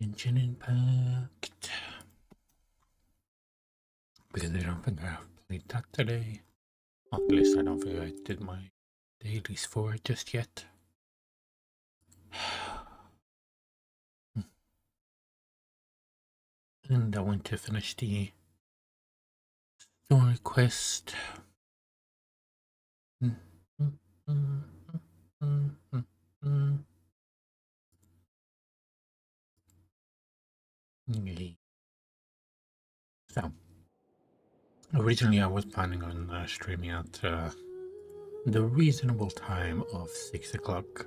Engine Impact. Because I don't think I've played that today. Or at least I don't think I did my dailies for it just yet. And I want to finish the story quest. Okay. So, originally I was planning on streaming at the reasonable time of 6 o'clock,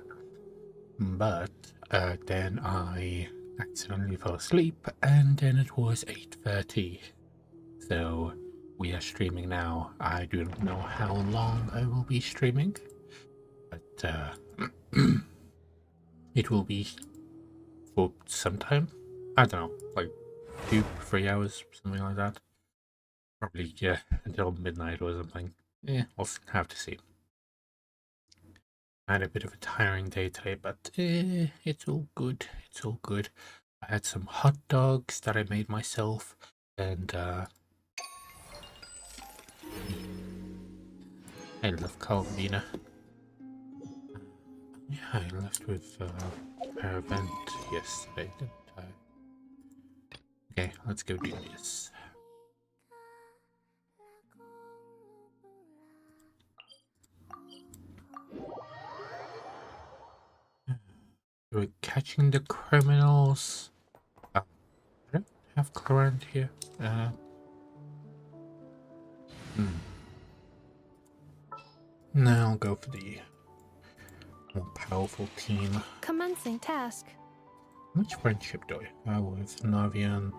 but then I accidentally fell asleep and then it was 8:30. So we are streaming now. I do not know how long I will be streaming, but it will be for some time. I don't know, like 2-3 hours, something like that. Probably, yeah, until midnight or something. Yeah, we'll have to see. I had a bit of a tiring day today, but it's all good. It's all good. I had some hot dogs that I made myself, and I love Calvina. Yeah, I left with her event yesterday, didn't I? Okay, let's go do this. We're catching the criminals. I don't have Clorant here. Now I'll go for the more powerful team. Commencing task. How much friendship do I have with Navi and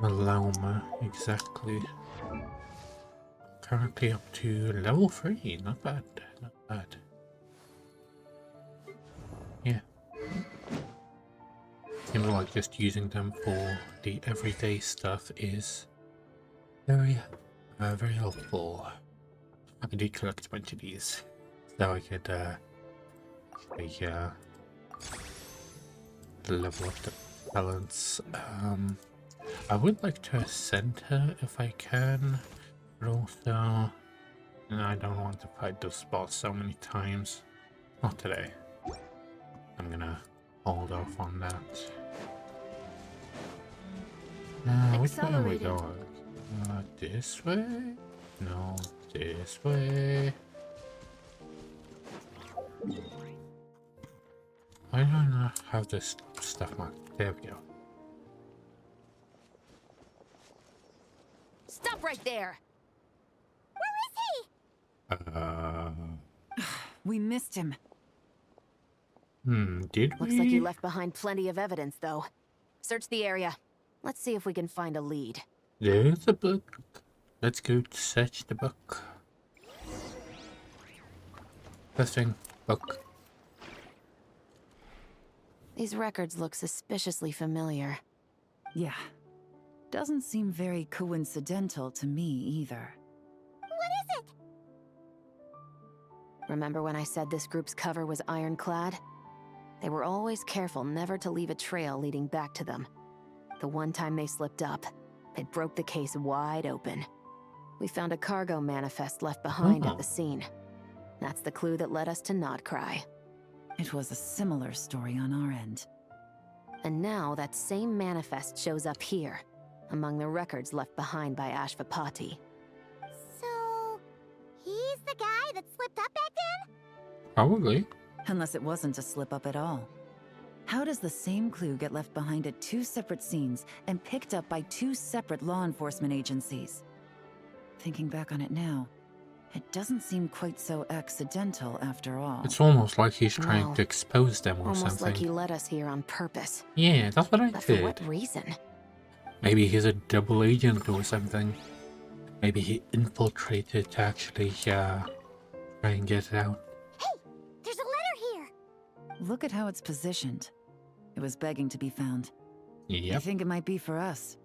Malauma exactly? Currently up to level 3. Not bad. Not bad. Yeah. Seems like just using them for the everyday stuff is very helpful. I did collect a bunch of these, so I could level up the balance. I would like to ascend her if I can, but also I don't want to fight those boss so many times. Not today. I'm gonna hold off on that. Which way are we going? This way? No, this way. I don't know how this stuff marked. There we go. Stop right there! We missed him. Did we? Looks like you left behind plenty of evidence, though. Search the area. Let's see if we can find a lead. There's a book. Let's go search the book. First thing, book. These records look suspiciously familiar. Yeah. Doesn't seem very coincidental to me either. What is it? Remember when I said this group's cover was ironclad? They were always careful never to leave a trail leading back to them. The one time they slipped up, it broke the case wide open. We found a cargo manifest left behind at the scene. That's the clue that led us to Nodcry. It was a similar story on our end. And now that same manifest shows up here, among the records left behind by Ashvapati. So, he's the guy that slipped up back then? Probably. Unless it wasn't a slip-up at all. How does the same clue get left behind at 2 separate scenes and picked up by 2 separate law enforcement agencies? Thinking back on it now, it doesn't seem quite so accidental after all. It's almost like he's trying No. to expose them or Almost something. like he led us here on purpose. Yeah, that's what I But for what did. reason? Maybe he's a double agent or something. Maybe he infiltrated to actually try and get it out. Hey, there's a letter here. Look at how it's positioned. It was begging to be found. I Yep. think it might be for us.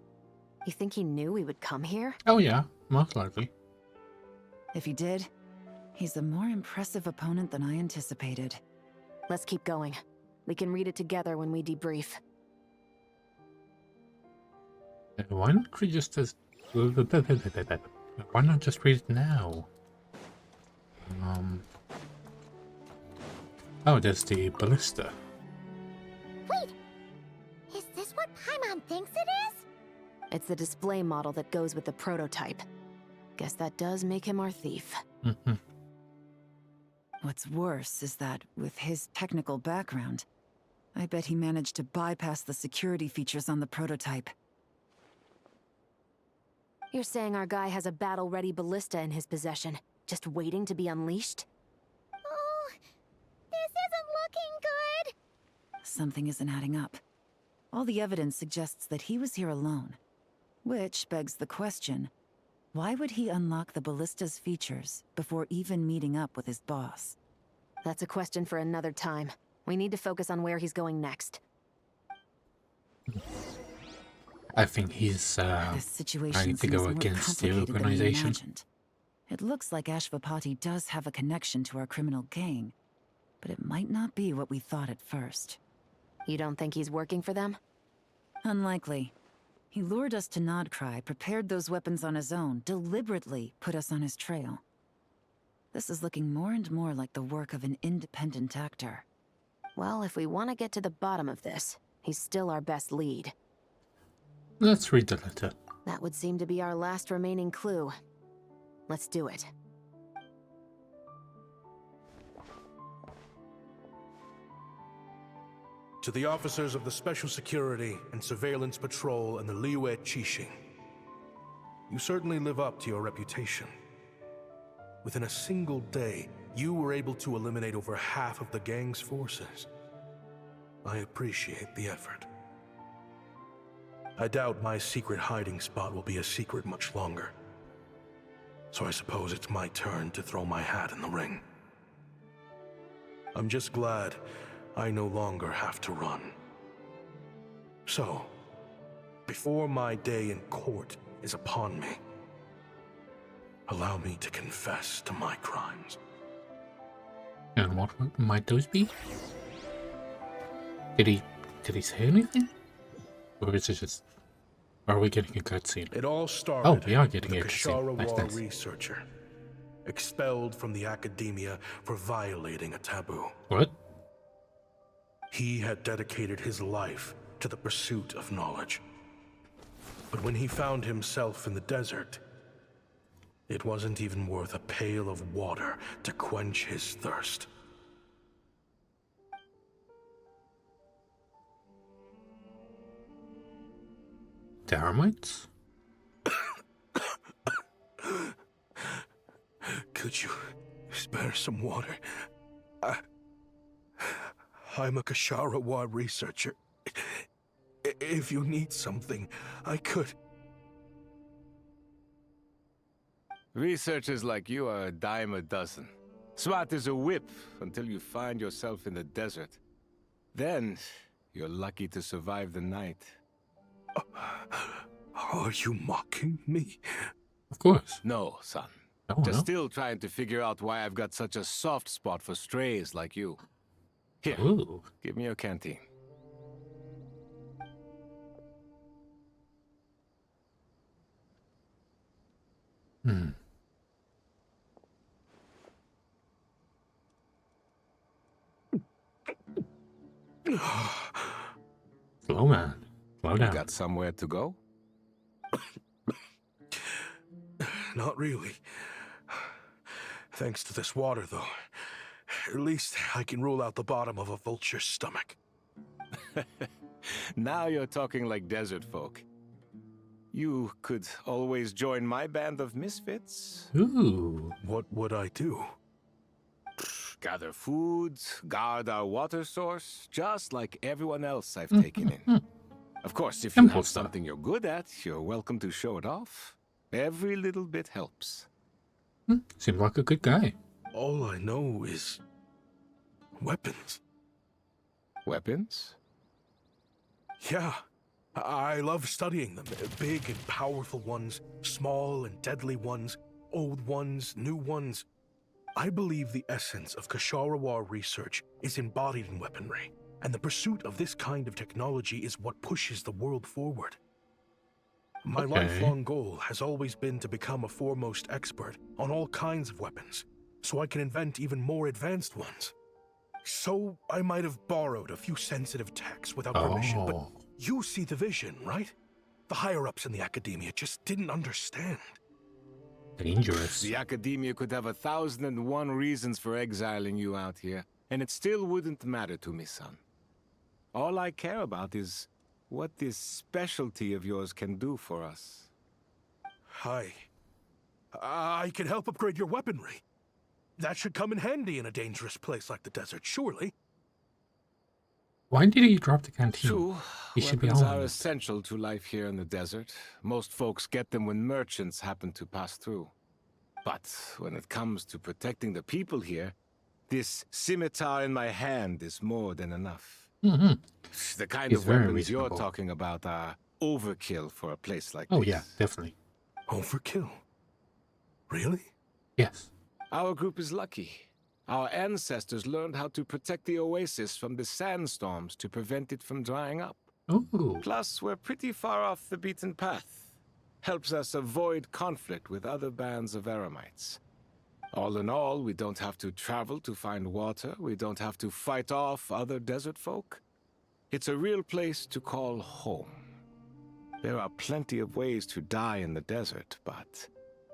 You think he knew we would come here? Oh yeah, most likely. If he did, he's a more impressive opponent than I anticipated. Let's keep going. We can read it together when we debrief. Why not read just as... Why not just read it now? Oh, there's the ballista. Wait! Is this what Paimon thinks it is? It's the display model that goes with the prototype. Guess that does make him our thief. What's worse is that, with his technical background, I bet he managed to bypass the security features on the prototype. You're saying our guy has a battle-ready ballista in his possession, just waiting to be unleashed? Oh, this isn't looking good. Something isn't adding up. All the evidence suggests that he was here alone. Which begs the question, why would he unlock the ballista's features before even meeting up with his boss? That's a question for another time. We need to focus on where he's going next. I think he's This trying situation to seems go more against the complicated than we organization. imagined. It looks like Ashvapati does have a connection to our criminal gang, but it might not be what we thought at first. You don't think he's working for them? Unlikely. He lured us to Nodcry, prepared those weapons on his own, deliberately put us on his trail. This is looking more and more like the work of an independent actor. Well, if we want to get to the bottom of this, he's still our best lead. Let's read the letter. That would seem to be our last remaining clue. Let's do it. To the officers of the Special Security and Surveillance Patrol and the Liyue Qixing, you certainly live up to your reputation. Within a single day, you were able to eliminate over half of the gang's forces. I appreciate the effort. I doubt my secret hiding spot will be a secret much longer. So I suppose it's my turn to throw my hat in the ring. I'm just glad I no longer have to run. So, before my day in court is upon me, allow me to confess to my crimes. And what might those be? Did he say anything? Or is it just... Are we getting a cutscene? It all started Oh, we are getting with a a cutscene. Kashara War Nice. researcher, expelled from the academia for violating a taboo. What? He had dedicated his life to the pursuit of knowledge. But when he found himself in the desert, it wasn't even worth a pail of water to quench his thirst. Termites? Could you spare some water? I'm a Kashara War researcher. If you need something, I could. Researchers like you are a dime a dozen. Smart as a whip until you find yourself in the desert. Then, you're lucky to survive the night. Are you mocking me? Of course. No, son. Oh, Just no. still trying to figure out why I've got such a soft spot for strays like you. Here, Ooh. give me your canteen. Hmm. Slow, man. Slow You down. got somewhere to go? Not really. Thanks to this water, though. At least I can rule out the bottom of a vulture's stomach. Now you're talking like desert folk. You could always join my band of misfits. Ooh. What would I do? Gather food, guard our water source, just like everyone else I've taken in. Of course, if you Simple have stuff. something you're good at, you're welcome to show it off. Every little bit helps. Seems like a good guy. All I know is weapons. Weapons? Yeah, I love studying them. Big and powerful ones, small and deadly ones, old ones, new ones. I believe the essence of Kashara War research is embodied in weaponry, And the pursuit of this kind of technology is what pushes the world forward. My Okay. lifelong goal has always been to become a foremost expert on all kinds of weapons, so I can invent even more advanced ones. So I might have borrowed a few sensitive techs without permission, but Oh, you see the vision, right? The higher-ups in the academia just didn't understand. dangerous. The Academia could have 1,001 reasons for exiling you out here, and it still wouldn't matter to me, son. All I care about is what this specialty of yours can do for us. I can help upgrade your weaponry. That should come in handy in a dangerous place like the desert, surely. Why did he drop the canteen? True, He should be weapons are armed. essential to life here in the desert. Most folks get them when merchants happen to pass through. But when it comes to protecting the people here, this scimitar in my hand is more than enough. Mm-hmm. The kind He's of very weapons you're reasonable. talking about are overkill for a place like Oh this. yeah, definitely. Overkill? Really? Yes. Our group is lucky. Our ancestors learned how to protect the oasis from the sandstorms to prevent it from drying up. Ooh. Plus, we're pretty far off the beaten path. Helps us avoid conflict with other bands of Eremites. All in all, we don't have to travel to find water. We don't have to fight off other desert folk. It's a real place to call home. There are plenty of ways to die in the desert, but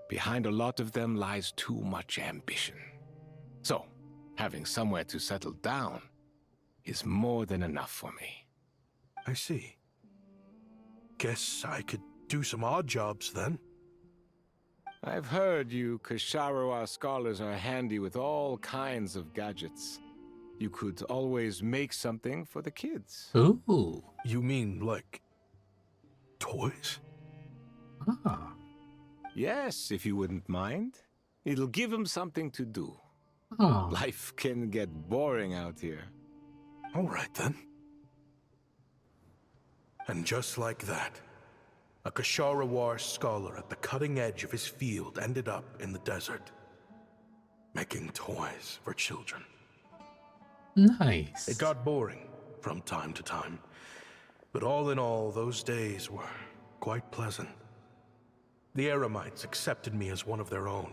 behind a lot of them lies too much ambition. So, having somewhere to settle down is more than enough for me. I see. Guess I could do some odd jobs then. I've heard you Ksharowa scholars are handy with all kinds of gadgets. You could always make something for the kids. Ooh. You mean, like, toys? Ah. Yes, if you wouldn't mind. It'll give them something to do. Oh. Life can get boring out here. All right then. And just like that, a Ksharawar scholar at the cutting edge of his field ended up in the desert, making toys for children. Nice. It got boring from time to time, but all in all, those days were quite pleasant. The Eremites accepted me as one of their own,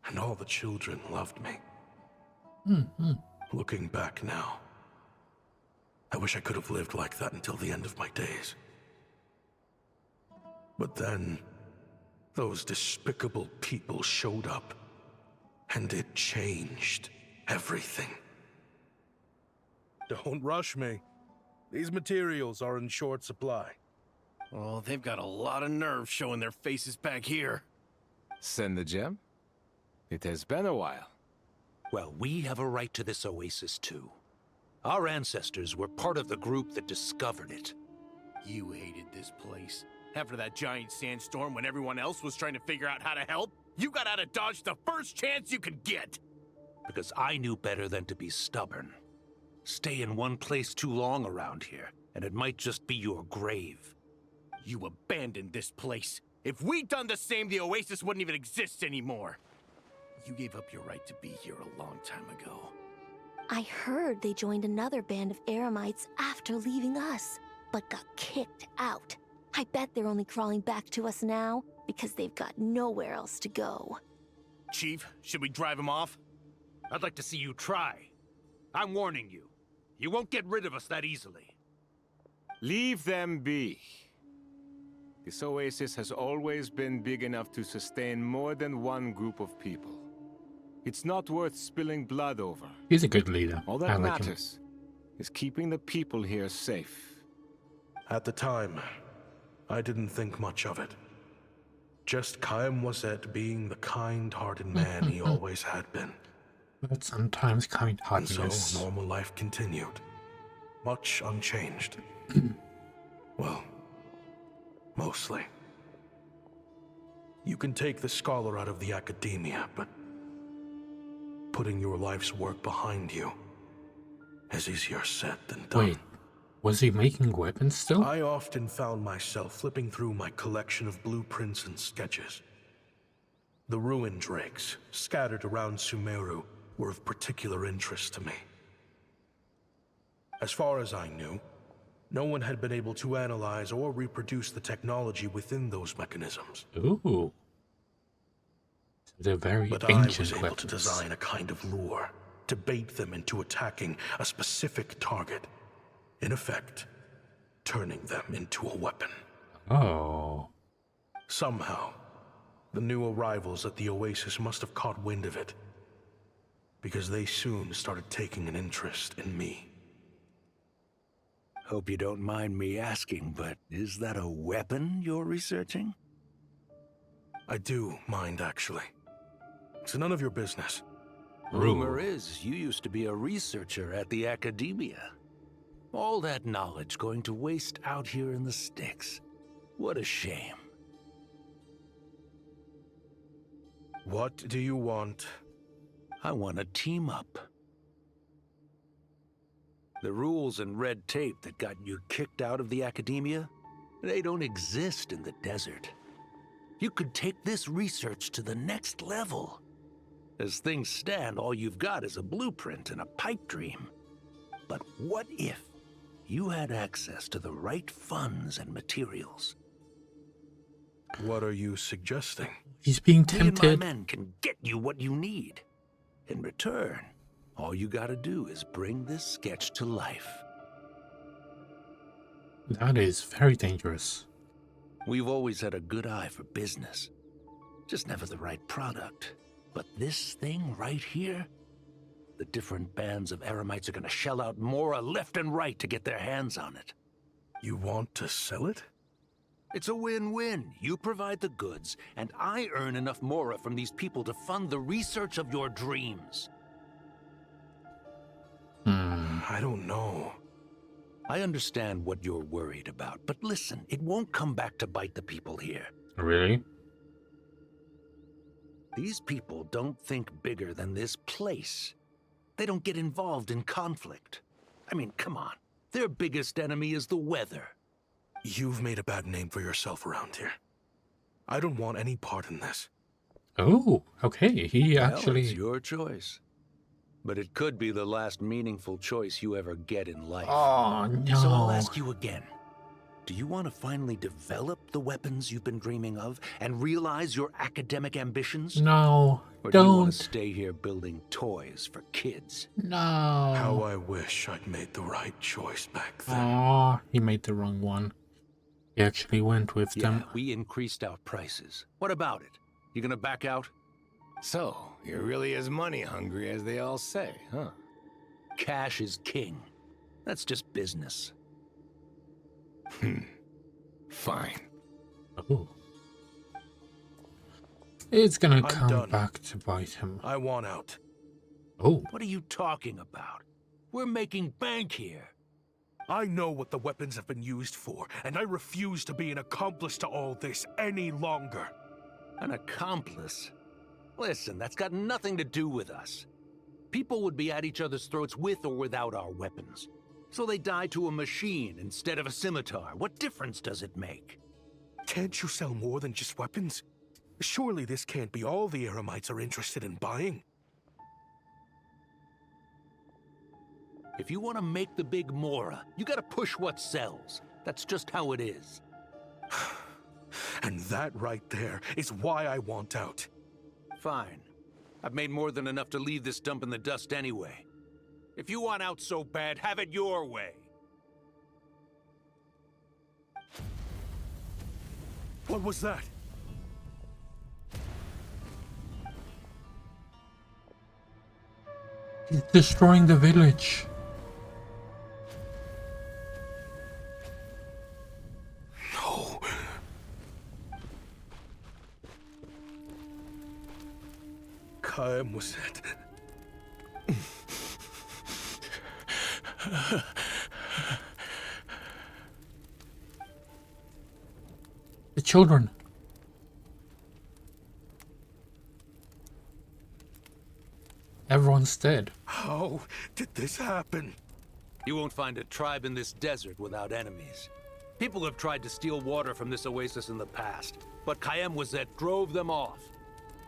and all the children loved me. Looking back now, I wish I could have lived like that until the end of my days. But then, those despicable people showed up, and it changed everything. Don't rush me. These materials are in short supply. Oh, they've got a lot of nerve showing their faces back here. Send the gem? It has been a while. Well, we have a right to this oasis too. Our ancestors were part of the group that discovered it. You hated this place. After that giant sandstorm when everyone else was trying to figure out how to help, you got out of Dodge the first chance you could get. Because I knew better than to be stubborn. Stay in one place too long around here, and it might just be your grave. You abandoned this place. If we'd done the same, the Oasis wouldn't even exist anymore. You gave up your right to be here a long time ago. I heard they joined another band of Eremites after leaving us, but got kicked out. I bet they're only crawling back to us now because they've got nowhere else to go. Chief, should we drive him off? I'd like to see you try. I'm warning you. You won't get rid of us that easily. Leave them be. This oasis has always been big enough to sustain more than one group of people. It's not worth spilling blood over. He's a good leader. All I that like him. matters is keeping the people here safe. At the time, I didn't think much of it. Just Chaim Wazet being the kind-hearted man he always had been. But sometimes And so kind-heartedness. normal life continued. Much unchanged. Well, mostly. You can take the scholar out of the academia, but putting your life's work behind you is easier said than done. Wait, was he making weapons still? I often found myself flipping through my collection of blueprints and sketches. The ruin drakes, scattered around Sumeru, were of particular interest to me. As far as I knew, no one had been able to analyze or reproduce the technology within those mechanisms. Ooh. So they're very But I ancient was able weapons. to design a kind of lure to bait them into attacking a specific target. In effect, turning them into a weapon. Oh. Somehow, the new arrivals at the Oasis must have caught wind of it, because they soon started taking an interest in me. Hope you don't mind me asking, but is that a weapon you're researching? I do mind, actually. It's none of your business. Rumor is you used to be a researcher at the Academia. All that knowledge going to waste out here in the sticks. What a shame. What do you want? I want to team up. The rules and red tape that got you kicked out of the Academia, they don't exist in the desert. You could take this research to the next level. As things stand, all you've got is a blueprint and a pipe dream. But what if you had access to the right funds and materials? What are you suggesting? He's being Me and my tempted. men can get you what you need. In return, all you gotta do is bring this sketch to life. That is very dangerous. We've always had a good eye for business. Just never the right product. But this thing right here, the different bands of Eremites are gonna shell out Mora left and right to get their hands on it. You want to sell it? It's a win-win. You provide the goods, and I earn enough Mora from these people to fund the research of your dreams. I don't know. I understand what you're worried about, but listen, it won't come back to bite the people here. Really? These people don't think bigger than this place. They don't get involved in conflict. I mean, come on. Their biggest enemy is the weather. You've made a bad name for yourself around here. I don't want any part in this. Oh, okay. He Well, actually. it's your choice. But it could be the last meaningful choice you ever get in life. Oh, no. So I'll ask you again. Do you want to finally develop the weapons you've been dreaming of and realize your academic ambitions? No. Or do you want Don't. to stay here building toys for kids? No. How I wish I'd made the right choice back then. Aw, he made the wrong one. He actually went with Yeah, them. we increased our prices. What about it? You gonna back out? So, you're really as money hungry as they all say, huh? Cash is king. That's just business. Fine. Oh. It's gonna I'm come done. back to bite him. I want out. Oh. What are you talking about? We're making bank here. I know what the weapons have been used for, and I refuse to be an accomplice to all this any longer. An accomplice? Listen, that's got nothing to do with us. People would be at each other's throats with or without our weapons. So they die to a machine instead of a scimitar. What difference does it make? Can't you sell more than just weapons? Surely this can't be all the Eremites are interested in buying. If you want to make the big Mora, you gotta push what sells. That's just how it is. And that right there is why I want out. Fine. I've made more than enough to leave this dump in the dust anyway. If you want out so bad, have it your way. What was that? He's destroying the village. No. Kaem was it? The children. Everyone's dead. How did this happen? You won't find a tribe in this desert without enemies. People have tried to steal water from this oasis in the past, but Kaem was that drove them off.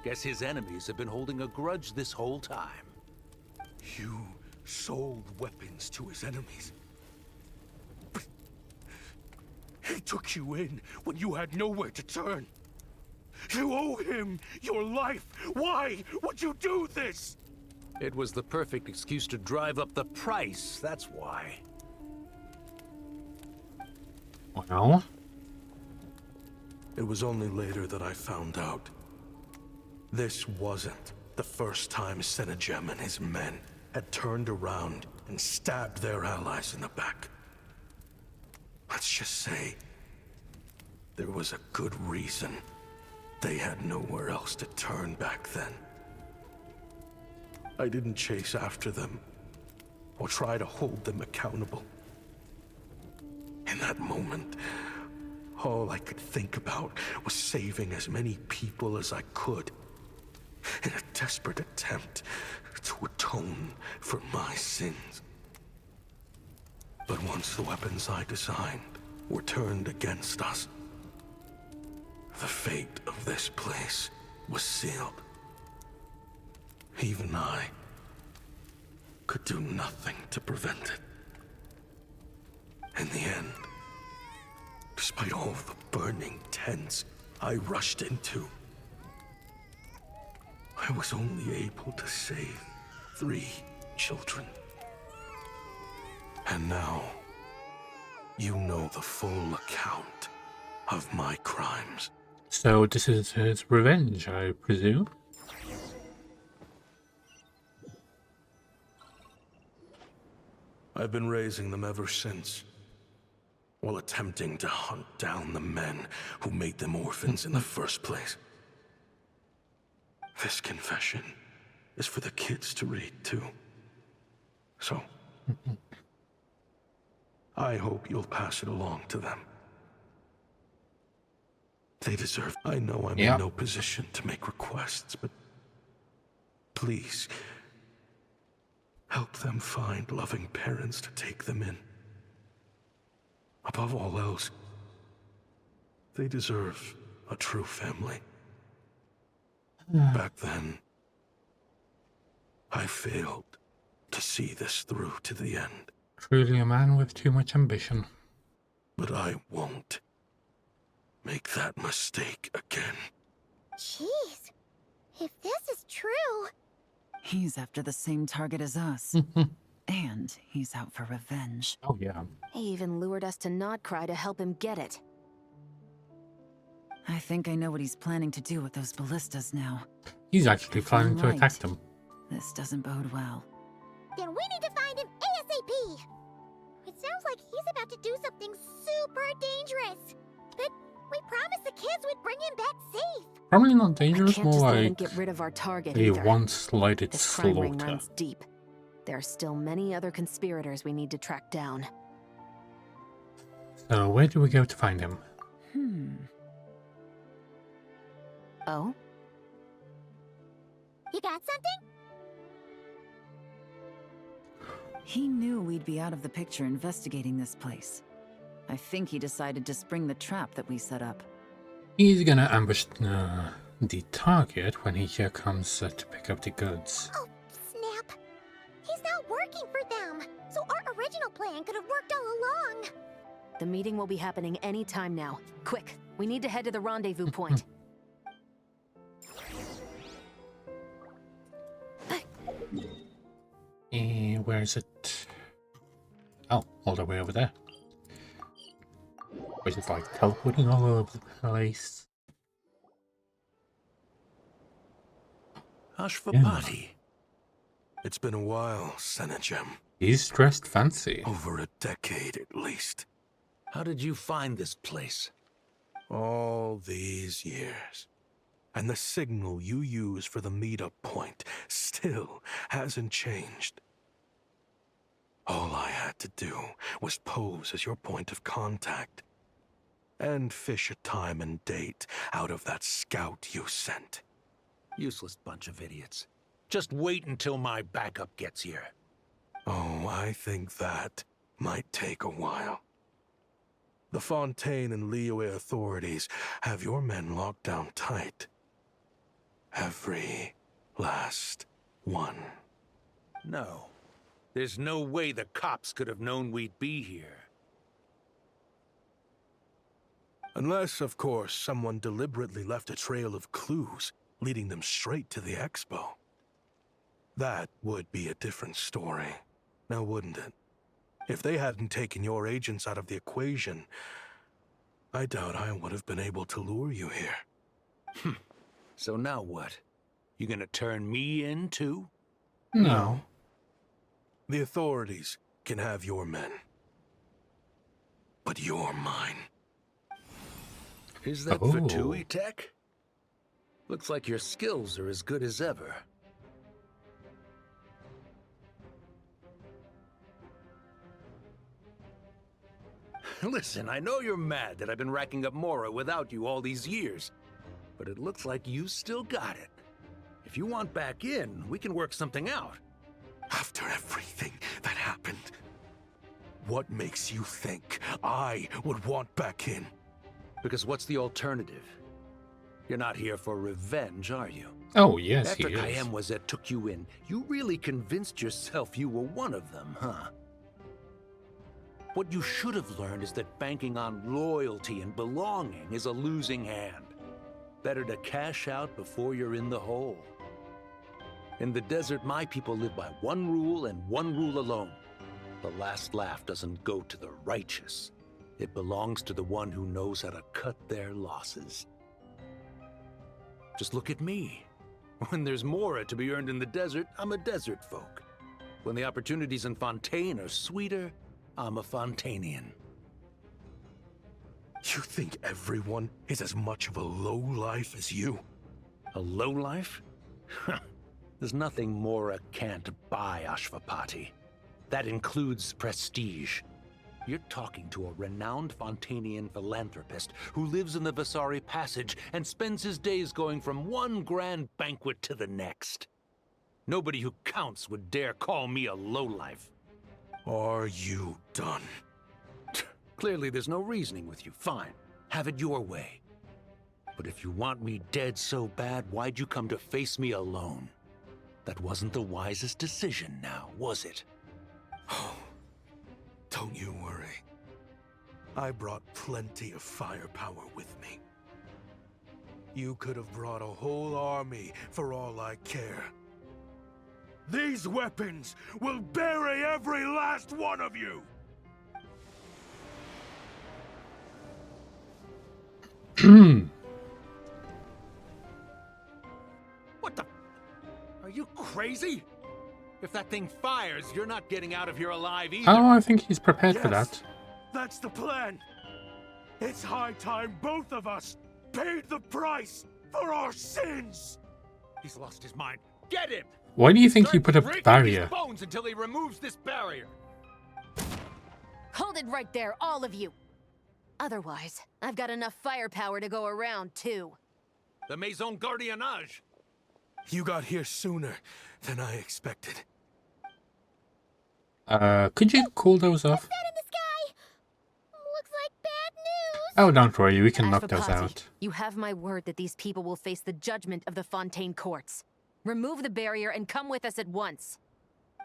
Guess his enemies have been holding a grudge this whole time. You sold weapons to his enemies. He took you in when you had nowhere to turn. You owe him your life. Why would you do this? It was the perfect excuse to drive up the price, that's why. Well, It was only later that I found out. This wasn't the first time Senegem and his men had turned around and stabbed their allies in the back. Let's just say there was a good reason they had nowhere else to turn back then. I didn't chase after them or try to hold them accountable. In that moment, all I could think about was saving as many people as I could in a desperate attempt to atone for my sins. But once the weapons I designed were turned against us, the fate of this place was sealed. Even I could do nothing to prevent it. In the end, despite all of the burning tents I rushed into, I was only able to save 3 children. And now, you know the full account of my crimes. so this is his revenge, I presume. I've been raising them ever since, while attempting to hunt down the men who made them orphans in the first place. This confession is for the kids to read, too. So, I hope you'll pass it along to them. They deserve. I know I'm in no position to make requests, but please, help them find loving parents to take them in. Above all else, they deserve a true family. Back then, I failed to see this through to the end. Truly a man with too much ambition. But I won't make that mistake again. Jeez. If this is true... He's after the same target as us. And he's out for revenge. Oh yeah. He even lured us to Notcry to help him get it. I think I know what he's planning to do with those ballistas now. He's actually planning to Right. attack them. This doesn't bode well. Then we need to find him ASAP! It sounds like he's about to do something super dangerous. But we promised the kids we'd bring him back safe. Probably not I dangerous, can't more just let him like get rid of our target a either. one-slighted This crime ring slaughter. runs deep. There are still many other conspirators we need to track down. So where do we go to find him? Oh? You got something? He knew we'd be out of the picture investigating this place. I think he decided to spring the trap that we set up. He's gonna ambush the target when he here comes to pick up the goods. Oh, snap. He's not working for them. So our original plan could have worked all along. The meeting will be happening any time now. Quick, we need to head to the rendezvous point. Where is it? Oh, all the way over there. Which is like teleporting all over the place. Ashvapati. It's been a while, Senegem. He's dressed fancy. Over a decade at least. How did you find this place? All these years. And the signal you use for the meetup point still hasn't changed. All I had to do was pose as your point of contact. And fish a time and date out of that scout you sent. Useless bunch of idiots. Just wait until my backup gets here. Oh, I think that might take a while. The Fontaine and Liyue authorities have your men locked down tight. Every last one. No. There's no way the cops could have known we'd be here. Unless, of course, someone deliberately left a trail of clues leading them straight to the expo. That would be a different story, now wouldn't it? If they hadn't taken your agents out of the equation, I doubt I would have been able to lure you here. So now what? You gonna turn me in too? No. The authorities can have your men. But you're mine. Is that Oh. Fatui tech? Looks like your skills are as good as ever. Listen, I know you're mad that I've been racking up Mora without you all these years, but it looks like you still got it. If you want back in, we can work something out. After everything that happened, what makes you think I would want back in? Because what's the alternative? You're not here for revenge, are you? Oh, yes, After he is. Kayemwazet took you in, you really convinced yourself you were one of them, huh? What you should have learned is that banking on loyalty and belonging is a losing hand. Better to cash out before you're in the hole. In the desert, my people live by one rule and one rule alone. The last laugh doesn't go to the righteous. It belongs to the one who knows how to cut their losses. Just look at me. When there's Mora to be earned in the desert, I'm a desert folk. When the opportunities in Fontaine are sweeter, I'm a Fontanian. You think everyone is as much of a lowlife as you? A lowlife? There's nothing Mora can't buy, Ashvapati. That includes prestige. You're talking to a renowned Fontanian philanthropist who lives in the Vasari Passage and spends his days going from one grand banquet to the next. Nobody who counts would dare call me a lowlife. Are you done? Clearly there's no reasoning with you. Fine, have it your way. But if you want me dead so bad, why'd you come to face me alone? That wasn't the wisest decision now, was it? Oh, don't you worry. I brought plenty of firepower with me. You could have brought a whole army for all I care. These weapons will bury every last one of you! What the? Are you crazy? If that thing fires, you're not getting out of here alive either. Oh, I think he's prepared for Yes, that. that's the plan. It's high time both of us paid the price for our sins! He's lost his mind. Get him! Why do you think he Start put up breaking the barrier? his bones until he removes this barrier. Hold it right there, all of you! Otherwise, I've got enough firepower to go around, too. The Maison Gardiennage. You got here sooner than I expected. Could you cool those off? That in the sky! Looks like bad news! Oh, don't worry, we can knock those Ashvapati, out. you have my word that these people will face the judgment of the Fontaine courts. Remove the barrier and come with us at once.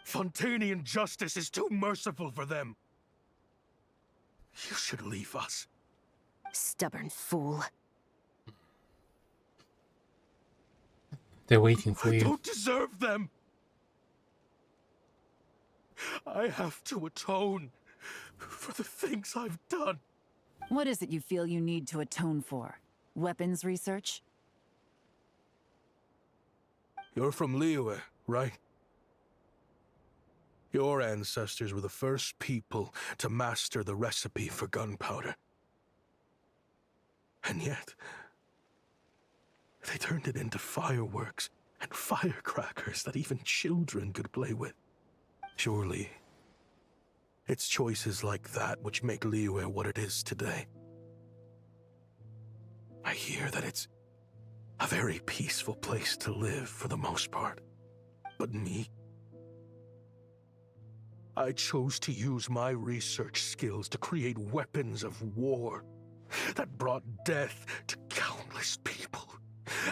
Fontanian justice is too merciful for them. You should leave us. Stubborn fool. They're waiting for I you. don't deserve them. I have to atone for the things I've done. What is it you feel you need to atone for? Weapons research? You're from Liyue, right? Your ancestors were the first people to master the recipe for gunpowder. And yet, they turned it into fireworks and firecrackers that even children could play with. Surely, it's choices like that which make Liyue what it is today. I hear that it's a very peaceful place to live for the most part. But me? I chose to use my research skills to create weapons of war that brought death to countless people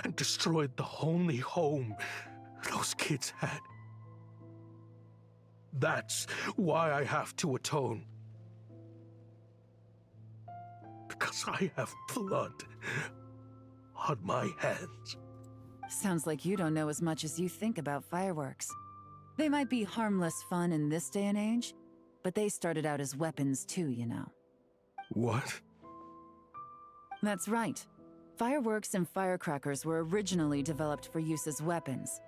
and destroyed the only home those kids had. That's why I have to atone. because I have blood on my hands. Sounds like you don't know as much as you think about fireworks. They might be harmless fun in this day and age, but they started out as weapons too, you know. What? That's right. Fireworks and firecrackers were originally developed for use as weapons.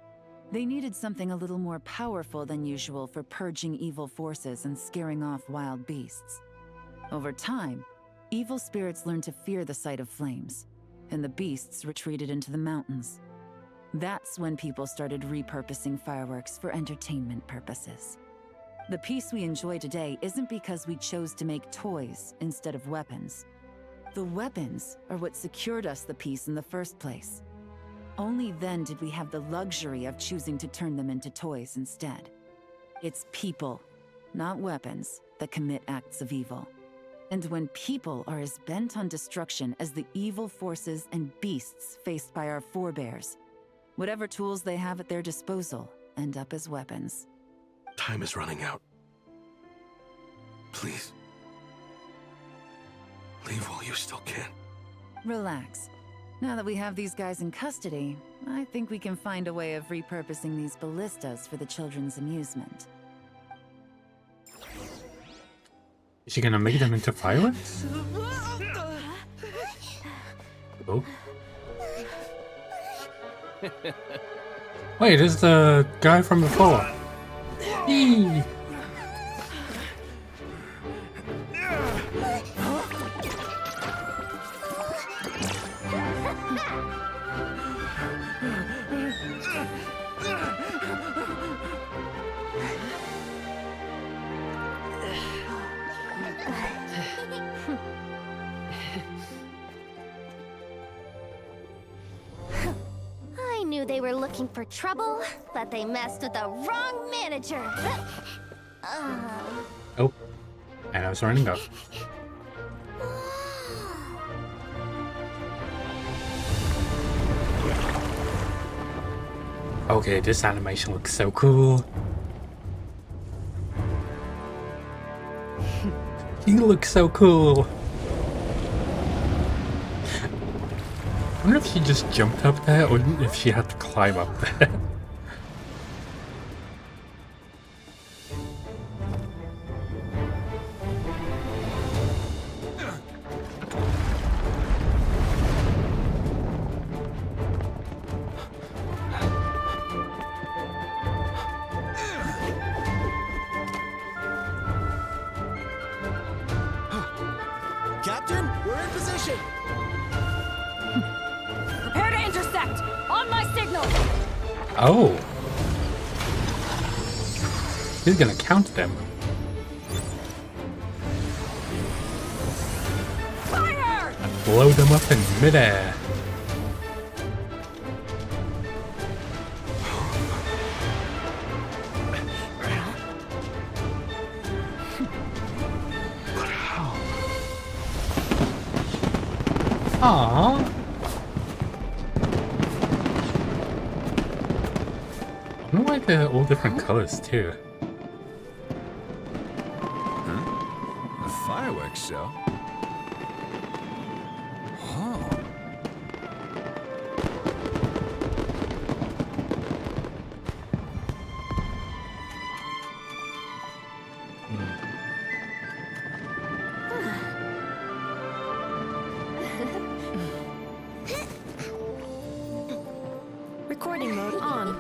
They needed something a little more powerful than usual for purging evil forces and scaring off wild beasts. Over time, evil spirits learned to fear the sight of flames, and the beasts retreated into the mountains. That's when people started repurposing fireworks for entertainment purposes. The peace we enjoy today isn't because we chose to make toys instead of weapons. The weapons are what secured us the peace in the first place. Only then did we have the luxury of choosing to turn them into toys instead. It's people, not weapons, that commit acts of evil. And when people are as bent on destruction as the evil forces and beasts faced by our forebears, whatever tools they have at their disposal end up as weapons. Time is running out. Please. Leave while you still can. Relax. Now that we have these guys in custody, I think we can find a way of repurposing these ballistas for the children's amusement. Is she gonna make them into fireworks? Oh. Wait, it's the guy from before. Eee. I knew they were looking for trouble, but they messed with the wrong manager. Oh, and I was running up. Okay, this animation looks so cool. He looks so cool. I wonder if she just jumped up there or if she had to climb up there. Captain, we're in position! Prepare to intersect! On my signal! Oh. He's gonna count them. Fire! And blow them up in midair. Aww. I wonder why they're all different colors too. A fireworks show? Oh. Recording mode on.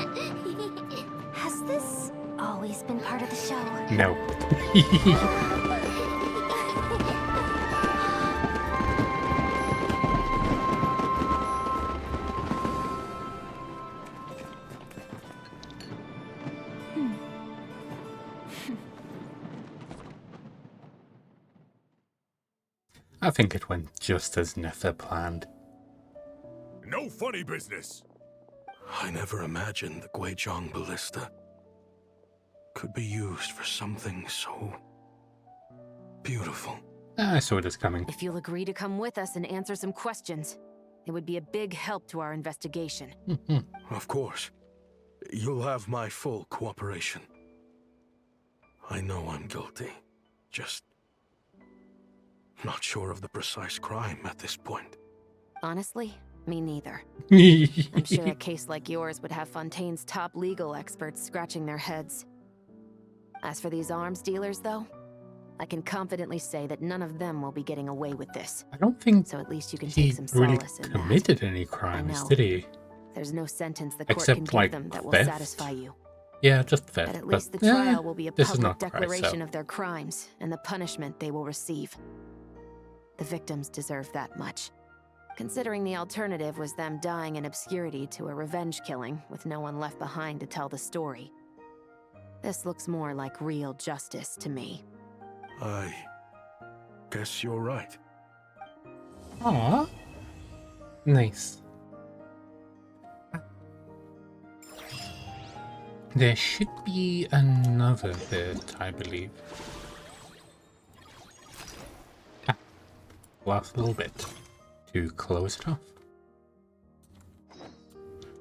Has this always been part of the show? No. I think it went just as Nefer planned. No funny business. I never imagined the Guizhong Ballista could be used for something so beautiful. I saw this coming. If you'll agree to come with us and answer some questions, it would be a big help to our investigation. Of course. You'll have my full cooperation. I know I'm guilty. Just Not sure of the precise crime at this point. Honestly, me neither. I'm sure a case like yours would have Fontaine's top legal experts scratching their heads. As for these arms dealers, though, I can confidently say that none of them will be getting away with this. I don't think So at least you can he take some really solace in committed any that. crimes, know. did he? There's no sentence the court Except, can give like, them that will theft? satisfy you. Yeah, just theft. But at least the yeah, trial will be a this is public not Christ, declaration so. of their crimes and the punishment they will receive. The victims deserve that much. Considering the alternative was them dying in obscurity to a revenge killing with no one left behind to tell the story. This looks more like real justice to me. I guess you're right. Aww. Nice. There should be another bit, I believe. Last little bit to close it off.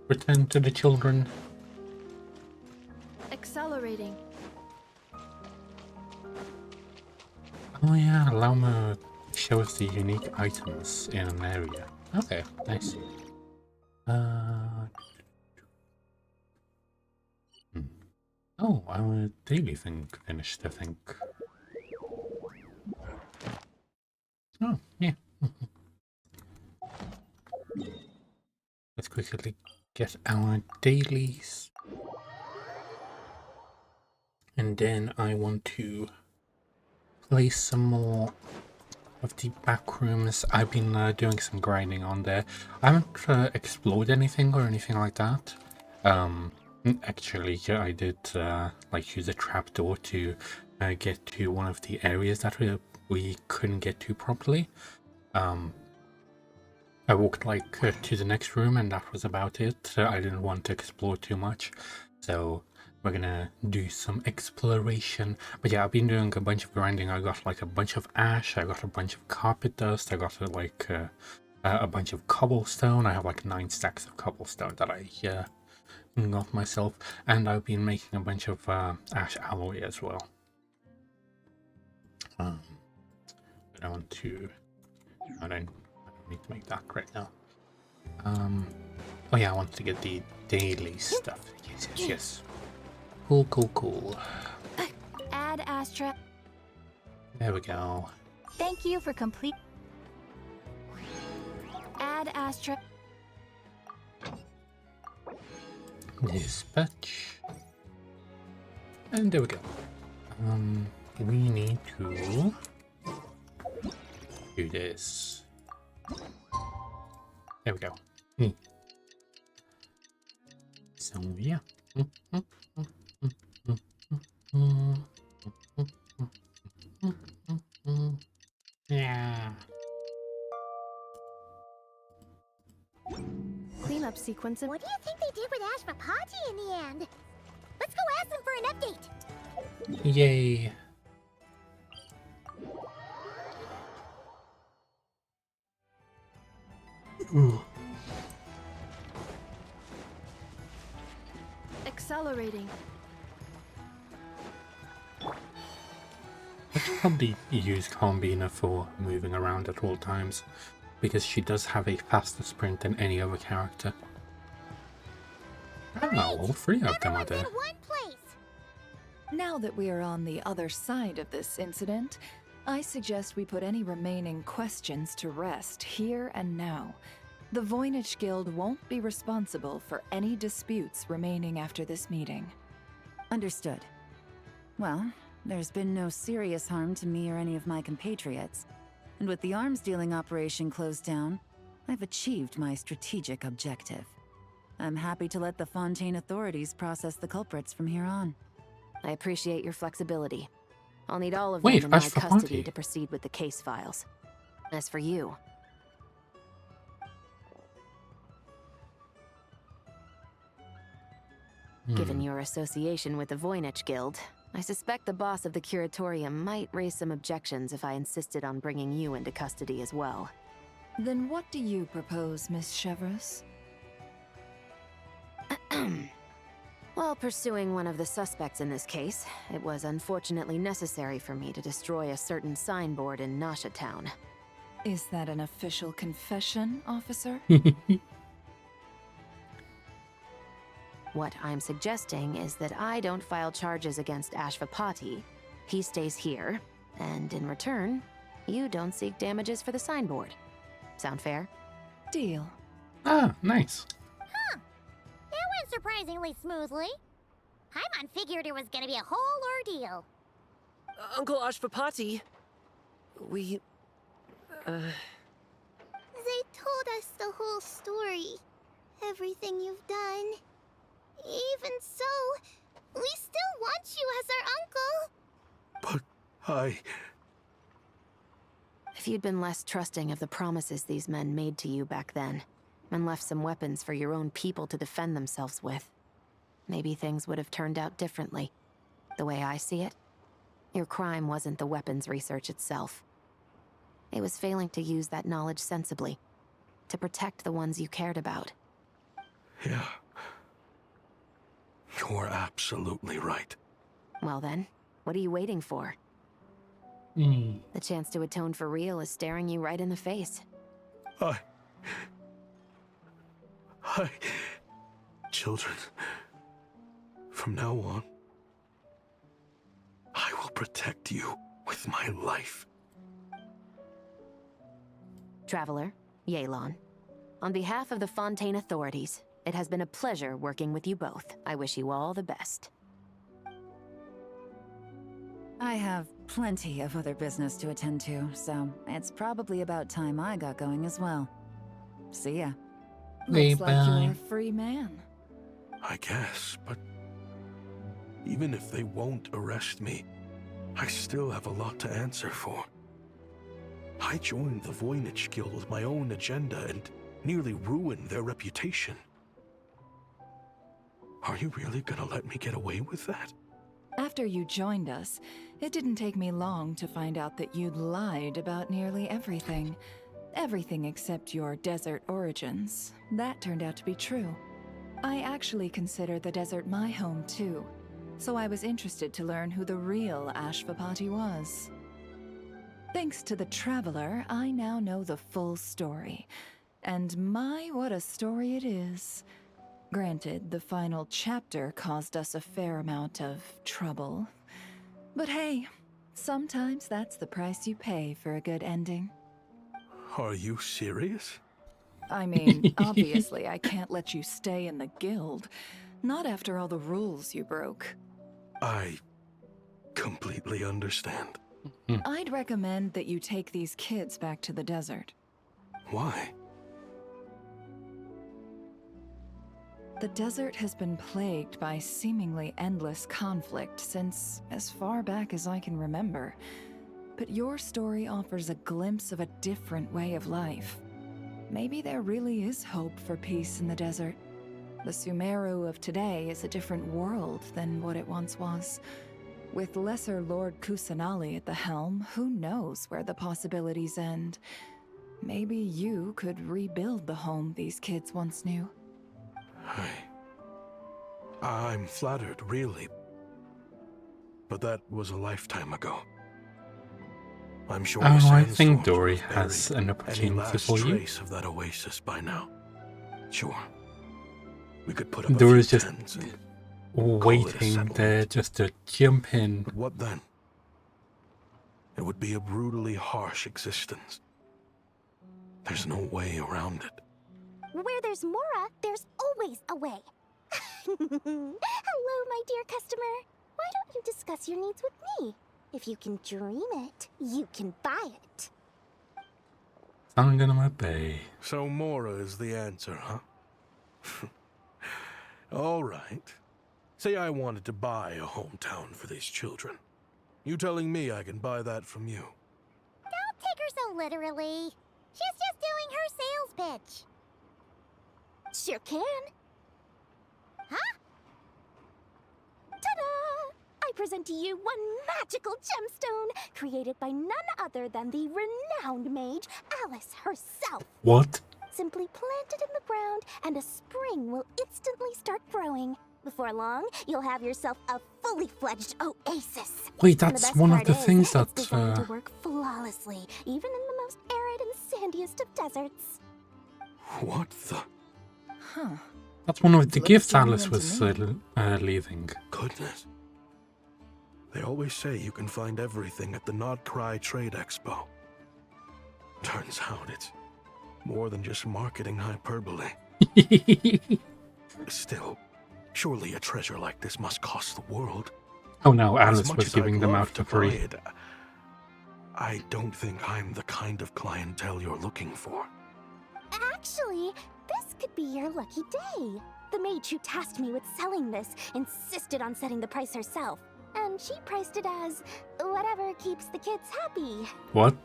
Return to the children. Accelerating. Oh yeah, Lauma shows the unique items in an area. Okay, nice. Oh, our daily thing finished, I think. Oh, yeah. Let's quickly get our dailies. And then I want to play some more of the back rooms. I've been doing some grinding on there. I haven't explored anything or anything like that. Actually, yeah, I did like use a trapdoor to get to one of the areas that we couldn't get to properly. I walked like to the next room and that was about it. I didn't want to explore too much, so we're gonna do some exploration. But yeah, I've been doing a bunch of grinding. I got like a bunch of ash, I got a bunch of carpet dust, I got like a bunch of cobblestone. I have like 9 stacks of cobblestone that I got myself, and I've been making a bunch of ash alloy as well. But I want to. I don't need to make that right now. Oh yeah, I want to get the daily stuff. Yes. Cool. Add Astra. There we go. Thank you for complete. Add Astra. Dispatch. And there we go. We need to do this. There we go. So yeah. Yeah. Cleanup sequence. What do you think they did with Ashvapati in the end? Let's go ask them for an update. Yay. Ooh. Accelerating. I should probably use Combina for moving around at all times, because she does have a faster sprint than any other character. Oh, all 3 of them are there. Now that we are on the other side of this incident, I suggest we put any remaining questions to rest here and now. The Voynich Guild won't be responsible for any disputes remaining after this meeting. Understood. Well, there's been no serious harm to me or any of my compatriots. And with the arms dealing operation closed down, I've achieved my strategic objective. I'm happy to let the Fontaine authorities process the culprits from here on. I appreciate your flexibility. I'll need all of Wait, them in my Ashvapati. custody to proceed with the case files. As for you, given your association with the Voynich Guild, I suspect the boss of the Curatorium might raise some objections if I insisted on bringing you into custody as well. Then what do you propose, Miss Chevreuse? While pursuing one of the suspects in this case, it was unfortunately necessary for me to destroy a certain signboard in Nasha Town. Is that an official confession, officer? What I'm suggesting is that I don't file charges against Ashvapati. He stays here, and in return, you don't seek damages for the signboard. Sound fair? Deal. Ah, nice. Huh. That went surprisingly smoothly. Paimon figured it was gonna be a whole ordeal. Uncle Ashvapati, we... They told us the whole story. Everything you've done. Even so, we still want you as our uncle. But If you'd been less trusting of the promises these men made to you back then, and left some weapons for your own people to defend themselves with, maybe things would have turned out differently. The way I see it, your crime wasn't the weapons research itself. It was failing to use that knowledge sensibly, to protect the ones you cared about. Yeah. You're absolutely right. Well then, what are you waiting for? The chance to atone for real is staring you right in the face. Children, from now on, I will protect you with my life. Traveler, Yelan. On behalf of the Fontaine authorities, it has been a pleasure working with you both. I wish you all the best. I have plenty of other business to attend to, so it's probably about time I got going as well. See ya. Looks like you're a free man. I guess, but even if they won't arrest me, I still have a lot to answer for. I joined the Voynich Guild with my own agenda and nearly ruined their reputation. Are you really gonna let me get away with that? After you joined us, it didn't take me long to find out that you'd lied about nearly everything. Everything except your desert origins. That turned out to be true. I actually consider the desert my home too, so I was interested to learn who the real Ashvapati was. Thanks to the Traveler, I now know the full story. And my, what a story it is. Granted, the final chapter caused us a fair amount of trouble. But hey, sometimes that's the price you pay for a good ending. Are you serious? I mean, obviously I can't let you stay in the guild. Not after all the rules you broke. I completely understand. I'd recommend that you take these kids back to the desert. Why? The desert has been plagued by seemingly endless conflict since as far back as I can remember. But your story offers a glimpse of a different way of life. Maybe there really is hope for peace in the desert. The Sumeru of today is a different world than what it once was. With Lesser Lord Kusanali at the helm, who knows where the possibilities end? Maybe you could rebuild the home these kids once knew. I'm flattered, really. But that was a lifetime ago. I'm sure I think Sandstorms Dory would have has buried an any opportunity last for you. trace of that oasis by now. Sure. We could put up a Dory's few just tents and waiting there just to jump in. But what then? It would be a brutally harsh existence. There's no way around it. Where there's Mora, there's always a way. Hello, my dear customer. Why don't you discuss your needs with me? If you can dream it, you can buy it. Sangana Bay. So Mora is the answer, huh? All right. Say I wanted to buy a hometown for these children. You telling me I can buy that from you? Don't take her so literally. She's just doing her sales pitch. Sure can. Huh? Ta-da! I present to you one magical gemstone created by none other than the renowned mage Alice herself. What? Simply plant it in the ground and a spring will instantly start growing. Before long, you'll have yourself a fully fledged oasis. Wait, And the that's best one of part the is, things it's that designed to work flawlessly, even in the most arid and sandiest of deserts. What the? Huh. that's one of the Looks gifts genuine Alice to was me. leaving. Goodness. They always say you can find everything at the Nodcry Trade Expo. Turns out it's more than just marketing hyperbole. Still, surely a treasure like this must cost the world. Oh no, As Alice much was as giving I'd them love out to for free. buy it, I don't think I'm the kind of clientele you're looking for. Actually, this could be your lucky day. The mage who tasked me with selling this insisted on setting the price herself, and she priced it as whatever keeps the kids happy. What?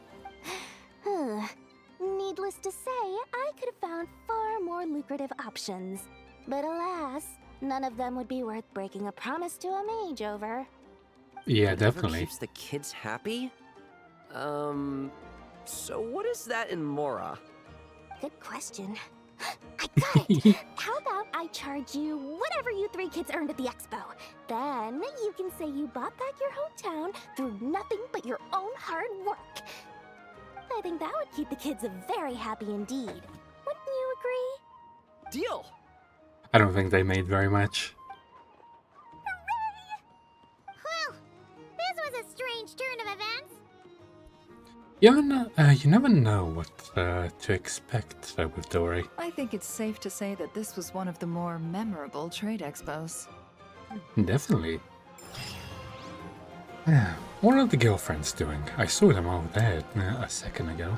Needless to say, I could have found far more lucrative options. But alas, none of them would be worth breaking a promise to a mage over. Yeah, Whatever definitely. keeps the kids happy? So what is that in Mora? Good question. I got it! How about I charge you whatever you three kids earned at the expo? Then you can say you bought back your hometown through nothing but your own hard work. I think that would keep the kids very happy indeed. Wouldn't you agree? Deal! I don't think they made very much. Well, this was a strange turn of events. You never know what to expect with Dory. I think it's safe to say that this was one of the more memorable trade expos. Definitely. Yeah. What are the girlfriends doing? I saw them over there a second ago.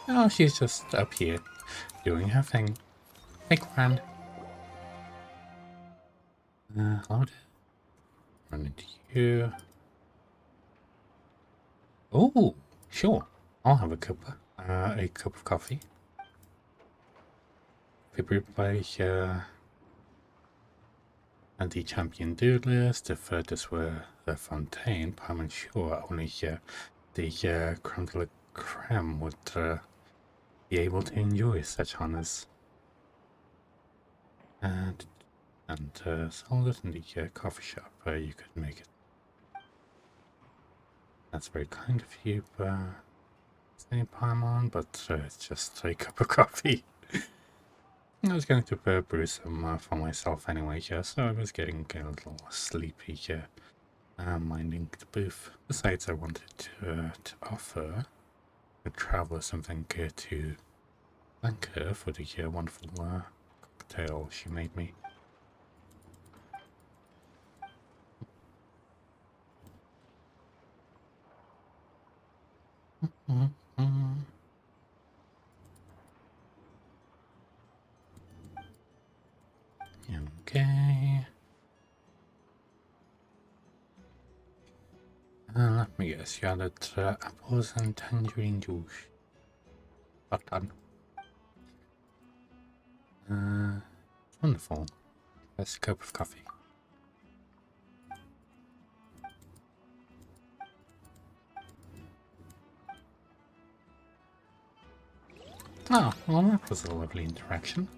Oh, she's just up here doing her thing. Hey, Gran. Hello there. Run into you. Oh, sure. I'll have a cup of coffee. We play and the champion duelist. The furthest were the Fontaine, but I'm sure only the creme de la creme would be able to enjoy such honors. And sold it in the coffee shop. You could make it. That's very kind of you, St. Paimon, but it's just a cup of coffee. I was going to brew some for myself anyway, so I was getting a little sleepy minding the booth. Besides, I wanted to offer a traveler something to thank her for the wonderful cocktail she made me. Okay. Let me guess, you added apples and tangerine juice. Well done. Wonderful. That's a cup of coffee. Oh, well, that was a lovely interaction.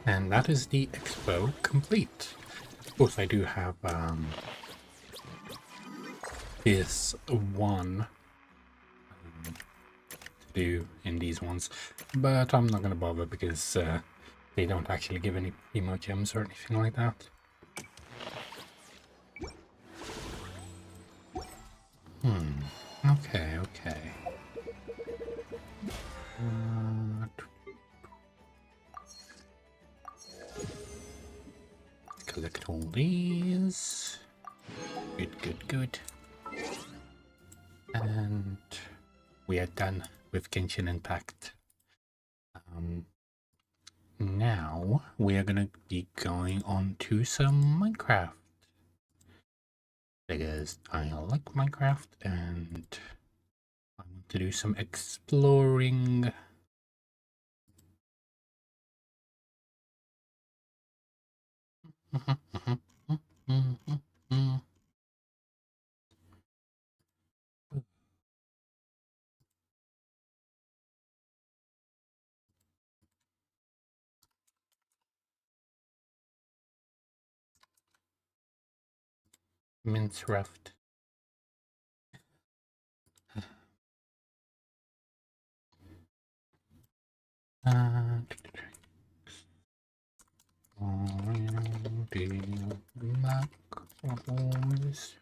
And that is the expo complete. Of course, I do have this one to do in these ones, but I'm not gonna bother because they don't actually give any emo gems or anything like that. Okay, okay. Collect all these. Good, good, good. And we are done with Genshin Impact. Now we are gonna be going on to some Minecraft. Because I like Minecraft and I want to do some exploring. mince raft. Macaroons.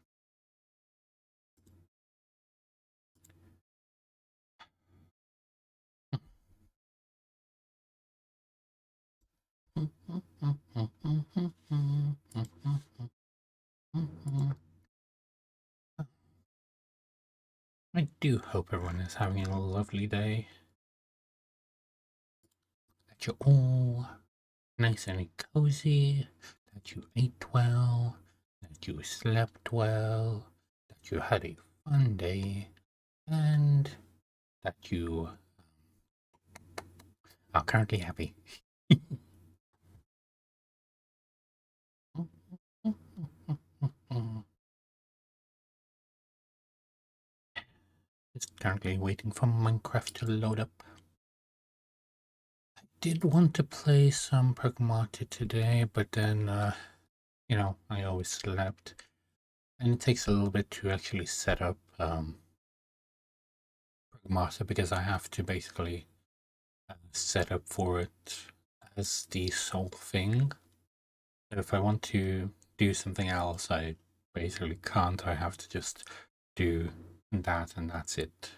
I do hope everyone is having a lovely day. That you're all nice and cozy, that you ate well, that you slept well, that you had a fun day, and that you are currently happy. Just currently waiting for Minecraft to load up. I did want to play some Pragmata today, but then, you know, I always slept. And it takes a little bit to actually set up Pragmata because I have to basically set up for it as the sole thing. If I want to do something else, I basically can't. I have to just do that and that's it.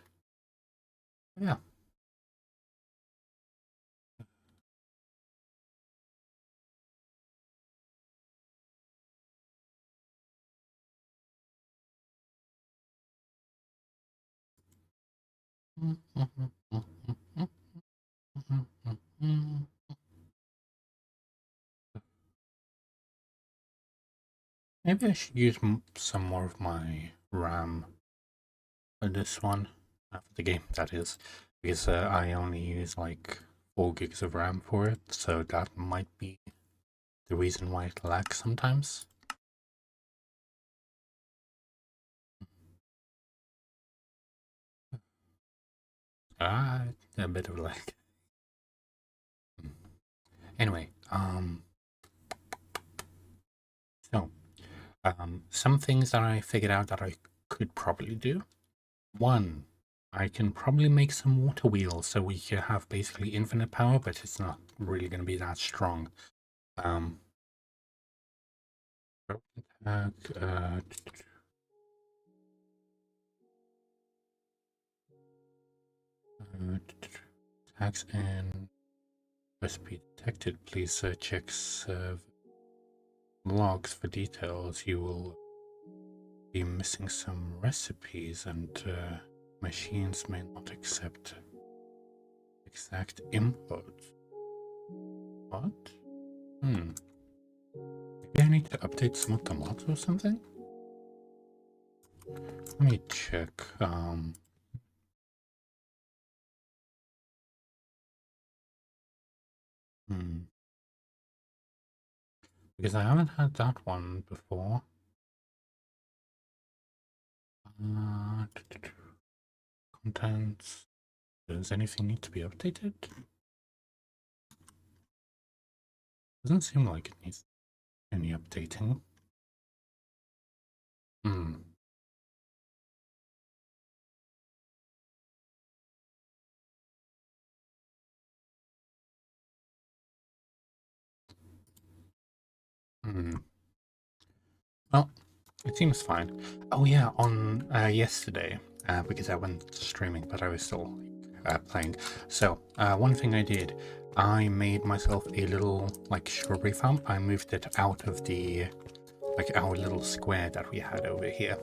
Yeah. Maybe I should use some more of my RAM for this one, for the game that is, because I only use like 4 gigs of RAM for it, so that might be the reason why it lags sometimes. A bit of lag. Anyway, so some things that I figured out that I could probably do. One, I can probably make some water wheels so we can have basically infinite power, but it's not really going to be that strong. Tags and recipe detected. Please check logs for details. You will be missing some recipes and machines may not accept exact input. What? Maybe I need to update some of the mods or something? Let me check. Because I haven't had that one before. Contents. Does anything need to be updated? Doesn't seem like it needs any updating. Well, it seems fine. Oh yeah, on yesterday, because I went streaming, but I was still playing. So one thing I did, I made myself a little like strawberry farm. I moved it out of the our little square that we had over here.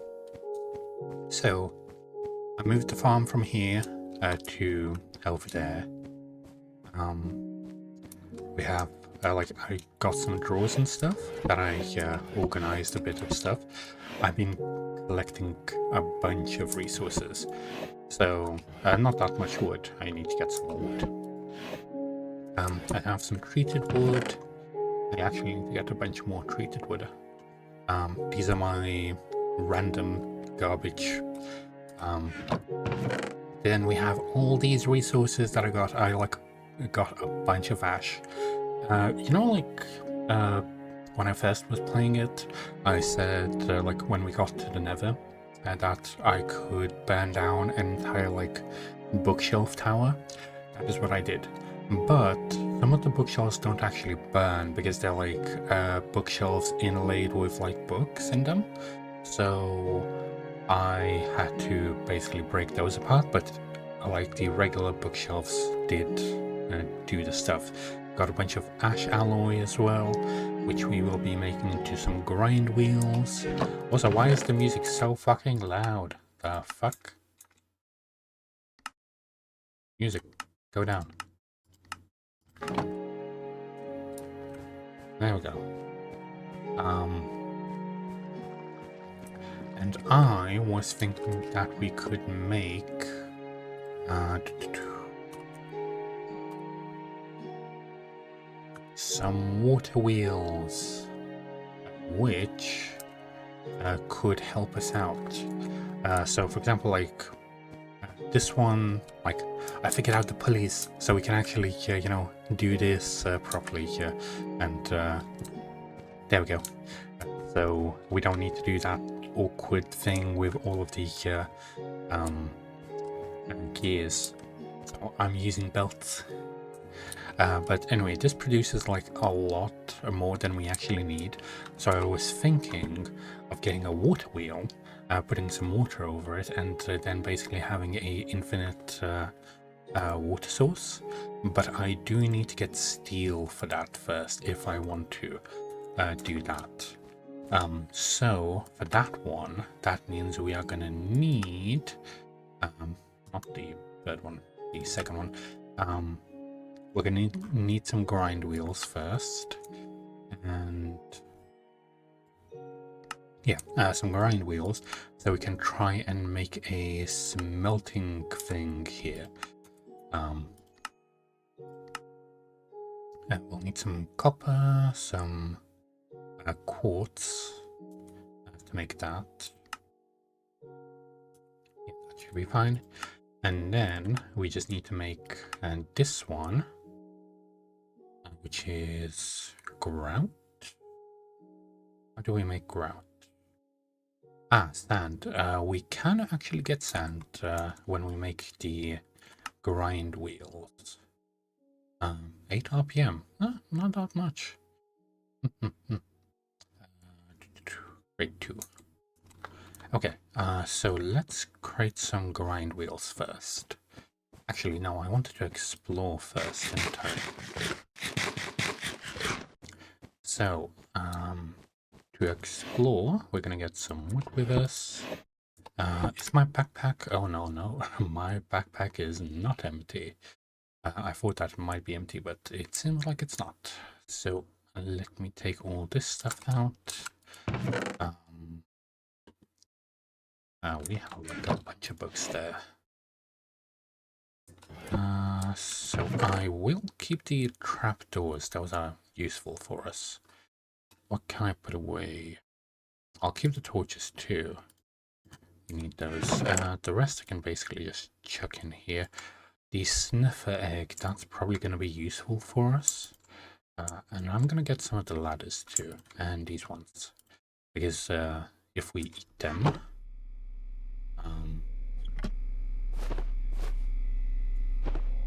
So I moved the farm from here to over there. We have I got some drawers and stuff that I organized a bit of stuff. I've been collecting a bunch of resources, so not that much wood. I need to get some more wood. I have some treated wood. I actually need to get a bunch more treated wood. These are my random garbage. Then we have all these resources that I got. I got a bunch of ash. You know, when I first was playing it, I said, like, when we got to the Nether, that I could burn down an entire, like, bookshelf tower. That is what I did. But some of the bookshelves don't actually burn because they're, like, bookshelves inlaid with, like, books in them. So I had to basically break those apart, but, like, the regular bookshelves did do the stuff. Got a bunch of ash alloy as well, which we will be making into some grind wheels. Also, why is the music so fucking loud? The fuck? Music, go down. There we go. And I was thinking that we could make some water wheels, which could help us out. So, for example, like this one, like I figured out the pulleys, so we can actually, you know, do this properly here. And there we go. So we don't need to do that awkward thing with all of the gears. So I'm using belts. But anyway, this produces like a lot more than we actually need. So I was thinking of getting a water wheel, putting some water over it, and then basically having a infinite water source. But I do need to get steel for that first if I want to do that. So for that one, that means we are gonna need not the third one, the second one. We're gonna need some grind wheels first, and yeah, some grind wheels, so we can try and make a smelting thing here. And we'll need some copper, some quartz to make that. Yeah, that should be fine. And then we just need to make this one, which is grout. How do we make grout? Ah, sand. We can actually get sand when we make the grind wheels. 8 RPM. Not that much. Grade 2. Okay, so let's create some grind wheels first. Actually, no, I wanted to explore first in turn. So, to explore, we're gonna get some wood with us. Is my backpack? Oh no, my backpack is not empty. I thought that it might be empty, but it seems like it's not. So let me take all this stuff out. We have like a bunch of books there. So I will keep the trapdoors. Those are useful for us. What can I put away? I'll keep the torches too. We need those. The rest I can basically just chuck in here. The sniffer egg, that's probably going to be useful for us. And I'm going to get some of the ladders too. And these ones. Because if we eat them...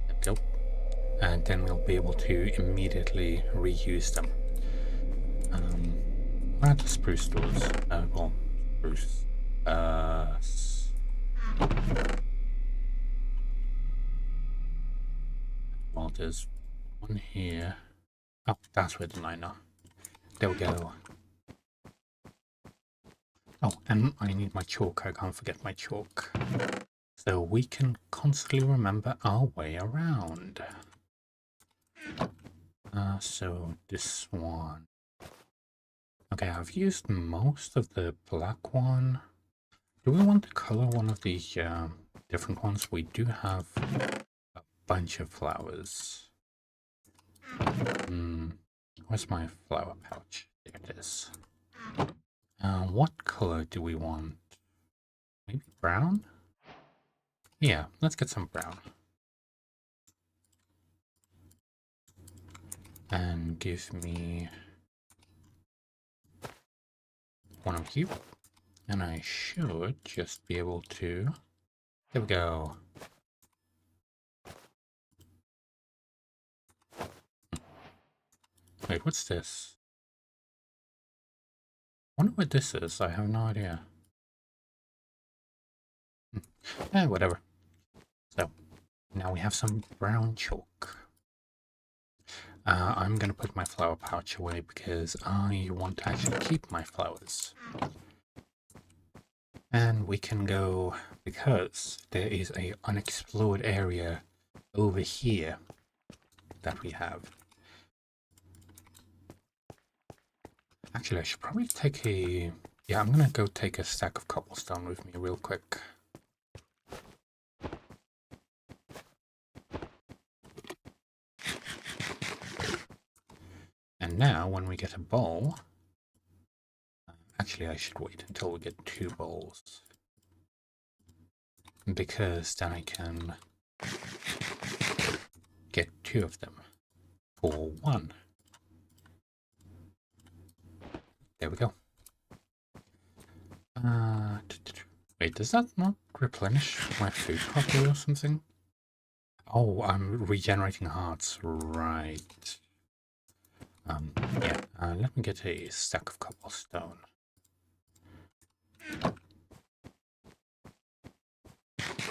there we go. And then we'll be able to immediately reuse them. Where are the spruce doors? Well, spruce. Well, there's one here. Oh, that's where the 9 are. There we go. Oh, and I need my chalk. I can't forget my chalk. So we can constantly remember our way around. So this one. Okay, I've used most of the black one. Do we want to color one of the different ones? We do have a bunch of flowers. Where's my flower pouch? There it is. What color do we want? Maybe brown? Yeah, let's get some brown. And give me one of you. And I should just be able to... There we go. Wait, what's this? I wonder what this is. I have no idea. Whatever. So, now we have some brown chalk. I'm gonna put my flower pouch away because I want to actually keep my flowers. And we can go, because there is a unexplored area over here that we have. Actually, I should probably take a... Yeah, I'm gonna go take a stack of cobblestone with me real quick. And now, when we get a bowl... Actually, I should wait until we get 2 bowls. Because then I can get 2 of them for 1. There we go. Wait, does that not replenish my food properly or something? Oh, I'm regenerating hearts, right. Yeah, let me get a stack of cobblestone.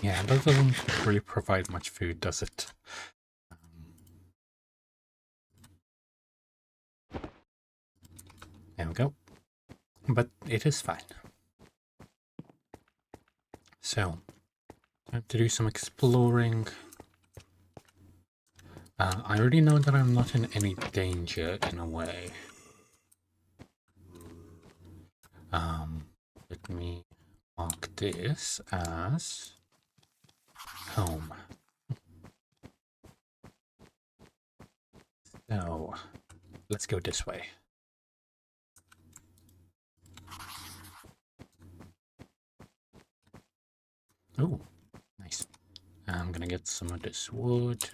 Yeah, that doesn't really provide much food, does it? There we go. But it is fine. So, I have to do some exploring. I already know that I'm not in any danger in a way. Let me mark this as home. So, let's go this way. Oh, nice. I'm gonna get some of this wood.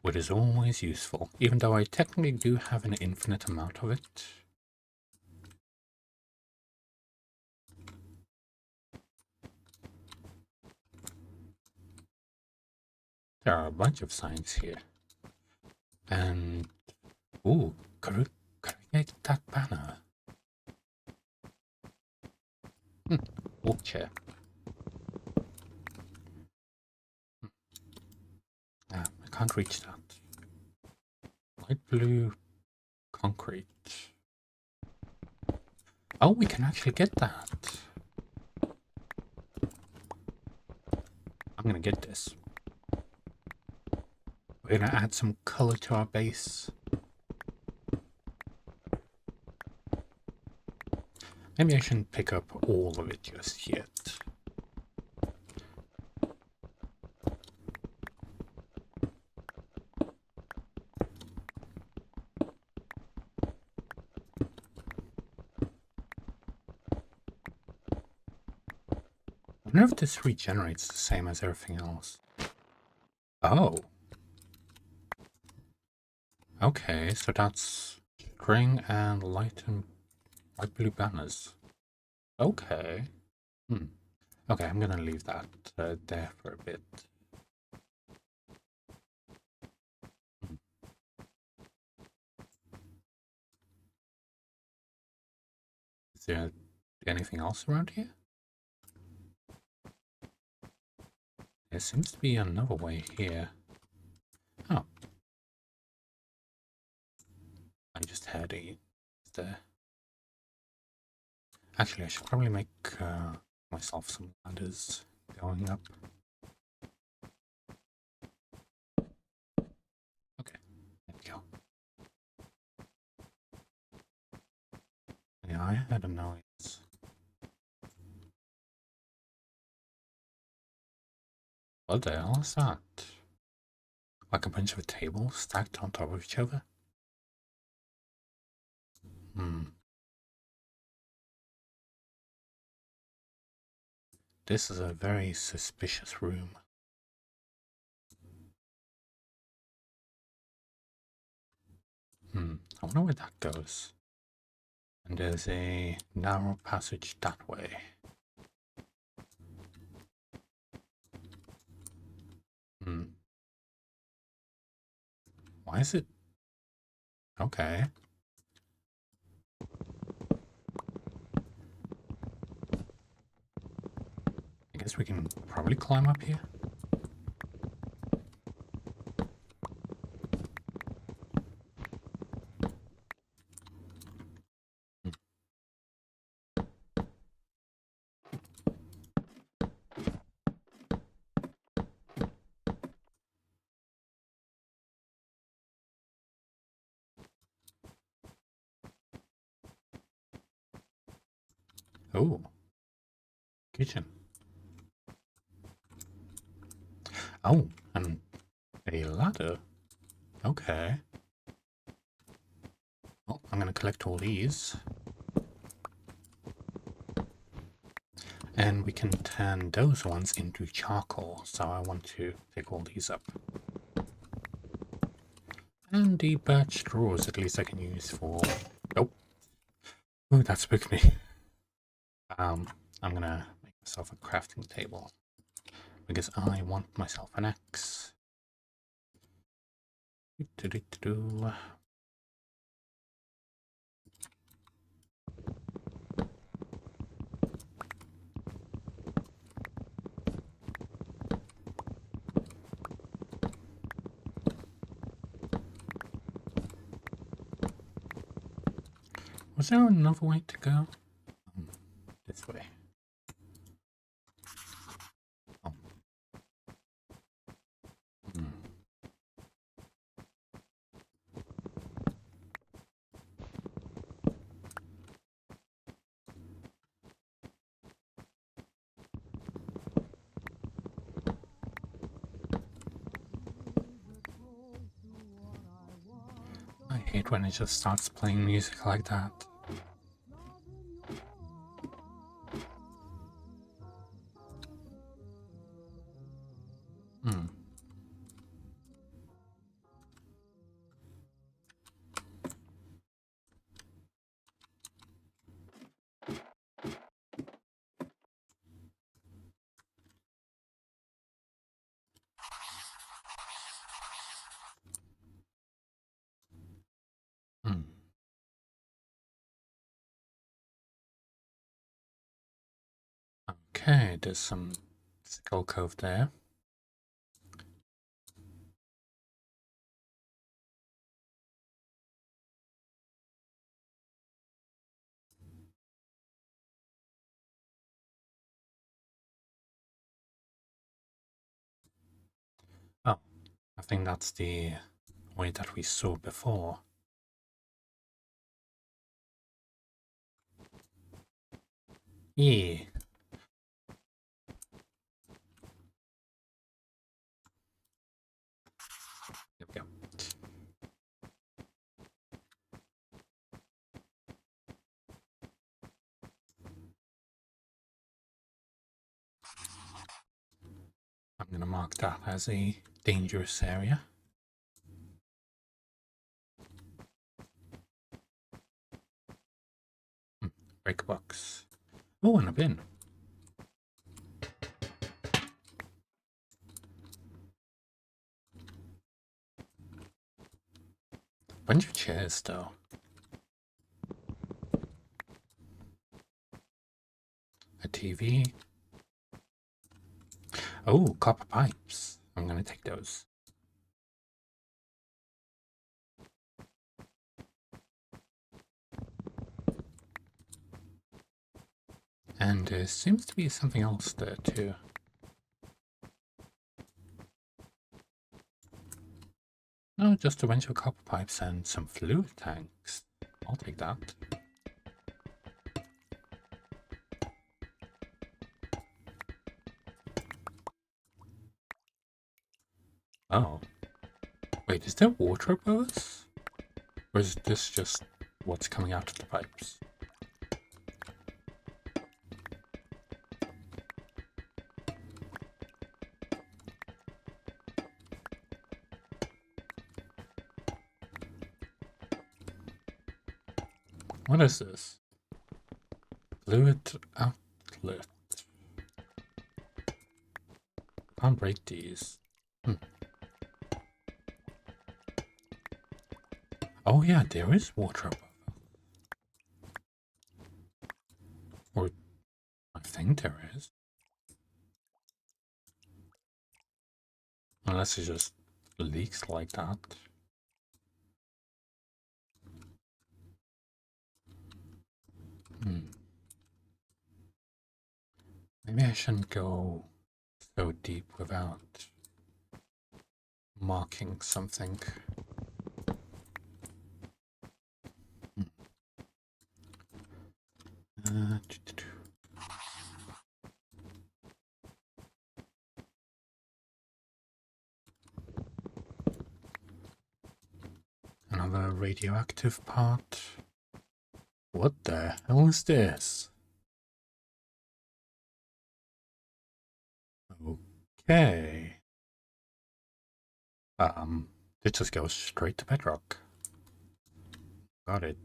Wood is always useful, even though I technically do have an infinite amount of it. There are a bunch of signs here. And... ooh, could I get that banner? Walk chair. I can't reach that. Light blue concrete. Oh, we can actually get that. I'm gonna get this. We're gonna add some color to our base. Maybe I shouldn't pick up all of it just yet. I wonder if this regenerates the same as everything else. Oh. Okay, so that's string and light blue banners. Okay. Okay, I'm gonna leave that there for a bit. Is there anything else around here? There seems to be another way here. Oh. I just had a... there. Actually, I should probably make myself some ladders going up. Okay, there we go. Yeah, I heard a noise. What the hell is that? Like a bunch of tables stacked on top of each other? This is a very suspicious room. I wonder where that goes. And there's a narrow passage that way. Why is it? Okay. I guess we can probably climb up here. Oh, kitchen. Oh, and a ladder. Okay. Well, I'm gonna collect all these. And we can turn those ones into charcoal. So I want to pick all these up. And the birch straws, at least I can use for... Oh, that spooked me. I'm gonna make myself a crafting table because I want myself an axe. Was there another way to go? This way. Oh. I hate when it just starts playing music like that. Okay, there's some skull cove there. Oh, I think that's the way that we saw before. Yeah. There we go. I'm going to mark that as a dangerous area. Break box. Oh, and a bin. Bunch of chairs, though. A TV. Oh, copper pipes. I'm gonna take those. And there seems to be something else there too. No, just a bunch of copper pipes and some fluid tanks. I'll take that. Oh. Wait, is there water above us? Or is this just what's coming out of the pipes? What is this? Fluid outlet. Can't break these. Oh yeah, there is water above. Or I think there is. Unless it just leaks like that. Maybe I shouldn't go so deep without marking something. Another radioactive part. What the hell is this? Okay. It just goes straight to bedrock. Got it.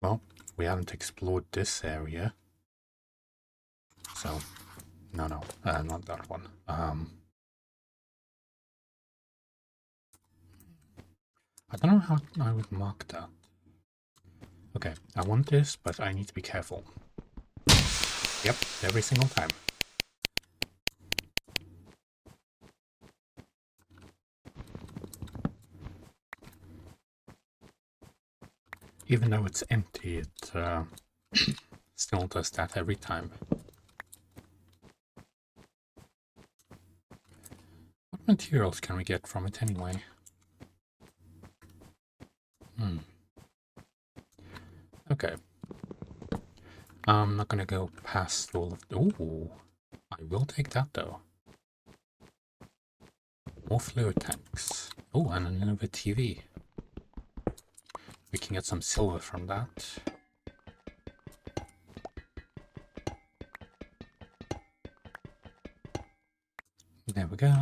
Well, we haven't explored this area. So, no, not that one. I don't know how I would mark that. Okay, I want this, but I need to be careful. Yep, every single time. Even though it's empty, it still does that every time. What materials can we get from it anyway? Okay. I'm not gonna go past all of the... Ooh, I will take that though. More fluid tanks. Oh, and another TV. We can get some silver from that. There we go.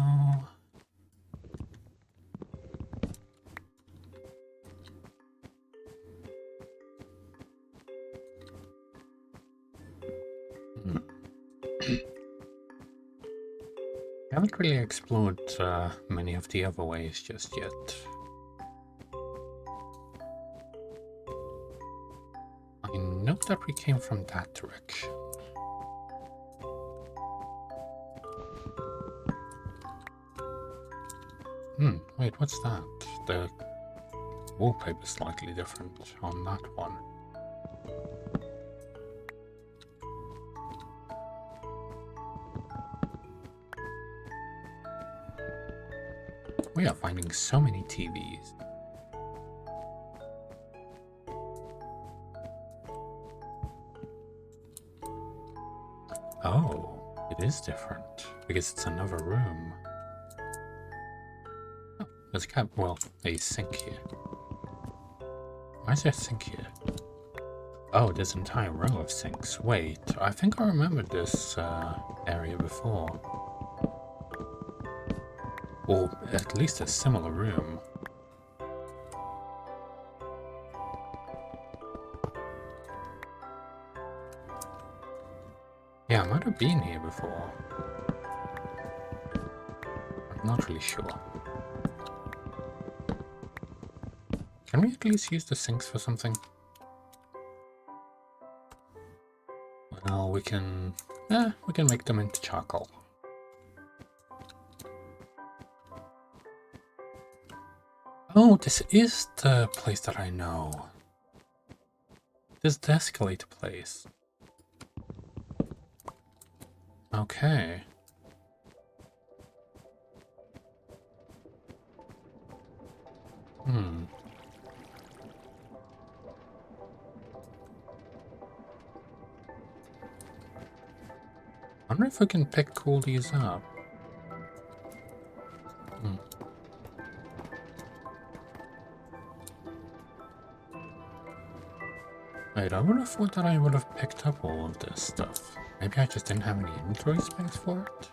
Haven't really explored many of the other ways just yet. I know that we came from that direction. Wait, what's that? The wallpaper is slightly different on that one. We are finding so many TVs. Oh, it is different because it's another room. Oh, there's a sink here. Why is there a sink here? Oh, there's an entire row of sinks. Wait, I think I remembered this area before. Or at least a similar room. Yeah, I might have been here before. I'm not really sure. Can we at least use the sinks for something? Well, we can make them into charcoal. Oh, this is the place that I know. This is the escalator place. Okay. I wonder if we can pick all these up. Wait, I would have thought that I would have picked up all of this stuff. Maybe I just didn't have any inventory space for it?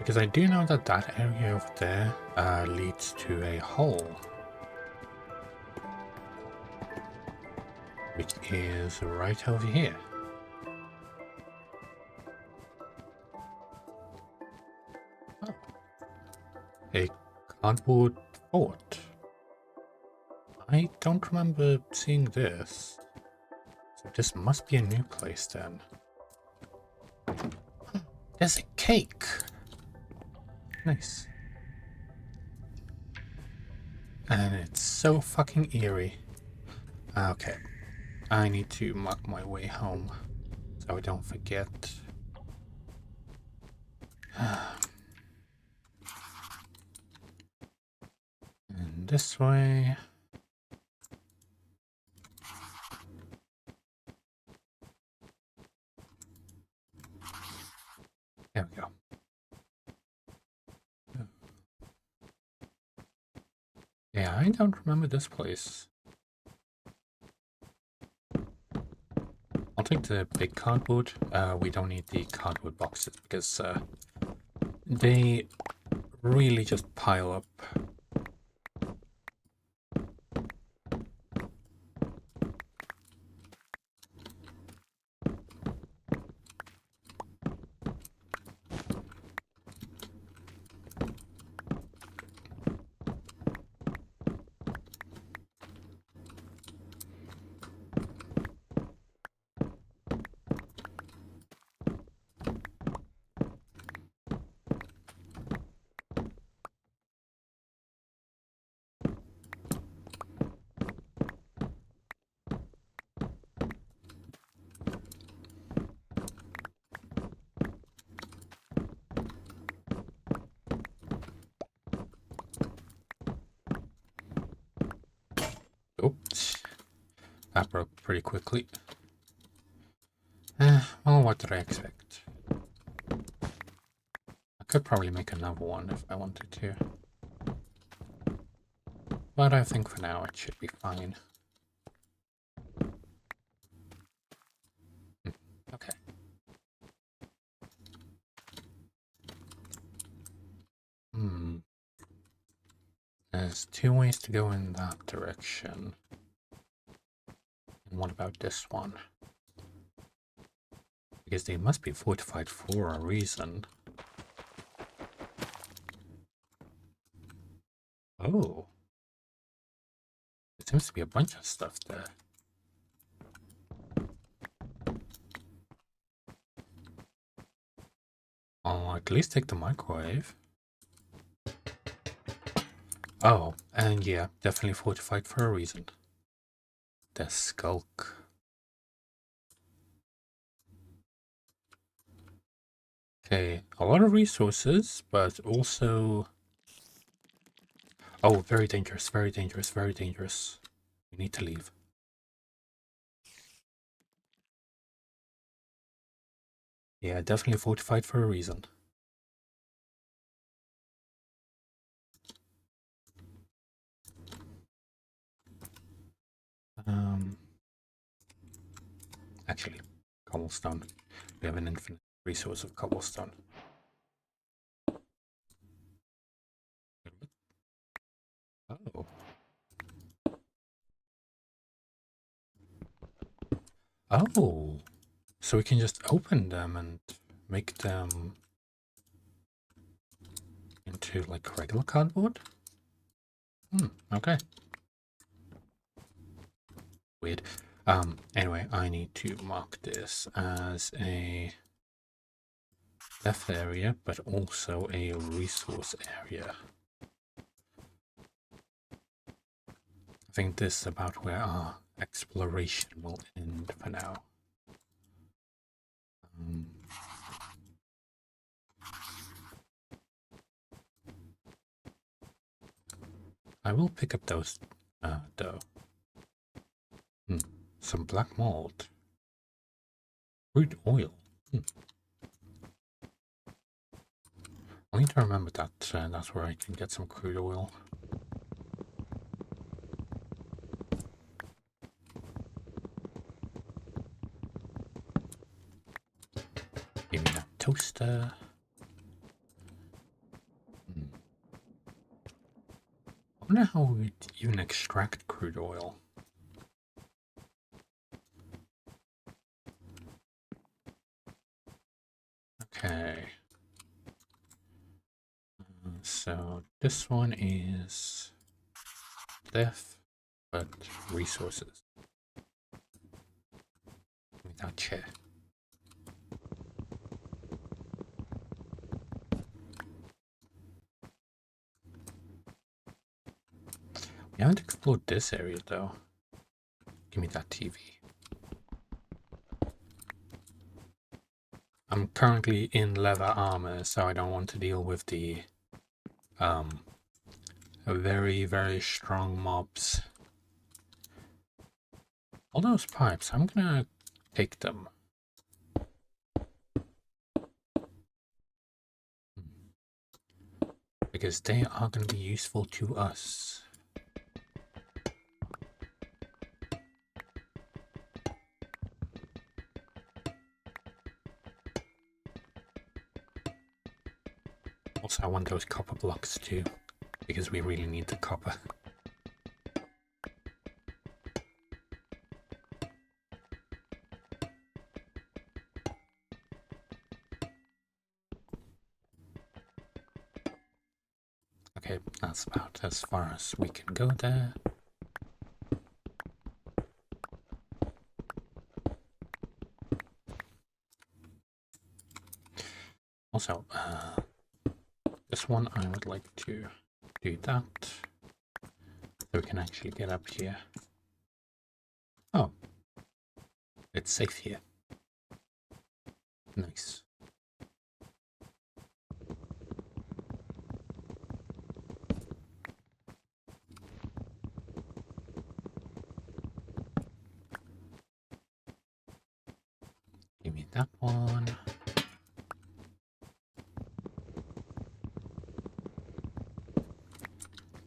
Because I do know that that area over there leads to a hole. Which is right over here. Oh. A cardboard fort. I don't remember seeing this. So this must be a new place then. There's a cake! Nice. And it's so fucking eerie. Okay. I need to mark my way home so I don't forget. And this way. There we go. Yeah, I don't remember this place. I'll take the big cardboard. We don't need the cardboard boxes because they really just pile up. Oops. That broke pretty quickly. Well, what did I expect? I could probably make another one if I wanted to. But I think for now it should be fine. Okay. There's two ways to go in that direction. And what about this one? Because they must be fortified for a reason. Oh. There seems to be a bunch of stuff there. I'll at least take the microwave. Oh, and yeah, definitely fortified for a reason. The skulk. Okay, a lot of resources, but also... Oh, very dangerous, very dangerous, very dangerous. We need to leave. Yeah, definitely fortified for a reason. Actually, cobblestone. We have an infinite resource of cobblestone. Oh. Oh. So we can just open them and make them into like regular cardboard? Okay. Weird. Anyway, I need to mark this as a death area, but also a resource area. I think this is about where our exploration will end for now. I will pick up those, though. Some black mold. Crude oil. I need to remember that that's where I can get some crude oil. Give me that toaster. wonder how we would even extract crude oil. Okay. So this one is death, but resources. Without chair. We haven't explored this area though. Give me that TV. I'm currently in leather armor, so I don't want to deal with the very, very strong mobs. All those pipes, I'm gonna take them. Because they are gonna be useful to us. Also, I want those copper blocks too, because we really need the copper. Okay, that's about as far as we can go there. Also, this one I would like to do that, so we can actually get up here. Oh, it's safe here. Nice. Give me that one.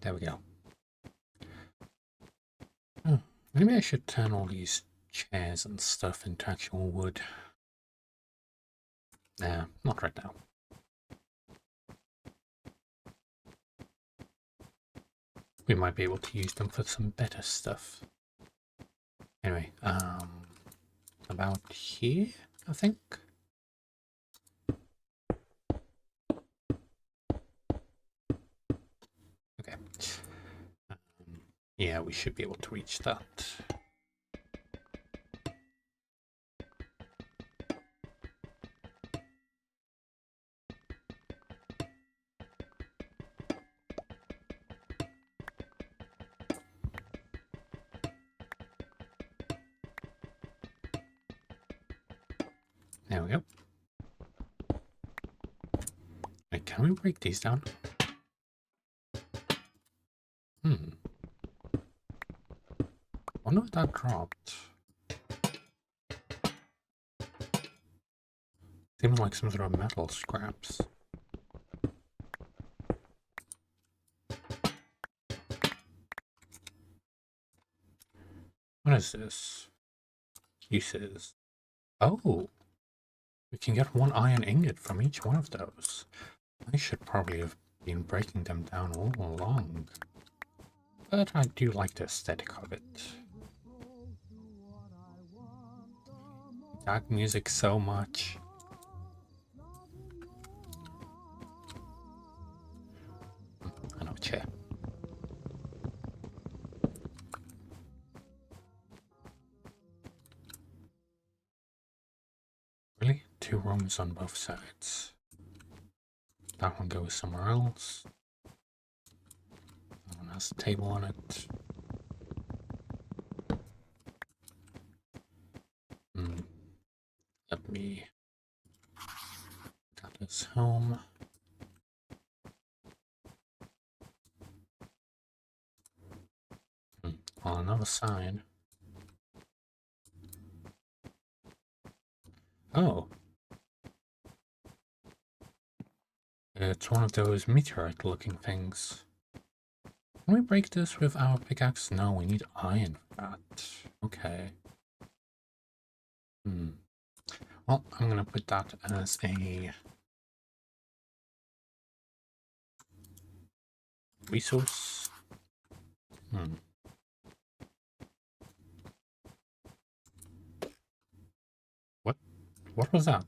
There we go. Maybe I should turn all these chairs and stuff into actual wood. Nah, not right now. We might be able to use them for some better stuff. Anyway, about here, I think. Okay. Yeah, we should be able to reach that. There we go. Wait, can we break these down? Wonder if that dropped. Seems like some sort of metal scraps. What is this? Uses. Oh! We can get one iron ingot from each one of those. I should probably have been breaking them down all along. But I do like the aesthetic of it. Dark music so much. I know, chair. Really? 2 rooms on both sides. That one goes somewhere else. That one has a table on it. Let me get this home. On another side. Oh. It's one of those meteorite looking things. Can we break this with our pickaxe? No, we need iron for that. Okay. Well, I'm gonna put that as a resource. What was that?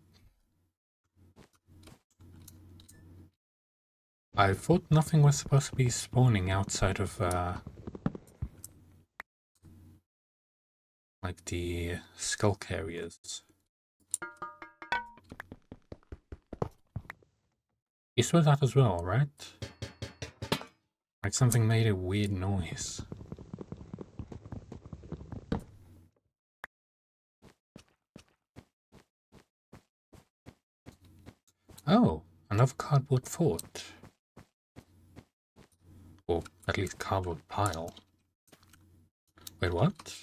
I thought nothing was supposed to be spawning outside of, like the skull carriers. You saw that as well, right? Like something made a weird noise. Oh, another cardboard fort. Or at least cardboard pile. Wait, what?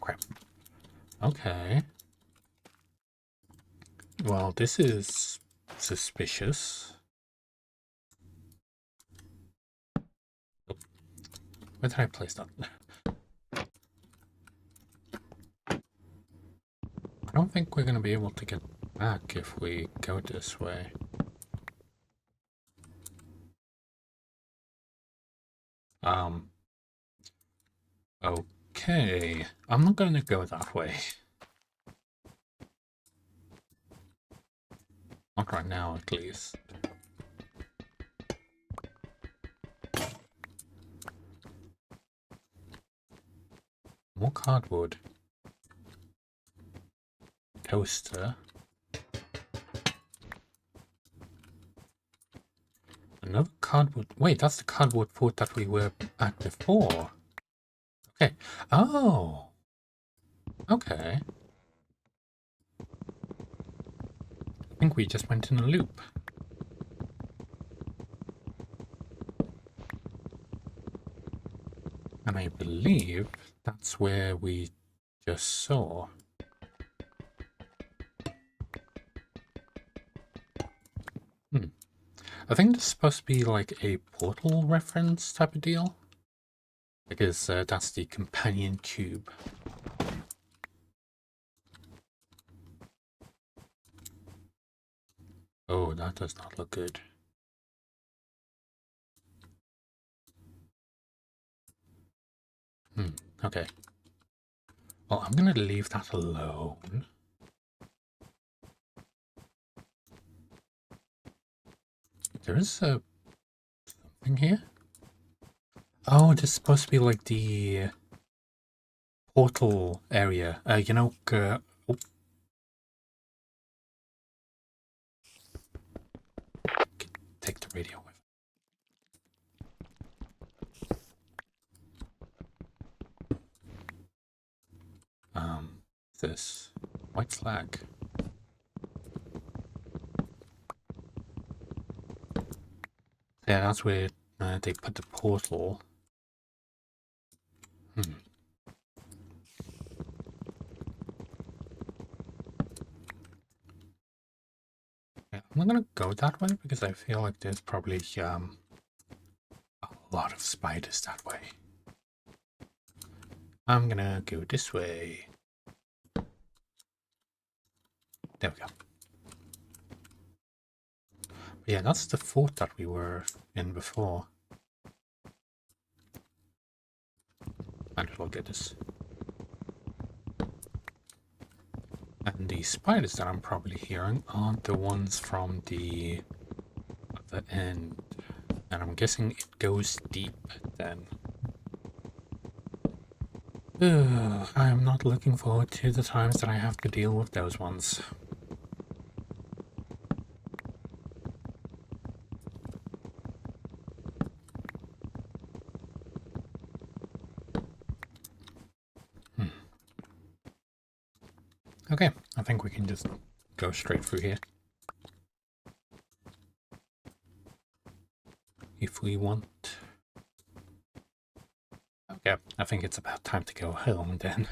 Crap. Okay. Well, this is suspicious. Oh. Where did I place that? I don't think we're gonna be able to get back if we go this way. Okay. I'm not gonna go that way. Not right now, at least. More cardboard. Toaster. Another cardboard. Wait, that's the cardboard fort that we were at before. Okay. Oh. Okay. I think we just went in a loop. And I believe that's where we just saw. I think this is supposed to be like a Portal reference type of deal. Because that's the companion tube. Oh, that does not look good. Okay. Well, I'm gonna leave that alone. There is something here. Oh, this is supposed to be like the portal area. You know, oh. Take the radio with. This white flag. Yeah, that's where they put the portal. Yeah, I'm not gonna go that way because I feel like there's probably a lot of spiders that way. I'm gonna go this way. There we go. But yeah, that's the fort that we were in before. Might as well get this. And the spiders that I'm probably hearing aren't the ones from the other end. And I'm guessing it goes deep then. I'm not looking forward to the times that I have to deal with those ones. Okay, I think we can just go straight through here. If we want. Okay, I think it's about time to go home then.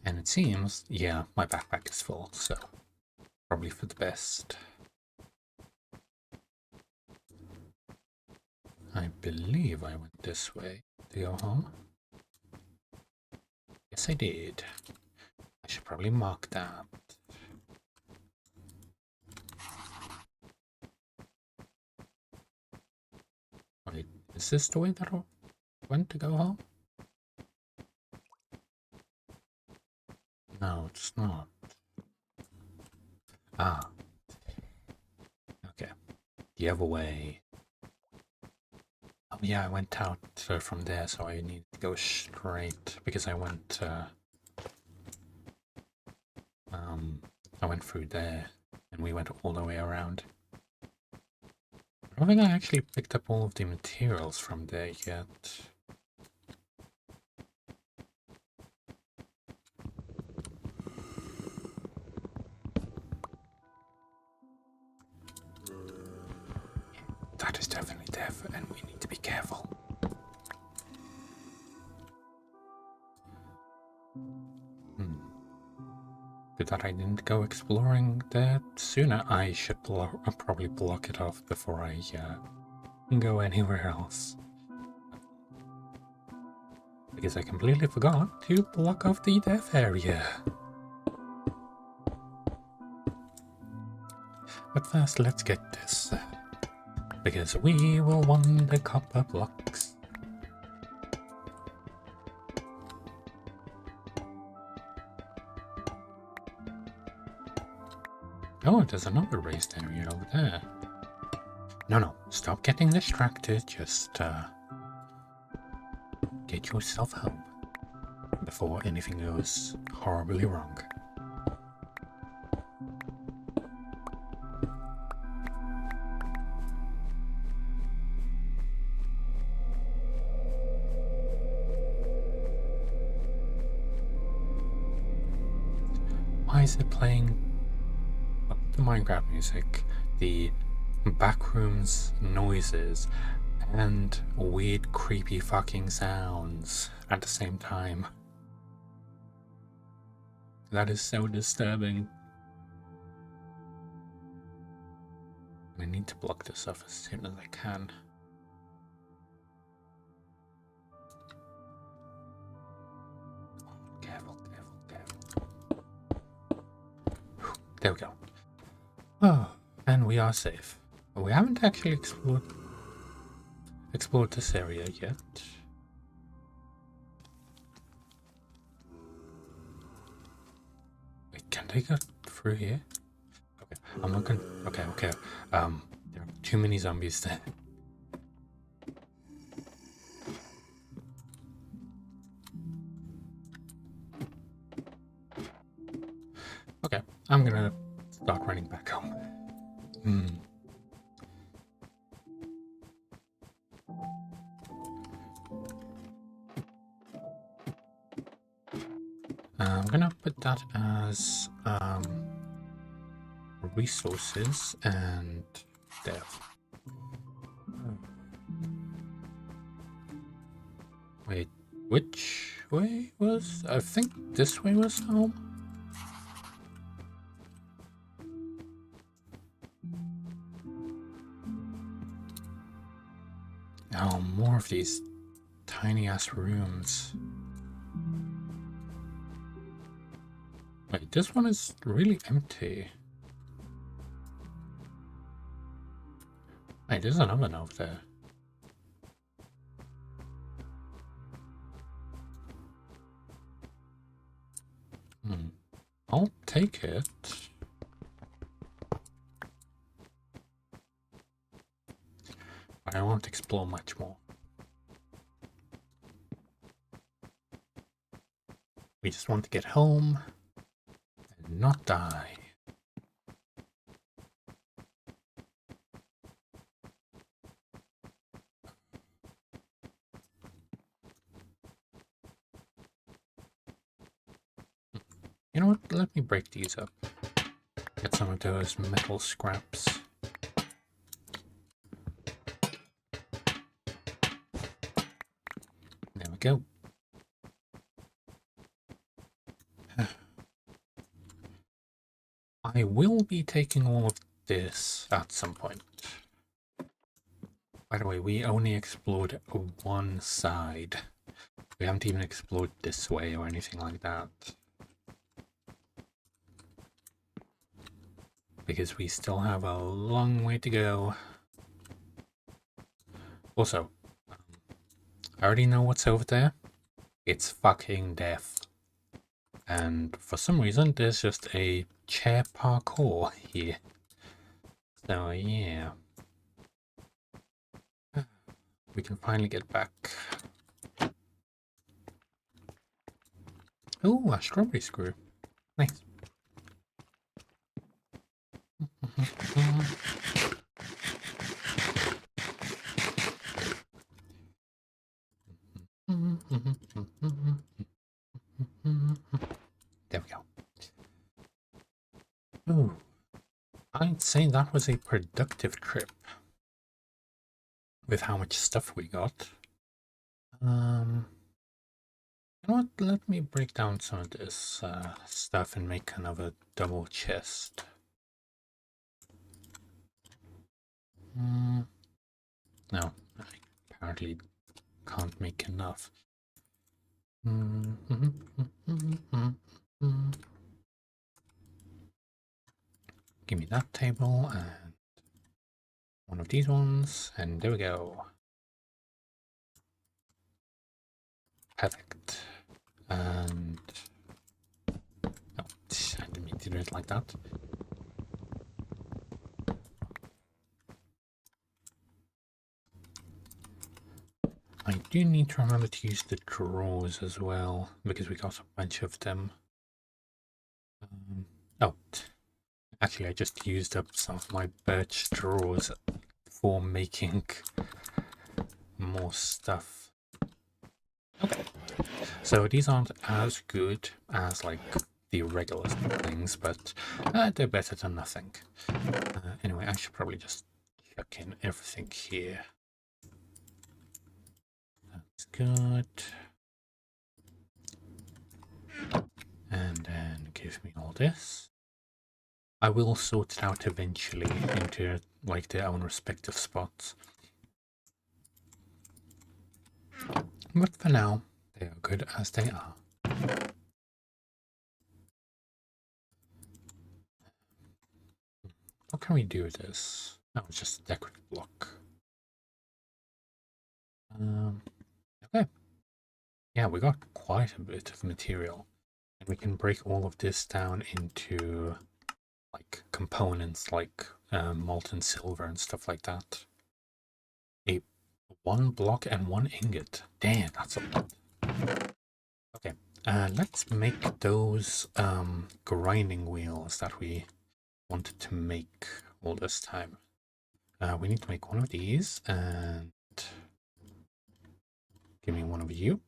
And it seems, yeah, my backpack is full, so probably for the best. I believe I went this way to go home. Yes, I did. I should probably mark that. Wait, is this the way that I went to go home? No, it's not. Ah. Okay. The other way. Oh yeah, I went out from there, so I need to go straight because I went through there and we went all the way around. I don't think I actually picked up all of the materials from there yet. That is definitely death, and we need to be careful. Good that I didn't go exploring there sooner. I should probably block it off before I go anywhere else. Because I completely forgot to block off the death area. But first, let's get this. Because we will want the copper blocks. Oh, there's another raised area over there. No, stop getting distracted. Just get yourself home before anything goes horribly wrong. Why is it playing the Minecraft music, the backrooms noises, and weird creepy fucking sounds at the same time? That is so disturbing. I need to block this off as soon as I can. Careful. There we go. Oh, and we are safe. We haven't actually explored this area yet. Wait, can they go through here? Okay, I'm not gonna. Okay. There are too many zombies there. Okay, I'm gonna start running back home. I'm gonna put that as resources and death. Wait, which way was? I think this way was home. Oh, more of these tiny ass rooms. Wait, this one is really empty. Wait, there's another one over there. I'll take it. But I won't explore much more. We just want to get home and not die. You know what? Let me break these up. Get some of those metal scraps. There we go. I will be taking all of this at some point. By the way, we only explored one side. We haven't even explored this way or anything like that. Because we still have a long way to go. Also, I already know what's over there. It's fucking death. And for some reason, there's just a chair parkour here. So yeah. We can finally get back. Oh, a strawberry screw. Nice. There we go. Ooh. I'd say that was a productive trip. With how much stuff we got. You know what? Let me break down some of this stuff and make another double chest. No, I apparently can't make enough. Give me that table and one of these ones, and there we go. Perfect. And no, I didn't mean to do it like that. I do need to remember to use the drawers as well, because we got a bunch of them. Oh, actually I just used up some of my birch drawers for making more stuff. Okay, so these aren't as good as like the regular things, but they're better than nothing. Anyway, I should probably just chuck in everything here. That's good. And then give me all this. I will sort it out eventually into like their own respective spots. But for now, they are good as they are. What can we do with this? Oh, it's just a decorative block. Okay. Yeah, we got quite a bit of material. And we can break all of this down into like components like molten silver and stuff like that. One block and one ingot. Damn, that's a lot. Okay, let's make those grinding wheels that we wanted to make all this time. We need to make one of these, and give me one of you.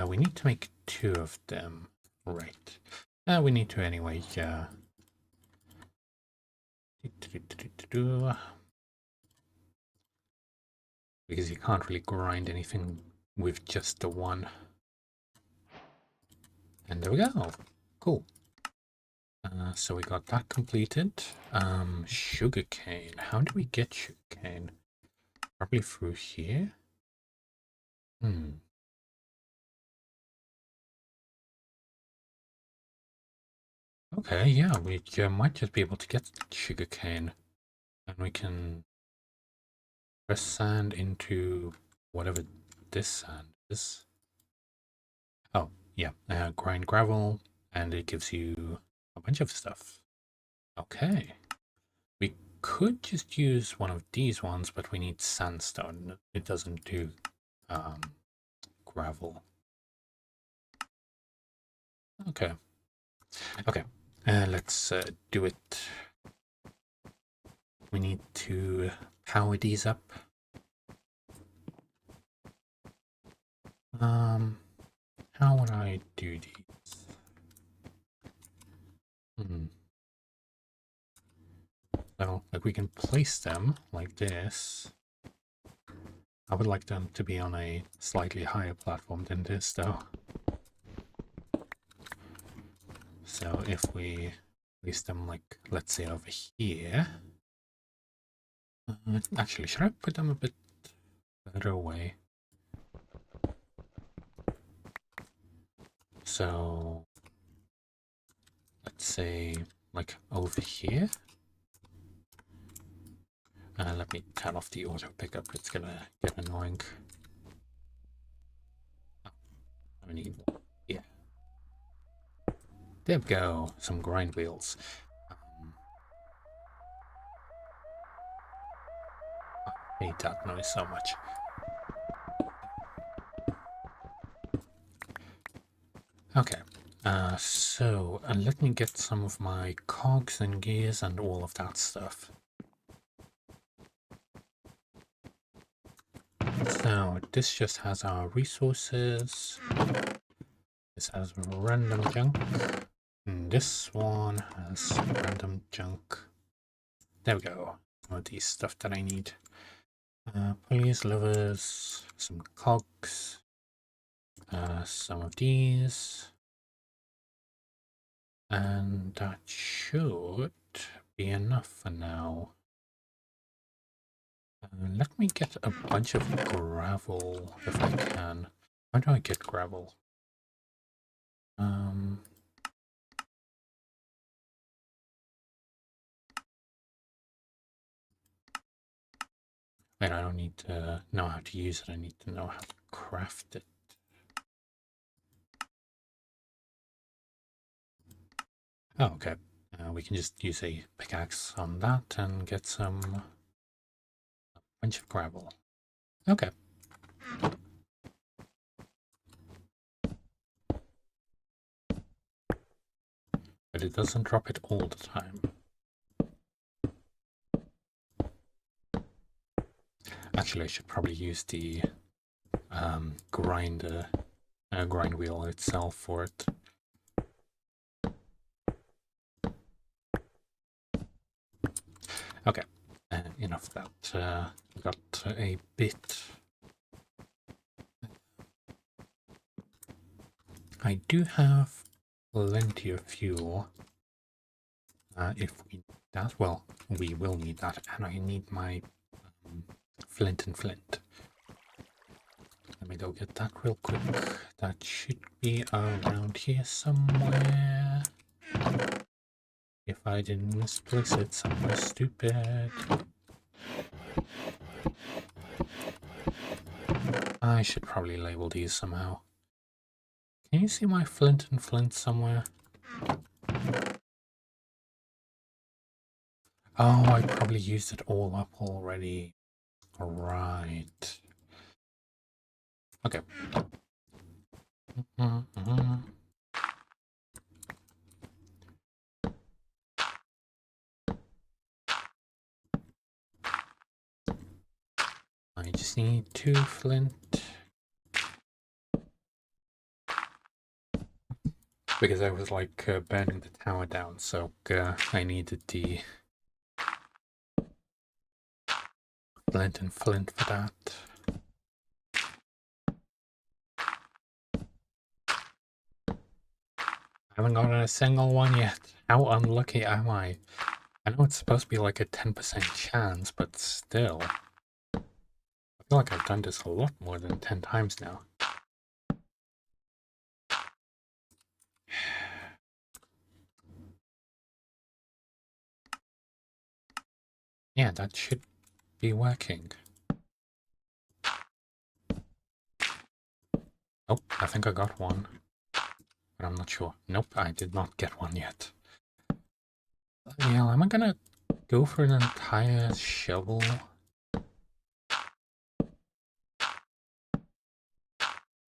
We need to make two of them, right? We need to anyway. Because you can't really grind anything with just the one. And there we go. Cool. So we got that completed. Sugarcane. How do we get sugarcane? Probably through here. Okay, yeah, we might just be able to get sugarcane. And we can press sand into whatever this sand is. Oh, yeah, grind gravel, and it gives you a bunch of stuff. Okay. We could just use one of these ones, but we need sandstone. It doesn't do gravel. Okay. Okay, let's do it. We need to power these up. How would I do these? So, like, we can place them like this. I would like them to be on a slightly higher platform than this, though. So if we Place them like, let's say over here. Actually, should I put them a bit further away? So, let's say like over here. Let me turn off the auto pickup, it's gonna get annoying. Oh, I need one. Yeah. There we go, some grind wheels. I hate that noise so much. Okay, so let me get some of my cogs and gears and all of that stuff. So this just has our resources. This has random junk. And this one has random junk. There we go. All these stuff that I need. Pulleys, levers, some cogs, some of these. And that should be enough for now. Let me get a bunch of gravel if I can. How do I get gravel? Wait, I don't need to know how to use it, I need to know how to craft it. Oh, okay. We can just use a pickaxe on that and get a bunch of gravel. Okay. But it doesn't drop it all the time. Actually, I should probably use the grind wheel itself for it. Okay, enough of that. Got a bit. I do have plenty of fuel. If we need that, well, we will need that, and I need my flint and flint. Let me go get that real quick. That should be around here somewhere. If I didn't misplace it somewhere stupid. I should probably label these somehow. Can you see my flint and flint somewhere? Oh, I probably used it all up already. Right. Okay. I just need 2 flint. Because I was like burning the tower down, so I needed the flint and flint for that. I haven't gotten a single one yet. How unlucky am I? I know it's supposed to be like a 10% chance, but still. I feel like I've done this a lot more than 10 times now. Yeah, that should be working. Oh, I think I got one. But I'm not sure. Nope, I did not get one yet. Yeah, am I gonna go for an entire shovel?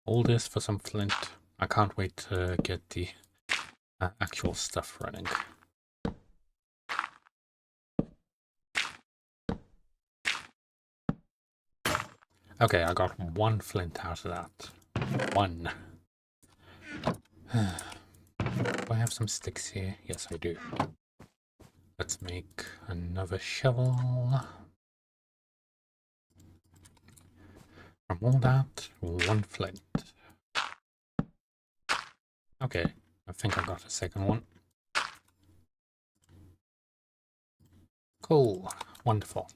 All this for some flint. I can't wait to get the actual stuff running. Okay, I got 1 flint out of that. 1. Do I have some sticks here? Yes, I do. Let's make another shovel. From all that, 1 flint. Okay, I think I got a second one. Cool. Wonderful.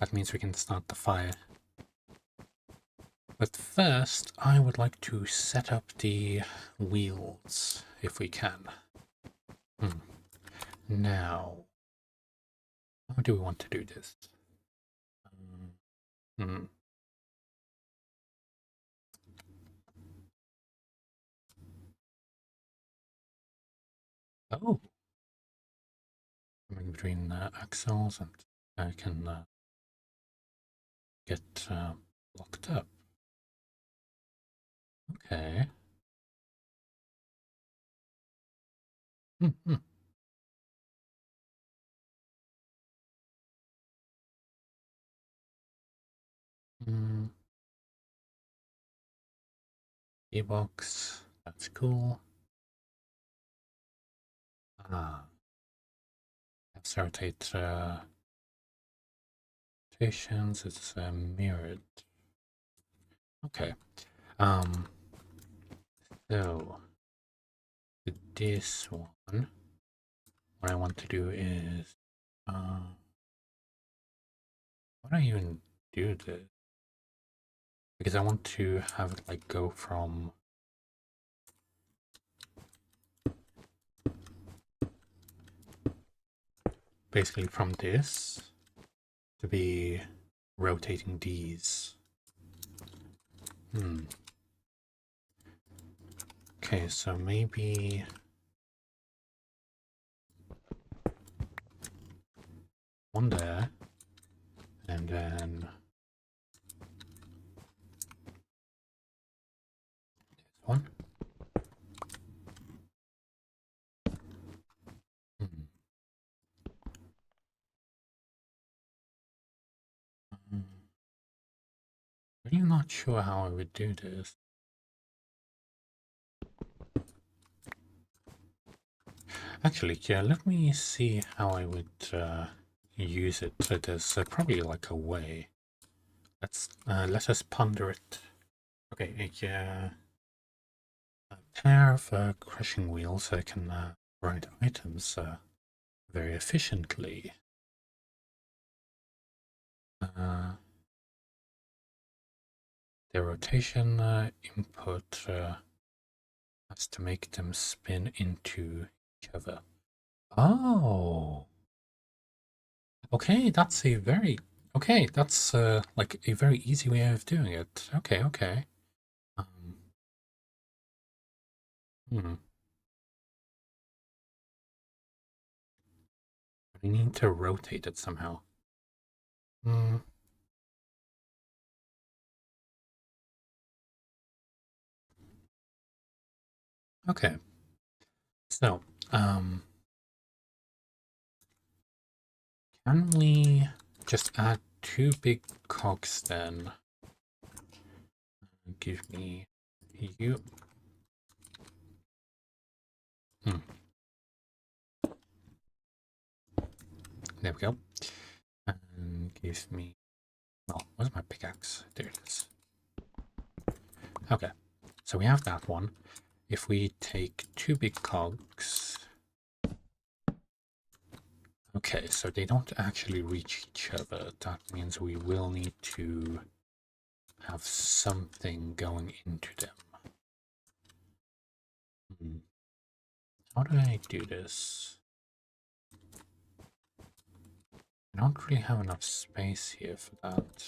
That means we can start the fire. But first, I would like to set up the wheels, if we can. Now, how do we want to do this? Oh, coming between axles, and I can get locked up. Okay. E-box, that's cool. Let's rotate rotations, it's mirrored. Okay. So this one, what I want to do is how do I even do this? Because I want to have it like go from basically from this to be rotating these. Okay, so maybe one there, and then this one. Really not sure how I would do this. Actually, yeah, let me see how I would use it. So there's probably like a way. Let us ponder it. Okay, a pair of crushing wheels so I can ride items very efficiently. The rotation input has to make them spin into each other. Oh, okay, that's a very that's like a very easy way of doing it. Okay. We need to rotate it somehow. Okay. So, can we just add 2 big cogs then? Give me you. There we go. And give me, well, where's my pickaxe? There it is. Okay, so we have that one. If we take 2 big cogs, okay, so they don't actually reach each other. That means we will need to have something going into them. How do I do this? I don't really have enough space here for that.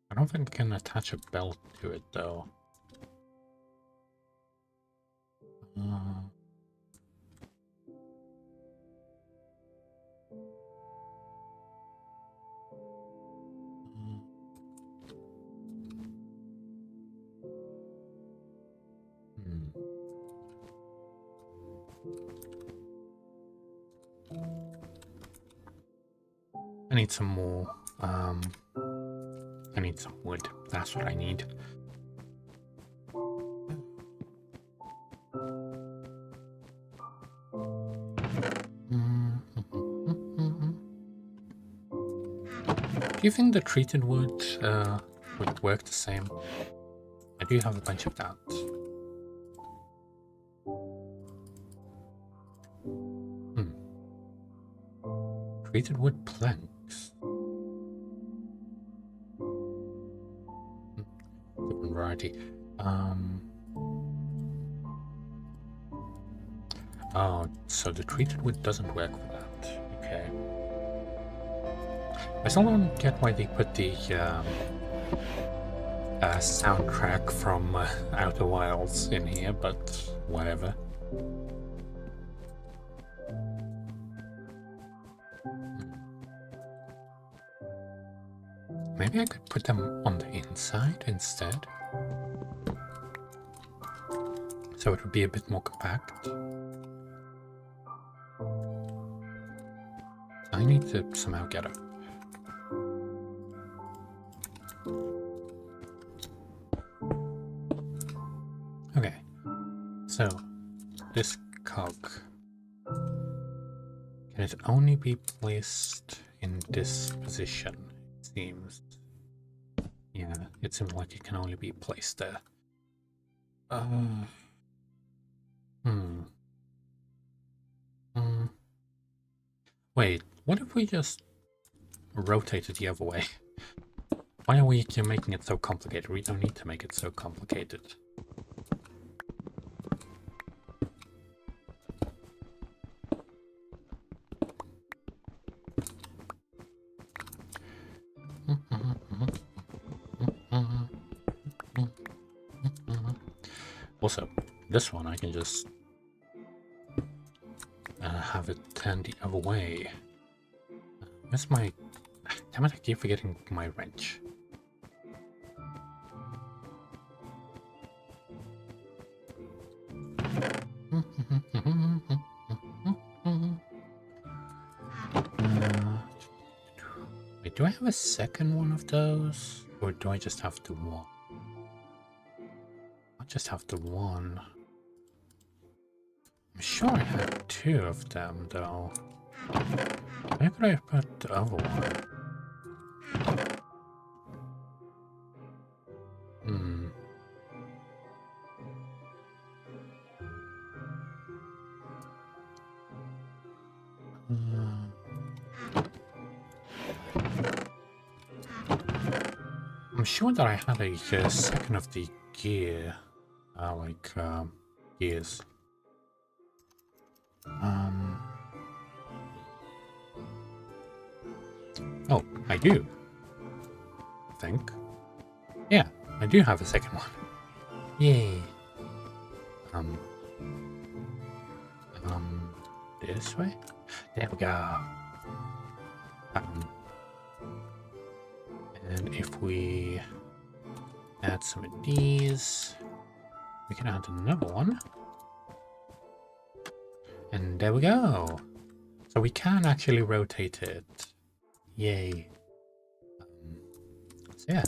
I don't think I can attach a belt to it though. I need some more. I need some wood. That's what I need. you think the treated wood would work the same? I do have a bunch of that. Treated wood planks. Different variety. Oh, so the treated wood doesn't work for that. Okay. I still don't get why they put the soundtrack from Outer Wilds in here, but whatever. Maybe I could put them on the inside instead. So it would be a bit more compact. I need to somehow get up. Okay, so this cog, can it only be placed in this position? It seems. Yeah, it seems like it can only be placed there. Wait, what if we just rotate it the other way? Why are we making it so complicated? We don't need to make it so complicated. Also, this one I can just have it turn the other way. Where's my... Damn it, I keep forgetting my wrench. Wait, do I have a second one of those? Or do I just have the one? I just have the one. I'm sure I had two of them, though. Where could I put the other one? I'm sure that I had a second of the gear, gears. Oh, I do. I think. Yeah, I do have a second one. Yay. This way? There we go. And if we add some of these, we can add another one. And there we go. So we can actually rotate it. Yay. So yeah.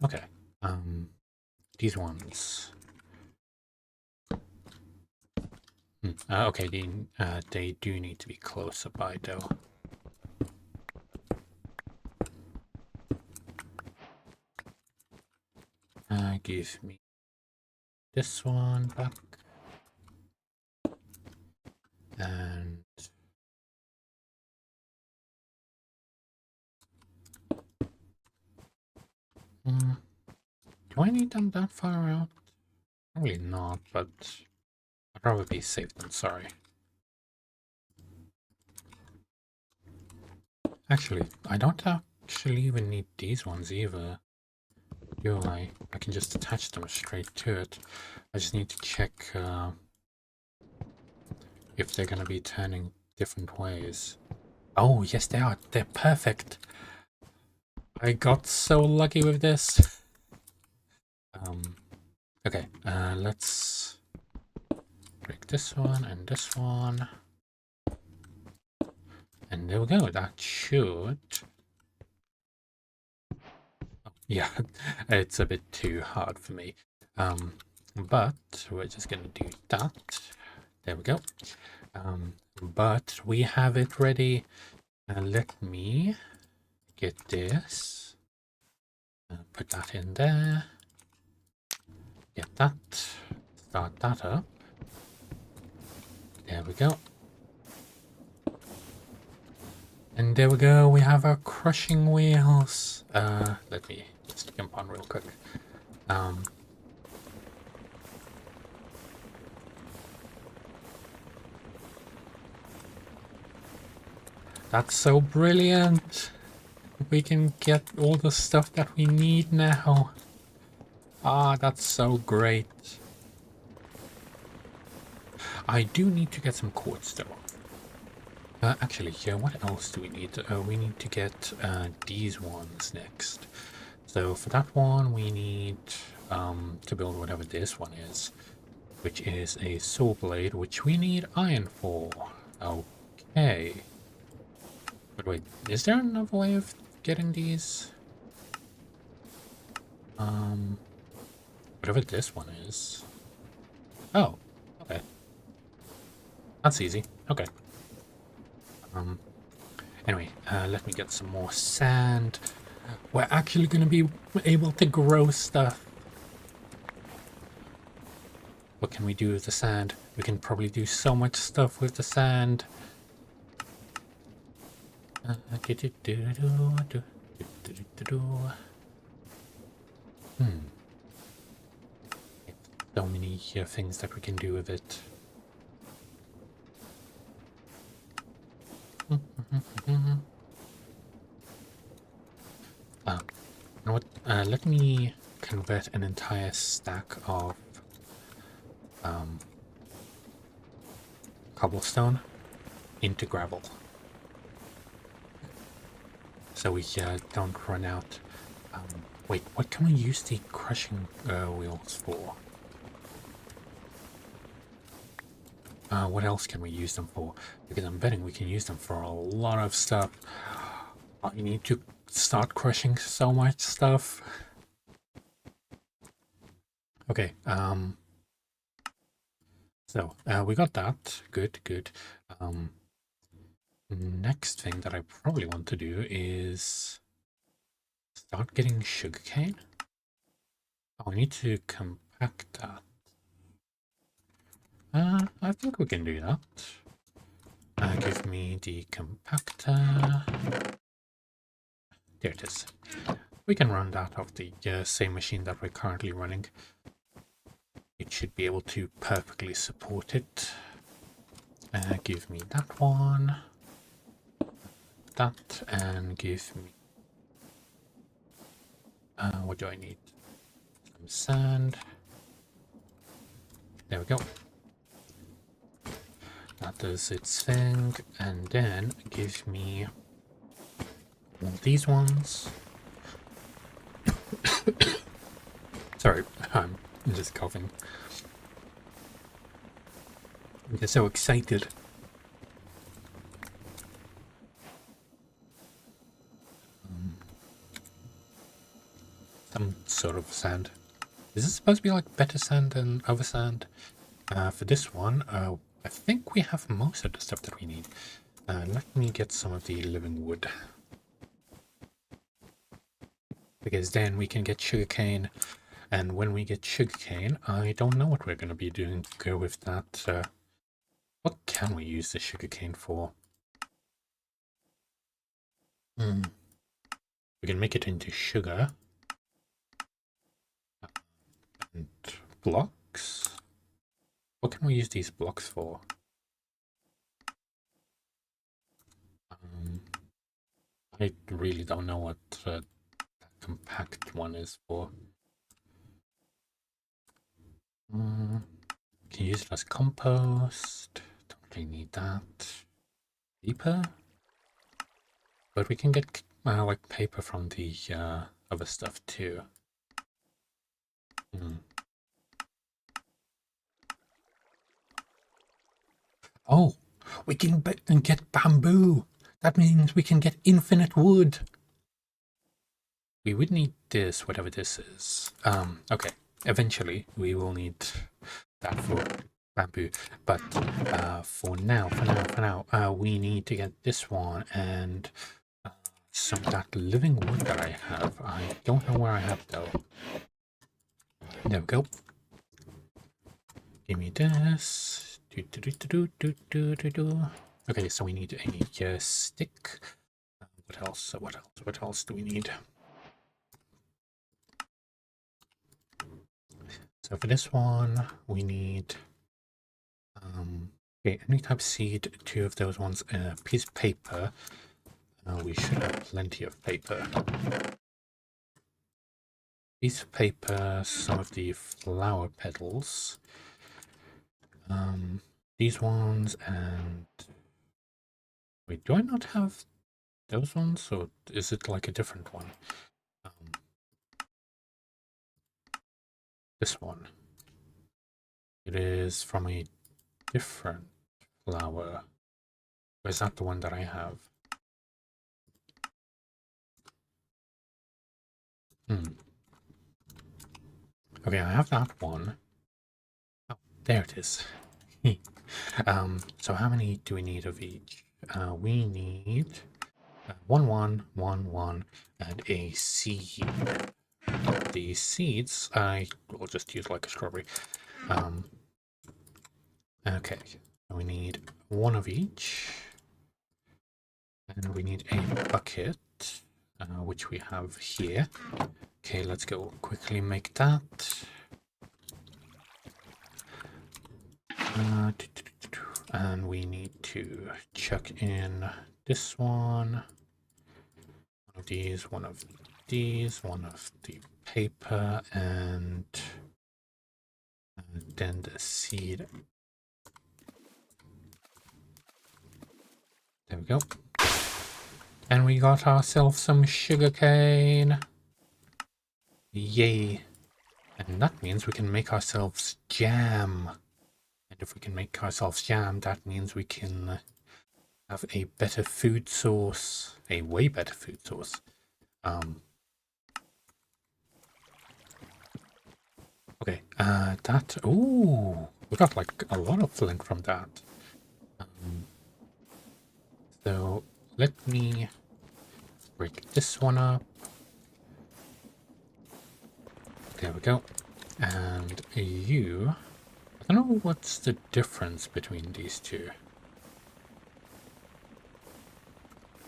Okay. These ones. Okay, they do need to be closer by though. Give me this one back. And do I need them that far out? Probably not, but I'd probably be safe than sorry. Actually, I don't actually even need these ones either. Do I? I can just attach them straight to it. I just need to check if they're gonna be turning different ways. Oh, yes they are. They're perfect. I got so lucky with this. Okay, let's break this one and this one. And there we go. That should... Yeah, it's a bit too hard for me. But we're just gonna do that. There we go. but we have it ready. Let me get this. Put that in there. Get that. Start that up. There we go. And there we go. We have our crushing wheels. Let me just jump on real quick. That's so brilliant. We can get all the stuff that we need now. Ah, that's so great. I do need to get some quartz though. Actually, yeah, what else do we need? We need to get these ones next. So for that one, we need to build whatever this one is, which is a saw blade, which we need iron for. Okay. But wait, is there another way of getting these? Whatever this one is. Oh, okay. That's easy. Okay. Anyway, let me get some more sand. We're actually going to be able to grow stuff. What can we do with the sand? We can probably do so much stuff with the sand. So many things that we can do with it. You know what? Let me convert an entire stack of cobblestone into gravel, so we don't run out. Wait, what can we use the crushing wheels for? What else can we use them for? Because I'm betting we can use them for a lot of stuff. I need to start crushing so much stuff. Okay, so we got that. Good, good. Next thing that I probably want to do is start getting sugarcane. Oh, I need to compact that. I think we can do that. Give me the compactor. There it is. We can run that off the same machine that we're currently running. It should be able to perfectly support it. Give me that one. That, and give me... what do I need? Some sand. There we go. That does its thing, and then give me one of these ones. Sorry, I'm just coughing. I get so excited. Some sort of sand. Is this supposed to be like better sand than other sand? For this one, I think we have most of the stuff that we need. Let me get some of the living wood. Because then we can get sugarcane. And when we get sugarcane, I don't know what we're going to be doing to go with that. What can we use the sugarcane for? We can make it into sugar. And blocks. What can we use these blocks for? I really don't know what that compact one is for. Can use it as compost. Don't really need that. Paper? But we can get like paper from the other stuff too. Oh, we can get bamboo. That means we can get infinite wood. We would need this, whatever this is. Okay. Eventually, we will need that for bamboo. But for now, we need to get this one and some of that living wood that I have. I don't know where I have though. There we go. Give me this. Okay, so we need a stick. What else? What else do we need? So for this one, we need okay, any type of seed, 2 of those ones, a piece of paper. We should have plenty of paper. Piece of paper, some of the flower petals. These ones, and wait, do I not have those ones, or is it like a different one? This one. It is from a different flower. Or is that the one that I have? Okay, I have that one. Oh, there it is. So how many do we need of each? We need 1, 1, 1, 1, and a seed. The seeds I will just use like a strawberry. Okay, we need 1 of each, and we need a bucket, which we have here. Okay, let's go quickly make that. And we need to chuck in this one, one of these, one of these, one of the paper, and then the seed. There we go. And we got ourselves some sugarcane. Yay. And that means we can make ourselves jam. And if we can make ourselves jam, that means we can have a better food source. A way better food source. Okay, that... Ooh, we got like a lot of flint from that. So let me break this one up. There we go. And you... I don't know what's the difference between these two.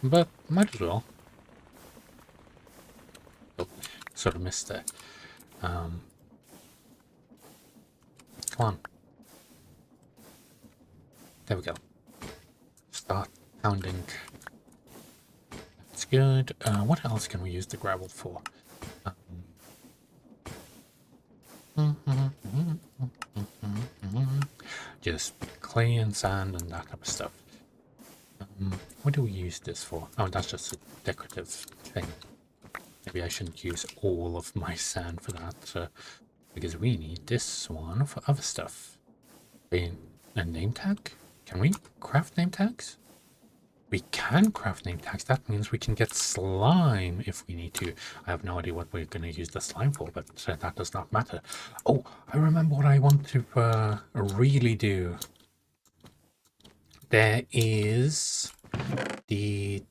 But might as well. Oh, sort of missed that. Come on. There we go. Start pounding. That's good. What else can we use the gravel for? Just clay and sand and that type of stuff. What do we use this for? Oh, that's just a decorative thing. Maybe I shouldn't use all of my sand for that, because we need this one for other stuff. A name tag? Can we craft name tags? We can craft name tags. That means we can get slime if we need to. I have no idea what we're going to use the slime for, but that does not matter. Oh, I remember what I want to really do. There is the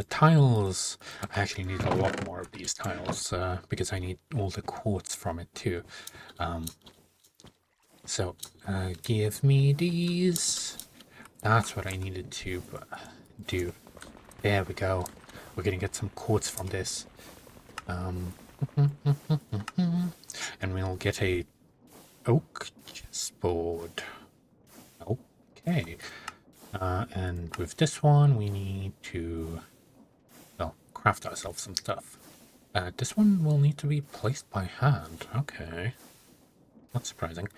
tiles. I actually need a lot more of these tiles because I need all the quartz from it too. So give me these. That's what I needed to do. There we go. We're gonna get some quartz from this. And we'll get a oak chessboard. Okay. And with this one, we need to, well, craft ourselves some stuff. This one will need to be placed by hand. Okay. Not surprising.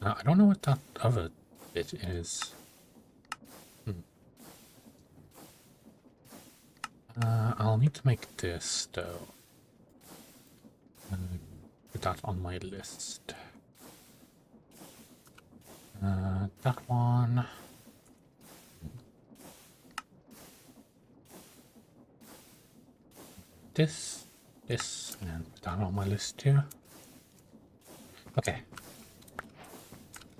I don't know what that other bit is. I'll need to make this, though. Put that on my list. That one. This, and put that on my list too. Okay.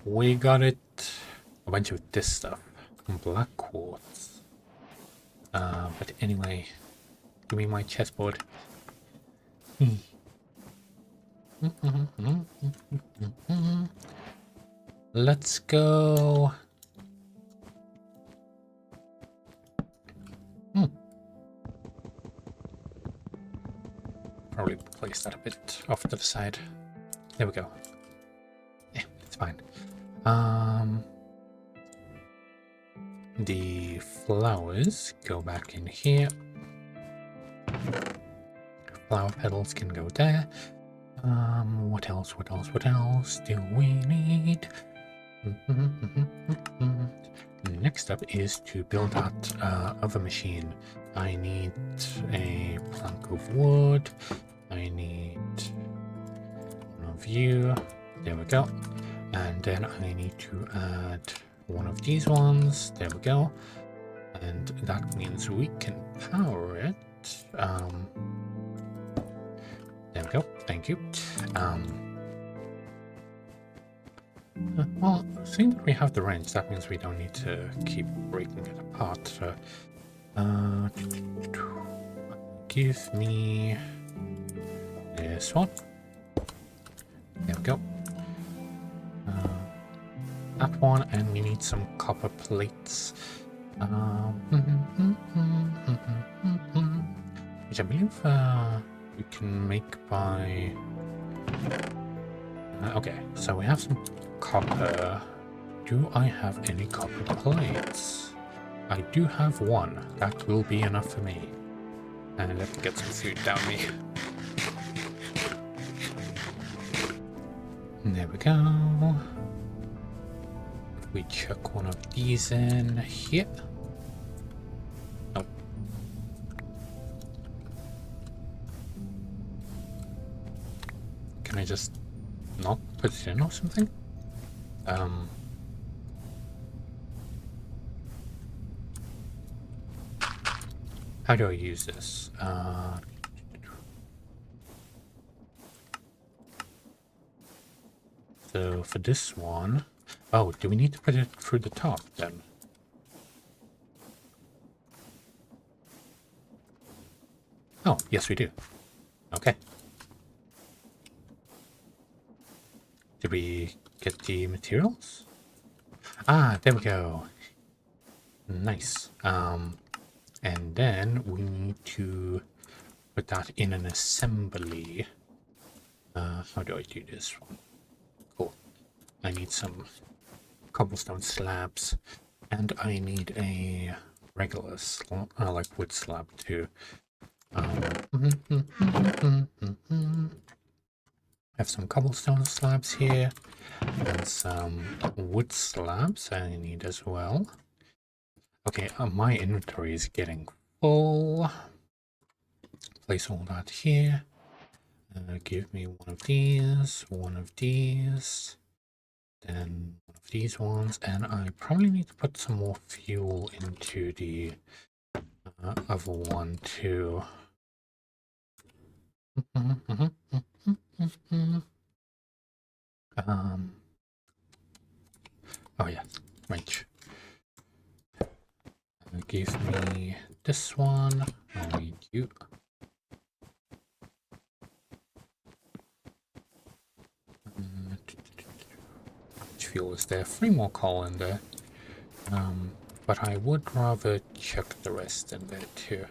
we got it. A bunch of this stuff. Black quartz. But anyway, give me my chessboard. Let's go. Probably place that a bit off to the side. There we go. Yeah, it's fine. The flowers go back in here. Flower petals can go there. What else do we need? Next up is to build that other machine. I need a plank of wood. I need one of you. There we go. And then I need to add one of these ones. There we go. And that means we can power it. There we go. Thank you. Well, seeing that we have the wrench, that means we don't need to keep breaking it apart. So, give me this one. There we go. That one, and we need some copper plates. Which I believe you can make by... okay, so we have some copper. Do I have any copper plates? I do have one. That will be enough for me. And let me get some food down me. There we go. If we chuck one of these in here. Nope. Can I just not put it in or something? How do I use this? So for this one, oh, do we need to put it through the top then? Oh, yes we do. Okay. Did we get the materials? Ah, there we go. Nice. And then we need to put that in an assembly. How do I do this one? Cool. I need some cobblestone slabs, and I need a regular like wood slab too. Have some cobblestone slabs here, and some wood slabs I need as well. Okay, my inventory is getting full. Place all that here. Give me one of these, then one of these ones, and I probably need to put some more fuel into the other one too. Oh yeah, wrench. Give me this one. I need you. Fuel is there. 3 more coal in there. But I would rather check the rest in there too.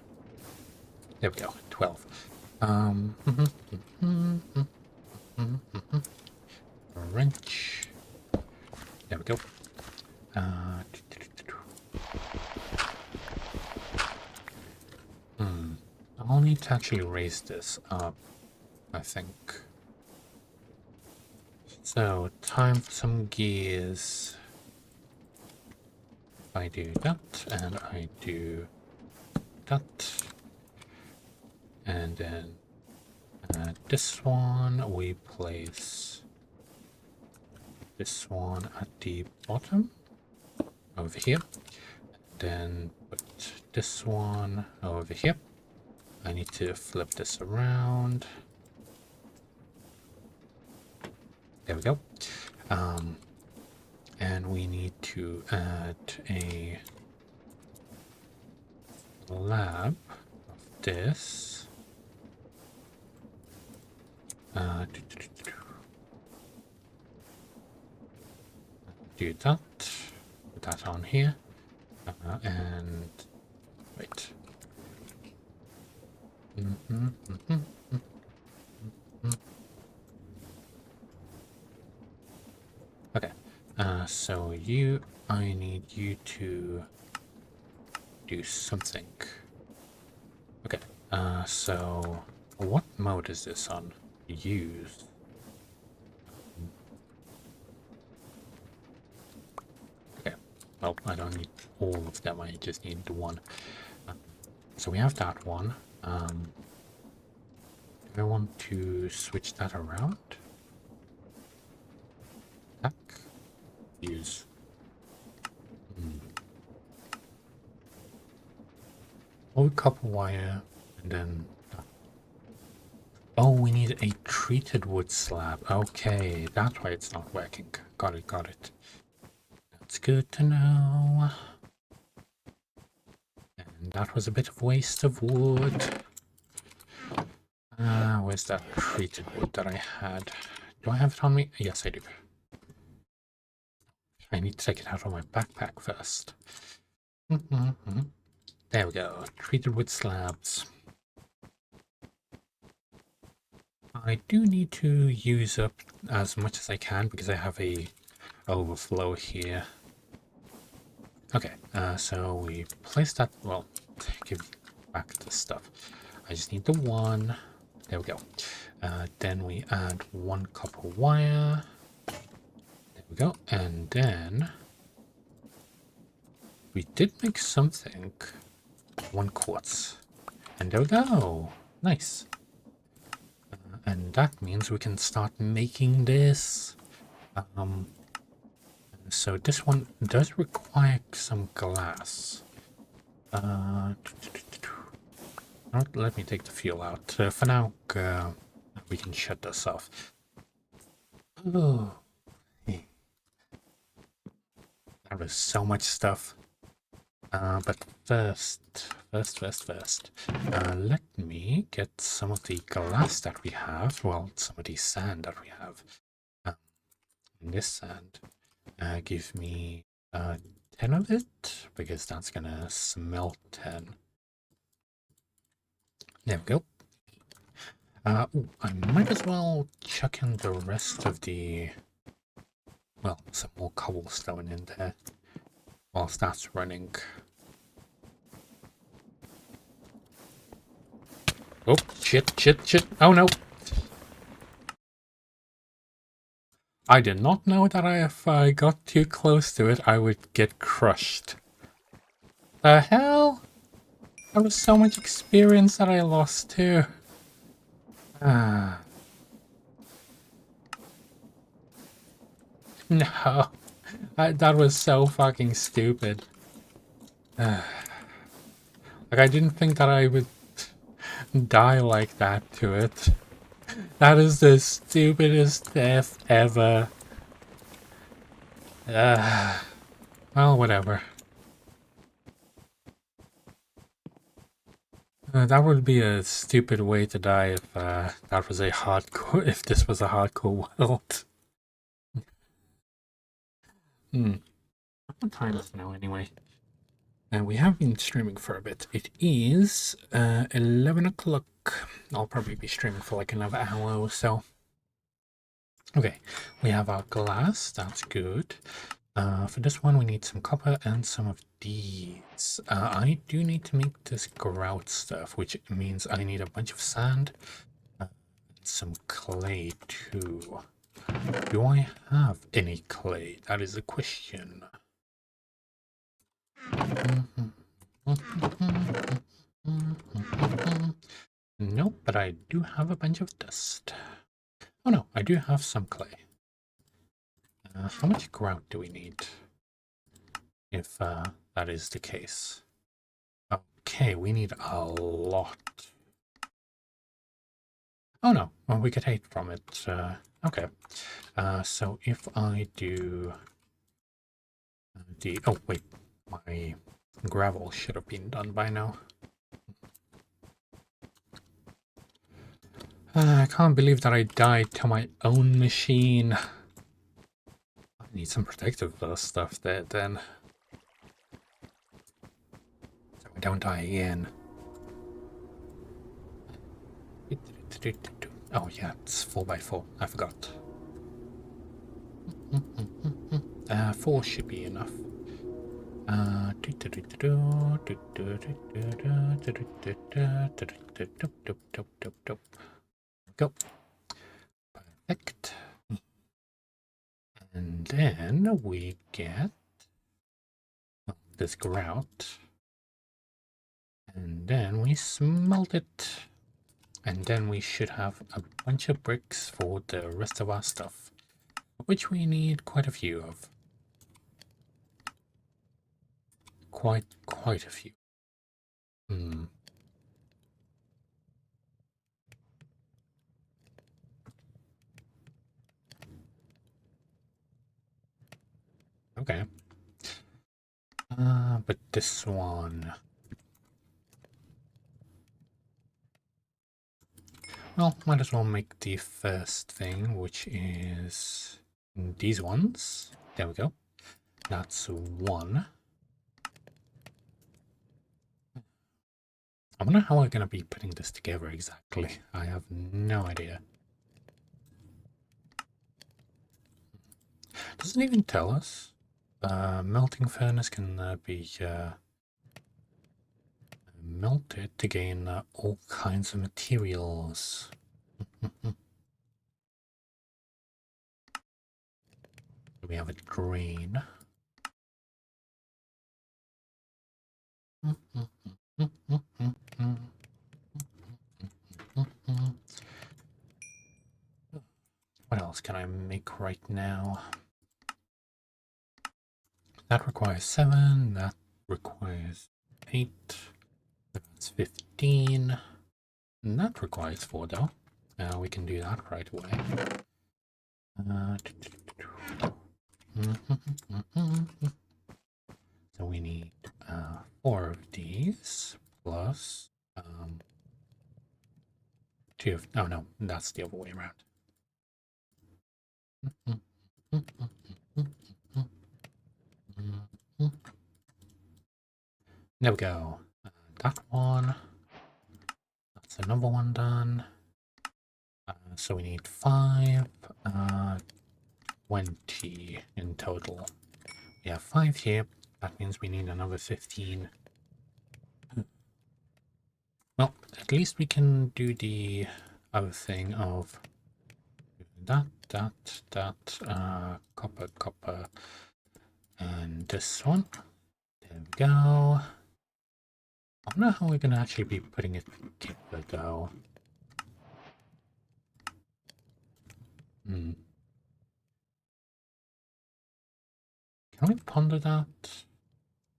There we go. 12. Wrench. There we go. I'll need to actually raise this up, I think. So, time for some gears. I do that, and I do that. And then this one, we place this one at the bottom, over here. Then put this one over here. I need to flip this around. There we go. And we need to add a lab of this. Do that. Put that on here. And wait. Okay. So I need you to do something. Okay. So what mode is this on? Use. Okay. Well, I don't need all of them. I just need the one. So we have that one. Do I want to switch that around? Back. Use. Oh, copper wire, and then. Oh, we need a treated wood slab. Okay, that's why it's not working. Got it, got it. That's good to know. And that was a bit of waste of wood. Where's that treated wood that I had? Do I have it on me? Yes, I do. I need to take it out of my backpack first. There we go. Treated wood slabs. I do need to use up as much as I can because I have a overflow here. Okay, so we place that, well, give back the stuff. I just need the one. There we go. Then we add one copper wire. There we go. And then we did make something. One quartz. And there we go. Nice. And that means we can start making this. So this one does require some glass. Let me take the fuel out. For now, we can shut this off. Oh, that was so much stuff. But first, let me get some of the glass that we have. Well, some of the sand that we have. And this sand, give me 10 of it because that's gonna smelt 10. There we go. Ooh, I might as well chuck in the rest of the, well, some more cobblestone in there whilst that's running. Oh, shit. Oh no. I did not know that if I got too close to it, I would get crushed. The hell? There was so much experience that I lost too. No. That was so fucking stupid. Like, I didn't think that I would die like that to it. That is the stupidest death ever. Well, whatever. That would be a stupid way to die if that was a hardcore. If this was a hardcore world. What time is it now anyway? And we have been streaming for a bit. It is 11 o'clock. I'll probably be streaming for like another hour or so. Okay, we have our glass. That's good. For this one, we need some copper and some of these. I do need to make this grout stuff, which means I need a bunch of sand and some clay too. Do I have any clay? That is the question. Nope, but I do have a bunch of dust. Oh no, I do have some clay. How much grout do we need? If that is the case. Okay, we need a lot. Oh no, well, we could take from it. Okay. So if I do Oh wait, my gravel should have been done by now. I can't believe that I died to my own machine. I need some protective stuff there then. So I don't die again. Oh yeah, it's 4x4. I forgot. 4 should be enough. Go. Perfect. And then we get this grout. And then we smelt it. And then we should have a bunch of bricks for the rest of our stuff, which we need quite a few of. Quite a few. Okay. But this one... Well, might as well make the first thing, which is these ones. There we go. That's 1. I wonder how we're going to be putting this together exactly. I have no idea. Doesn't even tell us. Melting furnace can be melted to gain all kinds of materials. We have a drain. What else can I make right now? That requires 7, that requires 8, that's 15, and that requires 4 though. We can do that right away. So we need 4 of these, plus 2 of... Oh no, that's the other way around. There we go. That one. That's another one done. So we need 5, 20 in total. We have 5 here. That means we need another 15. Well, at least we can do the other thing of that, copper, and this one. There we go. I don't know how we're going to actually be putting it together, though. Can we ponder that?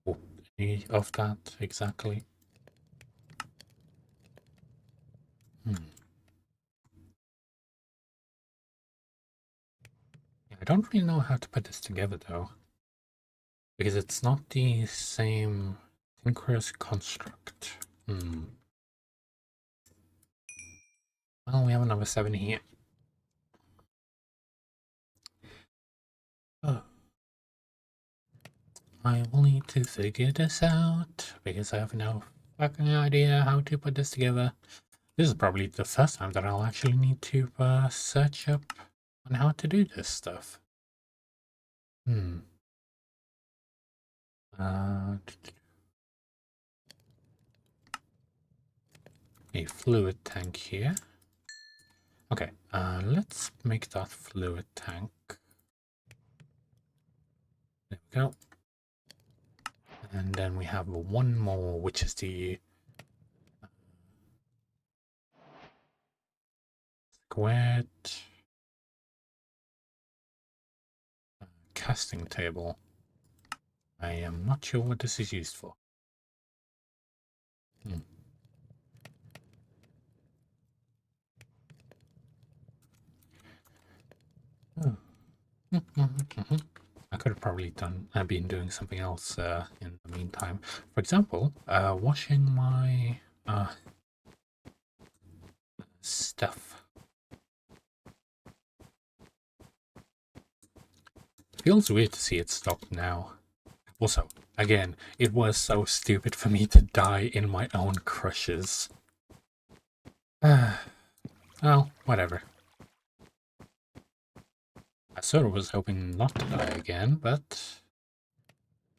Or any of that exactly? I don't really know how to put this together, though. Because it's not the same synchronous construct. Well, we have another 7 here. Oh. I will need to figure this out, because I have no fucking idea how to put this together. This is probably the first time that I'll actually need to search up on how to do this stuff. A fluid tank here. Okay, let's make that fluid tank. There we go. And then we have one more, which is the squared casting table. I am not sure what this is used for. I could have probably probably been doing something else in the meantime. For example, washing my stuff. Feels weird to see it stop now. Also, again, it was so stupid for me to die in my own crushes. Well, whatever. I sort of was hoping not to die again, but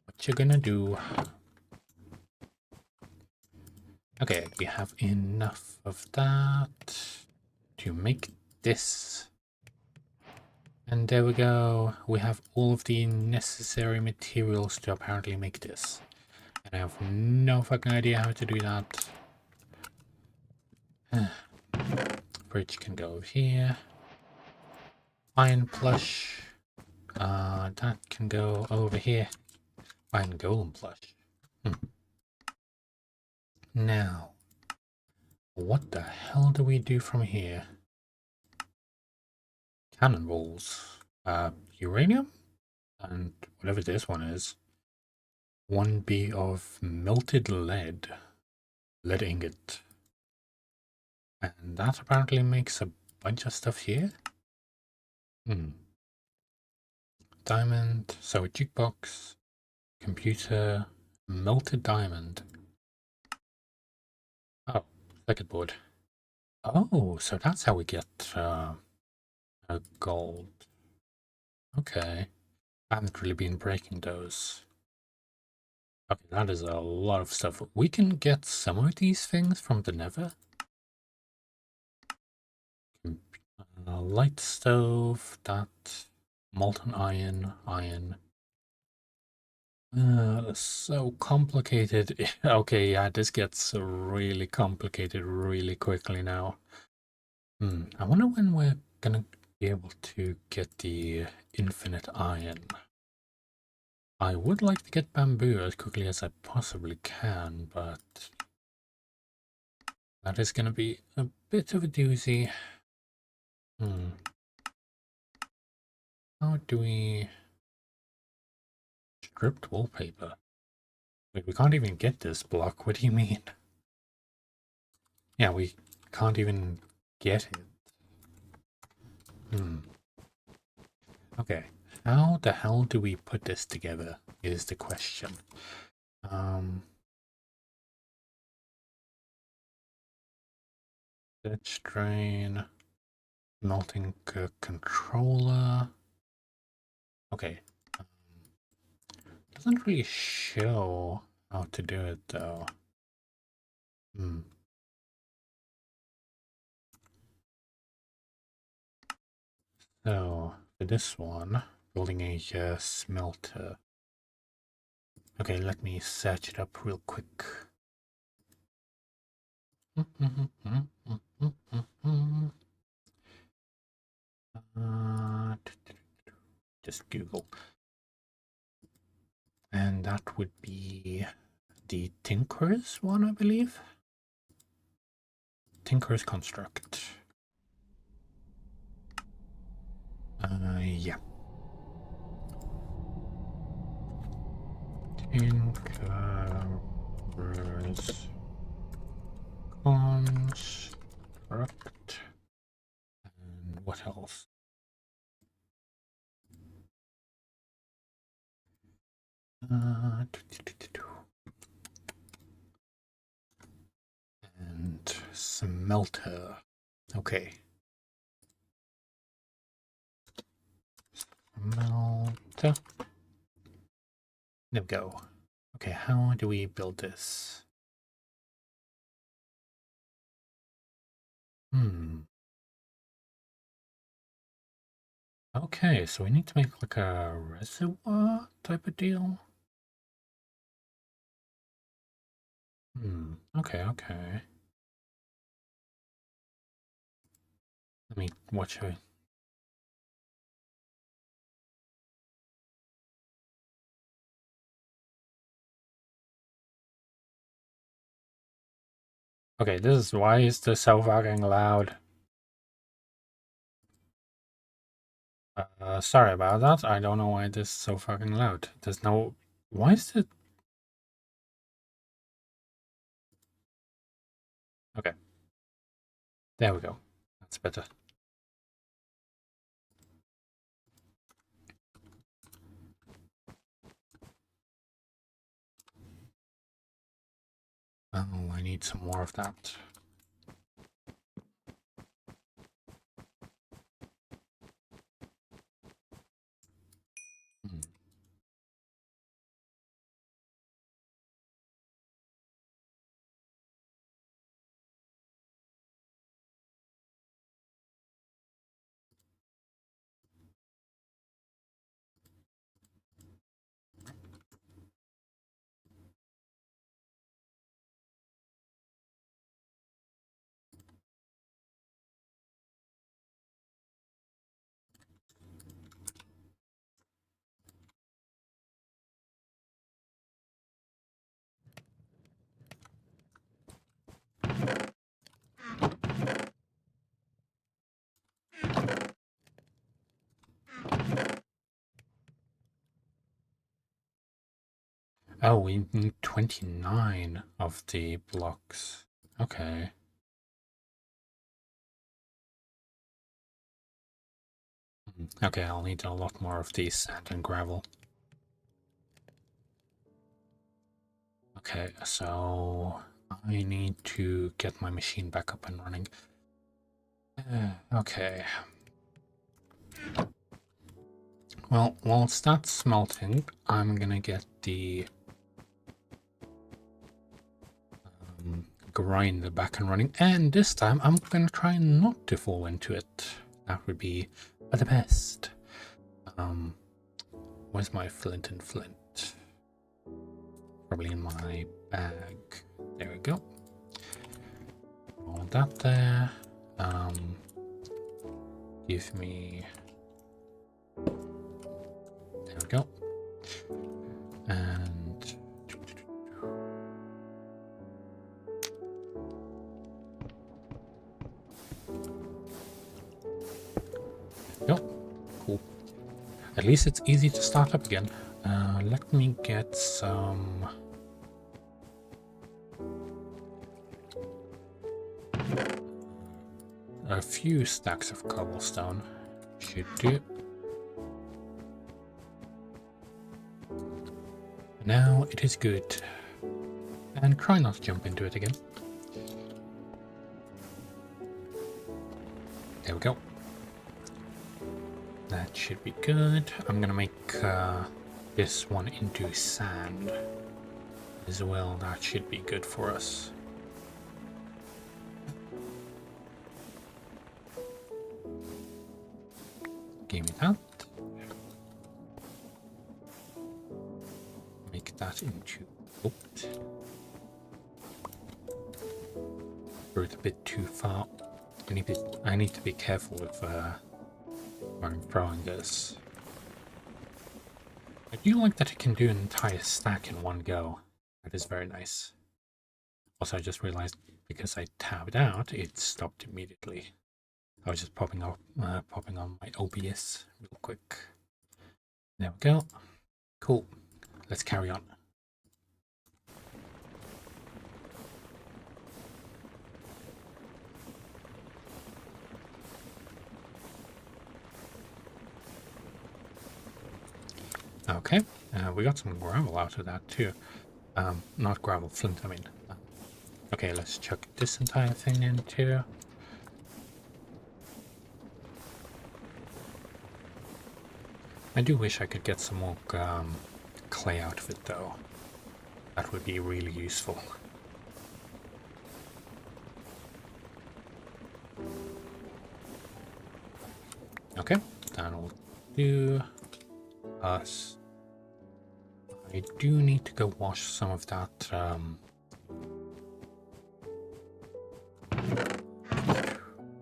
what you gonna do? Okay, we have enough of that to make this. And there we go. We have all of the necessary materials to apparently make this. And I have no fucking idea how to do that. Bridge can go over here. Iron plush. That can go over here. Iron golem plush. Now, what the hell do we do from here? Cannonballs. Uranium? And whatever this one is. 1B of melted lead. Lead ingot. And that apparently makes a bunch of stuff here. Diamond. So a jukebox. Computer. Melted diamond. Oh, circuit board. Oh, so that's how we get gold. Okay. I haven't really been breaking those. Okay, that is a lot of stuff. We can get some of these things from the Nether. Light stove, that. Molten iron, iron. So complicated. Okay, yeah, this gets really complicated really quickly now. I wonder when we're gonna be able to get the infinite iron. I would like to get bamboo as quickly as I possibly can, but that is gonna be a bit of a doozy. How do we... Stripped wallpaper? Wait, we can't even get this block. What do you mean? Yeah, we can't even get it. Okay, how the hell do we put this together is the question. Dead strain, melting controller. Okay. Doesn't really show how to do it though. So for this one, building a smelter. Okay, let me search it up real quick. Just Google. And that would be the Tinker's one, I believe. Tinker's construct. Yeah. Tinker's construct. And what else? And smelter. Okay. Smelter. There we go. Okay, how do we build this? Okay, so we need to make like a reservoir type of deal. Okay. Let me watch it. Okay, this is why is the so fucking loud. Sorry about that. I don't know why this is so fucking loud. There's no... Why is it... Okay. There we go. That's better. Oh, I need some more of that. Oh, we need 29 of the blocks. Okay. Okay, I'll need a lot more of the sand and gravel. Okay, so I need to get my machine back up and running. Okay. Well, whilst that's smelting, I'm gonna get the grinder back and running, and this time I'm gonna try not to fall into it. That would be the best. Where's my flint and flint? Probably in my bag. There we go. All that there. Give me... There we go. And... Yep, cool. At least it's easy to start up again. Let me get some... A few stacks of cobblestone should do. Now it is good. And try not to jump into it again. There we go. That should be good. I'm gonna make this one into sand as well. That should be good for us. Give me that. Make that into... Oops. Threw it a bit too far. I need to be careful with where I'm throwing this. I do like that it can do an entire stack in one go. That is very nice. Also, I just realized because I tabbed out, it stopped immediately. I was just popping on my OBS real quick. There we go. Cool. Let's carry on. Okay, we got some gravel out of that too. Not gravel, flint, I mean. Okay, let's chuck this entire thing in too. I do wish I could get some more clay out of it though. That would be really useful. Okay, that'll do us. I do need to go wash some of that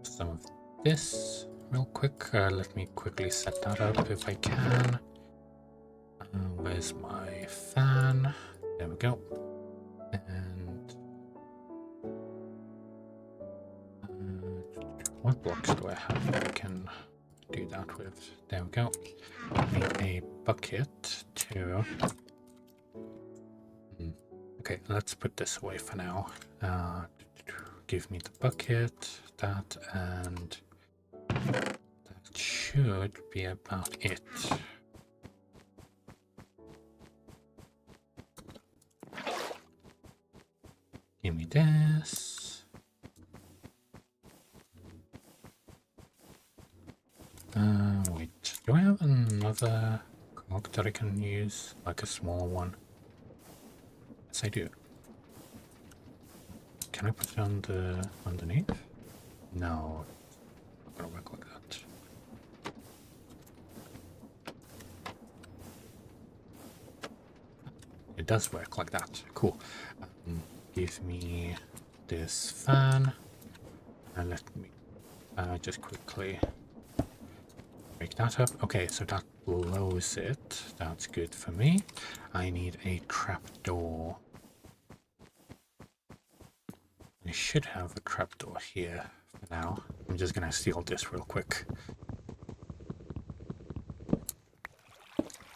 some of this real quick. Let me quickly set that up if I can. Where's my fan? There we go. And what blocks do I have that I can do that with? There we go. Need a bucket to... Okay, let's put this away for now. Give me the bucket, that, and that should be about it. Give me this. Wait, do I have another clock that I can use? Like a small one? Yes, I do. Can I put it on the underneath? No, not gonna work like that. It does work like that. Cool. Give me this fan, and let me just quickly break that up. Okay, so that blows it. That's good for me. I need a trapdoor. I should have a trapdoor here for now. I'm just gonna steal this real quick.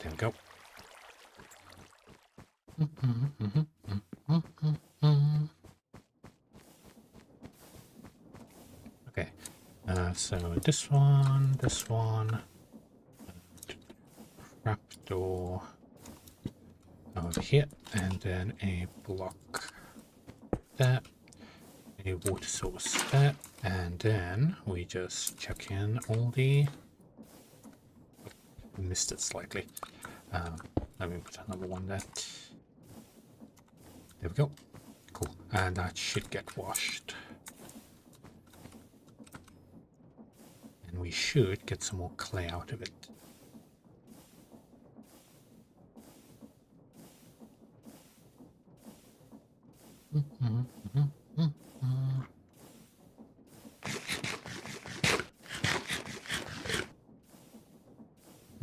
There we go. Okay, so this one, trapdoor over here, and then a block there, a water source there, and then we just chuck in all the... missed it slightly. Let me put another one there. There we go. Cool. And that should get washed. And we should get some more clay out of it.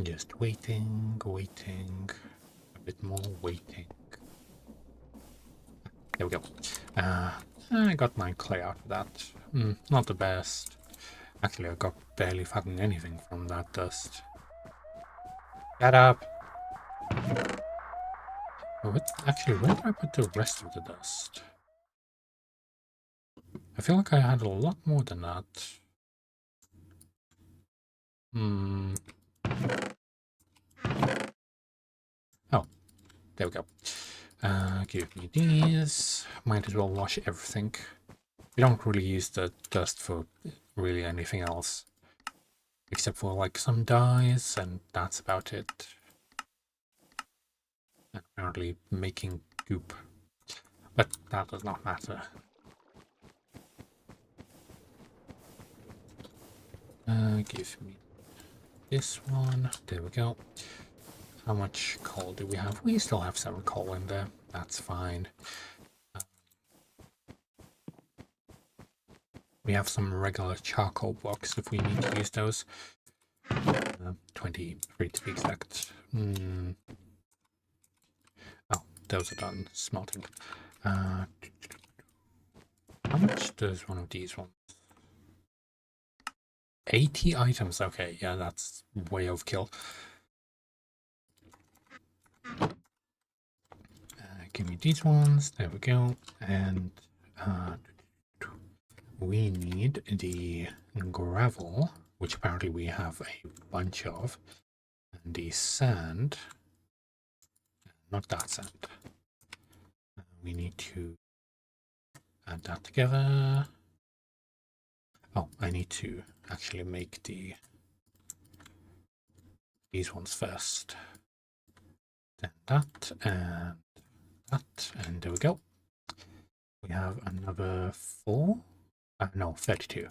Just waiting, a bit more waiting. There we go. I got 9 clay out of that. Not the best. Actually, I got barely fucking anything from that dust. Shut up! Actually, where did I put the rest of the dust? I feel like I had a lot more than that. Oh, there we go. Give me these. Might as well wash everything. We don't really use the dust for really anything else. Except for like some dyes, and that's about it. And apparently making goop. But that does not matter. Give me this one. There we go. How much coal do we have? We still have 7 coal in there. That's fine. We have some regular charcoal blocks if we need to use those. 23 to be exact. Oh, those are done smelting. How much does one of these ones? 80 items. Okay, yeah, that's way overkill. Give me these ones. There we go. And we need the gravel, which apparently we have a bunch of, and the sand. Not that sand. We need to add that together. Oh, I need to actually make these ones first. Then that and that, and there we go. We have another 4. No, 32.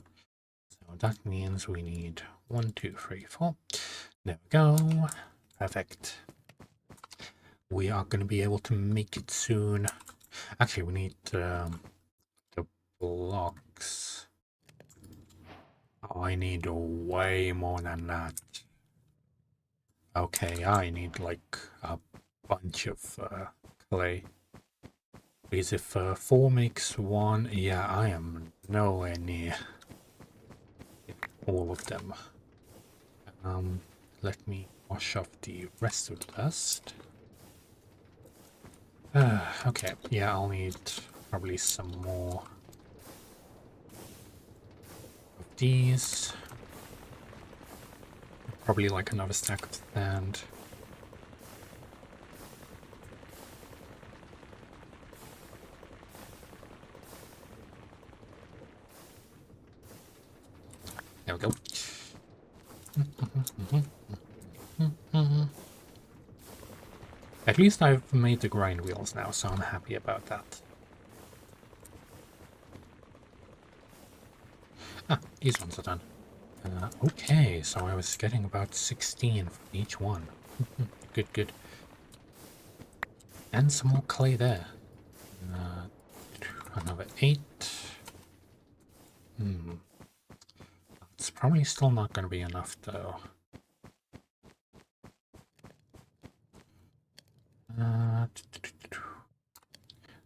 So that means we need 1, 2, 3, 4. There we go. Perfect. We are going to be able to make it soon. Actually, we need the blocks. Oh, I need way more than that. Okay, I need like a bunch of clay. Because if 4 makes 1, yeah, I am nowhere near all of them. Let me wash off the rest of the dust. Okay, yeah, I'll need probably some more of these. Probably like another stack of sand. There we go. At least I've made the grind wheels now, so I'm happy about that. Ah, these ones are done. Okay, so I was getting about 16 from each one. Good, good. And some more clay there. Another 8. It's probably still not going to be enough, though.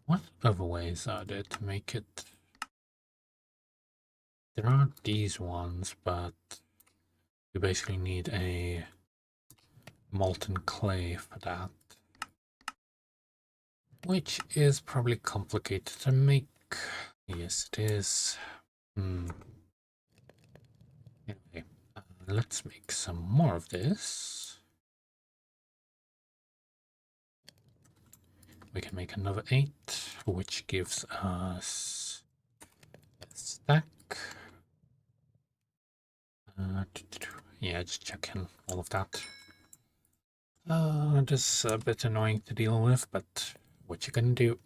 What other ways are there to make it? There aren't these ones, but you basically need a molten clay for that. Which is probably complicated to make. Yes, it is. Anyway, let's make some more of this. We can make another 8, which gives us a stack. Yeah, just check in all of that. This is a bit annoying to deal with, but what you gonna do?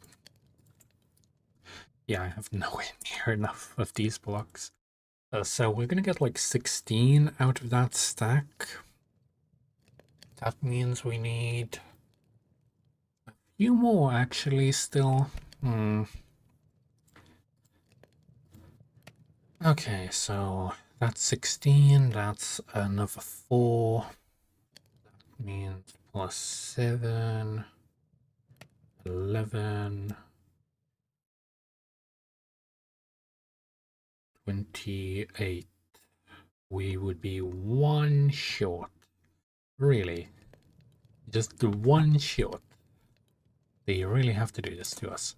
Yeah, I have nowhere near enough of these blocks. So we're gonna get like 16 out of that stack. That means we need a few more actually still. Okay, so that's 16, that's another 4. That means plus 7, 11, 28. We would be 1 short. Really? Just 1 short. They really have to do this to us.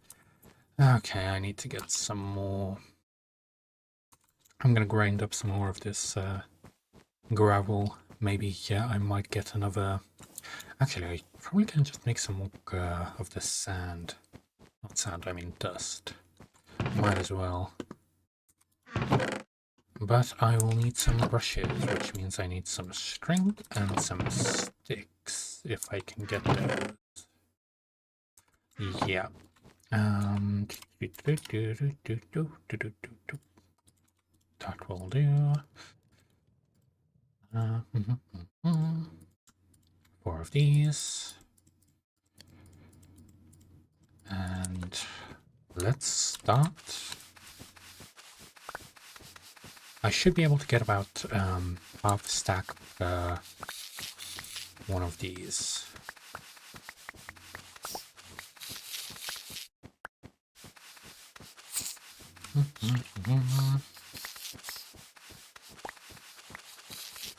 Okay, I need to get some more. I'm gonna grind up some more of this gravel. Maybe, yeah, I might get another. Actually, I probably can just make some more of the sand. Not sand, I mean dust. Might as well. But I will need some brushes, which means I need some string and some sticks, if I can get those. Yeah. That will do. 4 of these. And let's start. I should be able to get about half a stack one of these.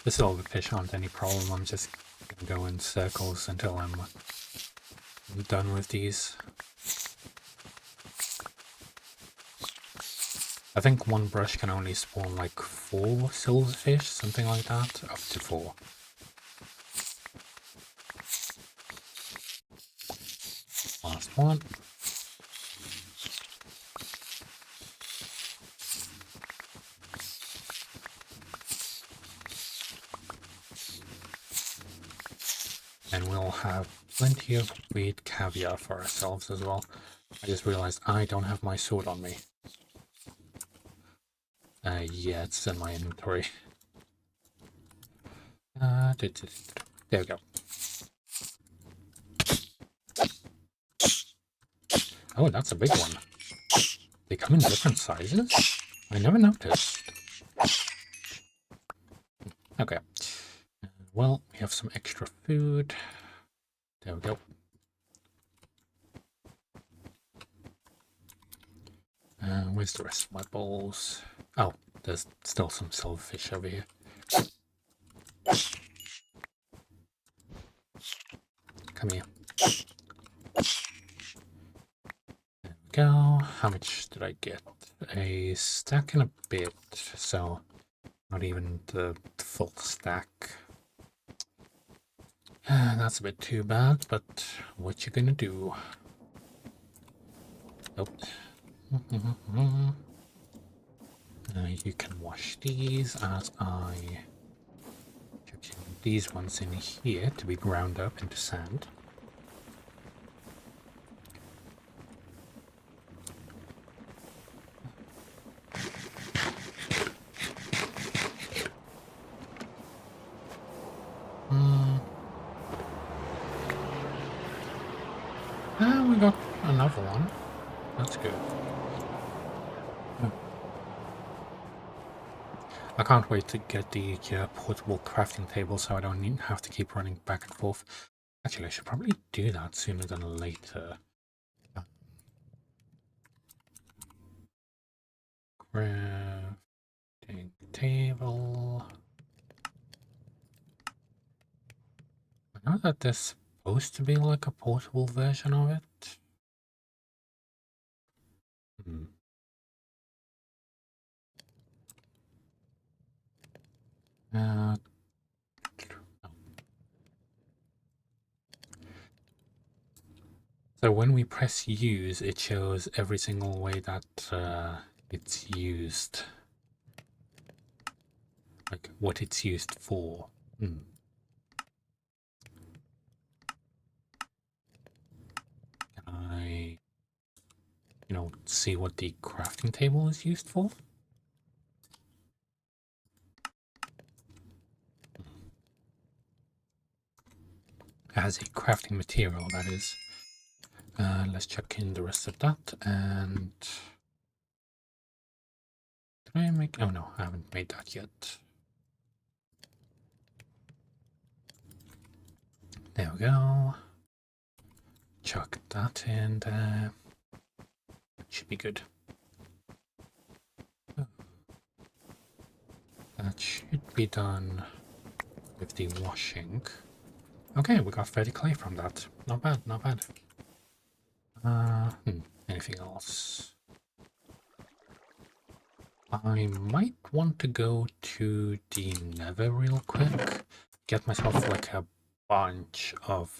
The silverfish aren't any problem. I'm just gonna go in circles until I'm done with these. I think one brush can only spawn like 4 silverfish, something like that, up to 4. Last one. And we'll have plenty of sweet caviar for ourselves as well. I just realized I don't have my sword on me. Yeah, it's in my inventory. There we go. Oh, that's a big one. They come in different sizes? I never noticed. Okay. Well, we have some extra food. There we go. Where's the rest of my bowls? Oh, there's still some silverfish over here. Come here. There we go. How much did I get? A stack and a bit, so not even the full stack. That's a bit too bad, but what you gonna do? Nope. You can wash these as I chuck these ones in here to be ground up into sand. We got another one. That's good. I can't wait to get the portable crafting table so I don't have to keep running back and forth. Actually, I should probably do that sooner than later. Crafting table. I know that there's supposed to be like a portable version of it. So when we press use, it shows every single way that it's used. Like what it's used for. Can I, see what the crafting table is used for? As a crafting material, that is. Let's check in the rest of that. And did I make? Oh no, I haven't made that yet. There we go. Chuck that in there. Should be good. That should be done with the washing. Okay, we got 30 clay from that. Not bad, not bad. Anything else? I might want to go to the Nether real quick. Get myself like a bunch of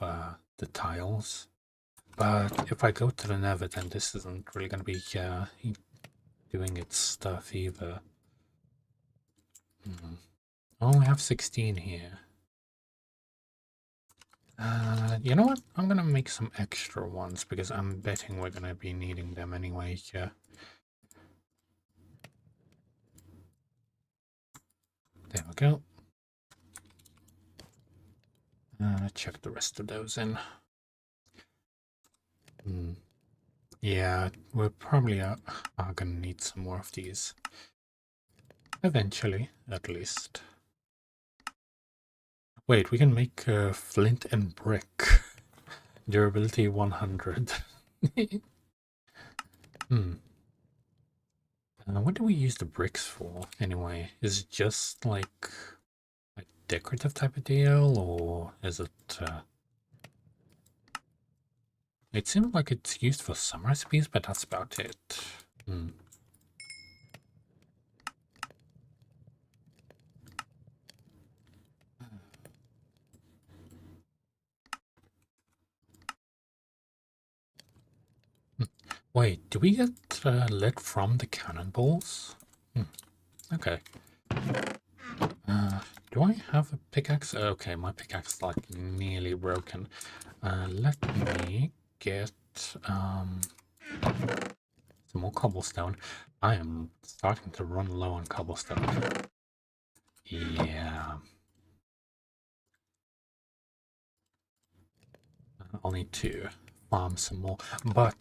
the tiles. But if I go to the Nether, then this isn't really going to be doing its stuff either. I only have 16 here. You know what? I'm gonna make some extra ones because I'm betting we're gonna be needing them anyway. Yeah. There we go. Check the rest of those in. Yeah, we're probably are gonna need some more of these. Eventually, at least. Wait, we can make flint and brick. Durability 100. What do we use the bricks for, anyway? Is it just like a decorative type of deal, or is it... It seems like it's used for some recipes, but that's about it. Wait, do we get lead from the cannonballs? Okay. Do I have a pickaxe? Okay, my pickaxe is like nearly broken. Let me get some more cobblestone. I am starting to run low on cobblestone. Yeah. I'll need to farm some more, but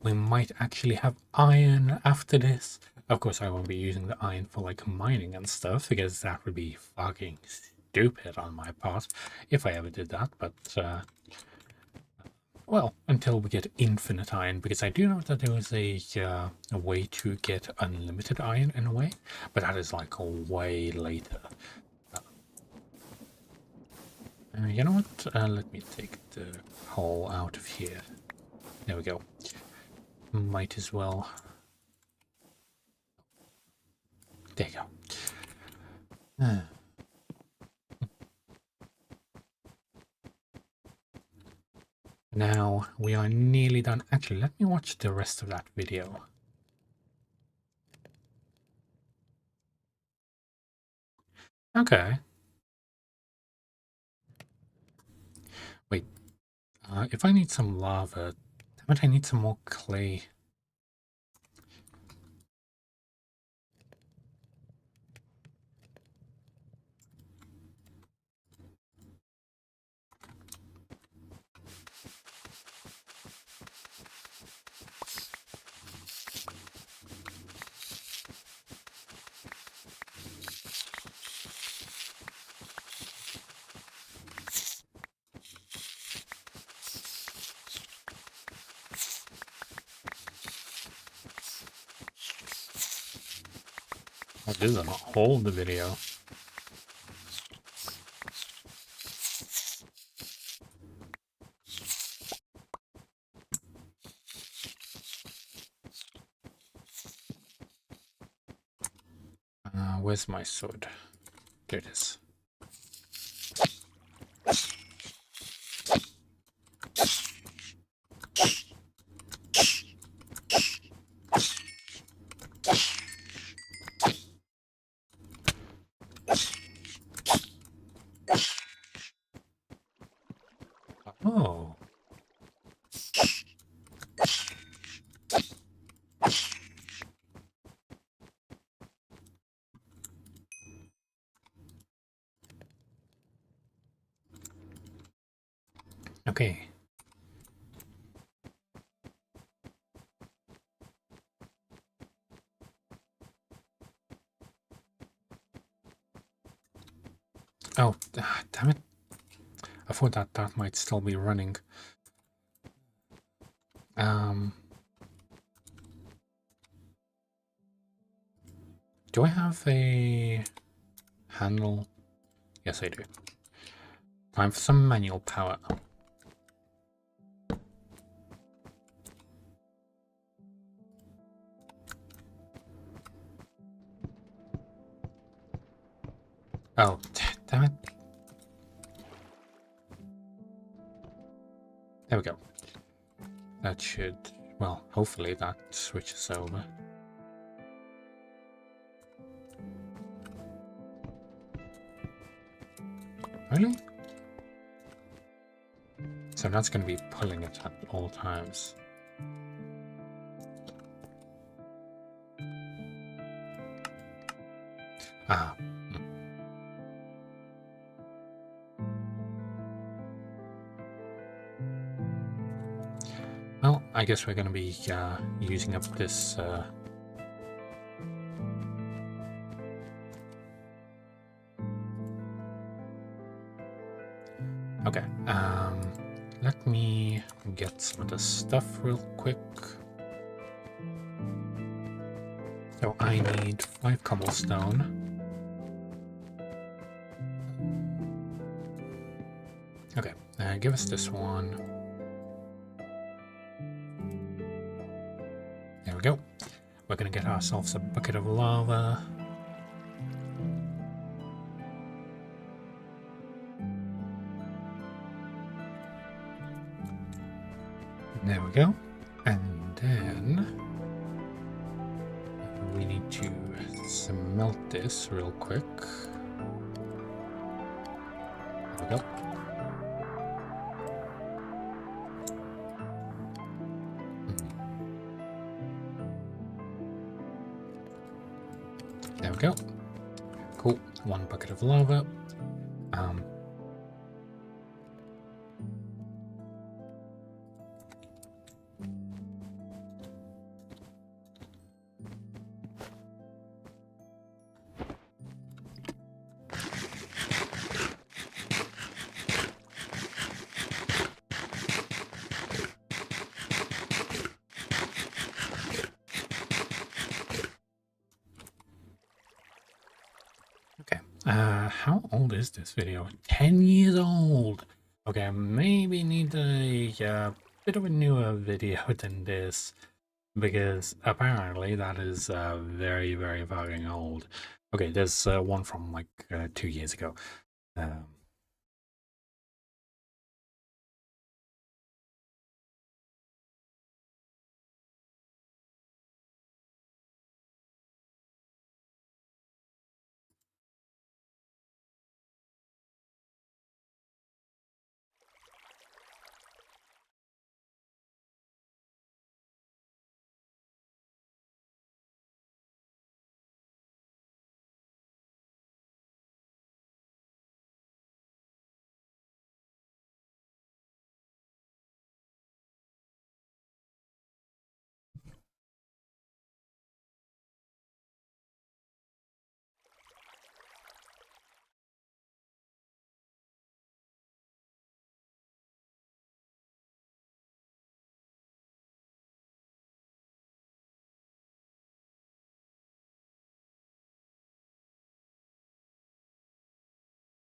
we might actually have iron after this. Of course, I won't be using the iron for like mining and stuff because that would be fucking stupid on my part if I ever did that. But well, until we get infinite iron, because I do know that there is a way to get unlimited iron in a way, but that is like a way later. You know what? Let me take the hole out of here. There we go. Might as well. There you go. Now we are nearly done. Actually, let me watch the rest of that video. Okay. Wait. If I need some lava, damn it, I need some more clay. Oh, this does not hold the video. Where's my sword? There it is. Oh. Okay. Oh, damn it. I thought that might still be running. Do I have a handle? Yes, I do. Time for some manual power. Oh, damn it. There we go. That should, well, hopefully that switches over. Really? So that's going to be pulling it at all times. Ah. Well, I guess we're going to be using up this okay, let me get some of the stuff real quick. So I need 5 cobblestone. Okay, give us this one. There we go. We're gonna get ourselves a bucket of lava. There we go. And then we need to smelt this real quick. There we go. There we go. Cool. 1 bucket of lava. Okay, how old is this video? 10 years old! Okay, I maybe need a bit of a newer video than this, because apparently that is very, very fucking old. Okay, there's one from like 2 years ago.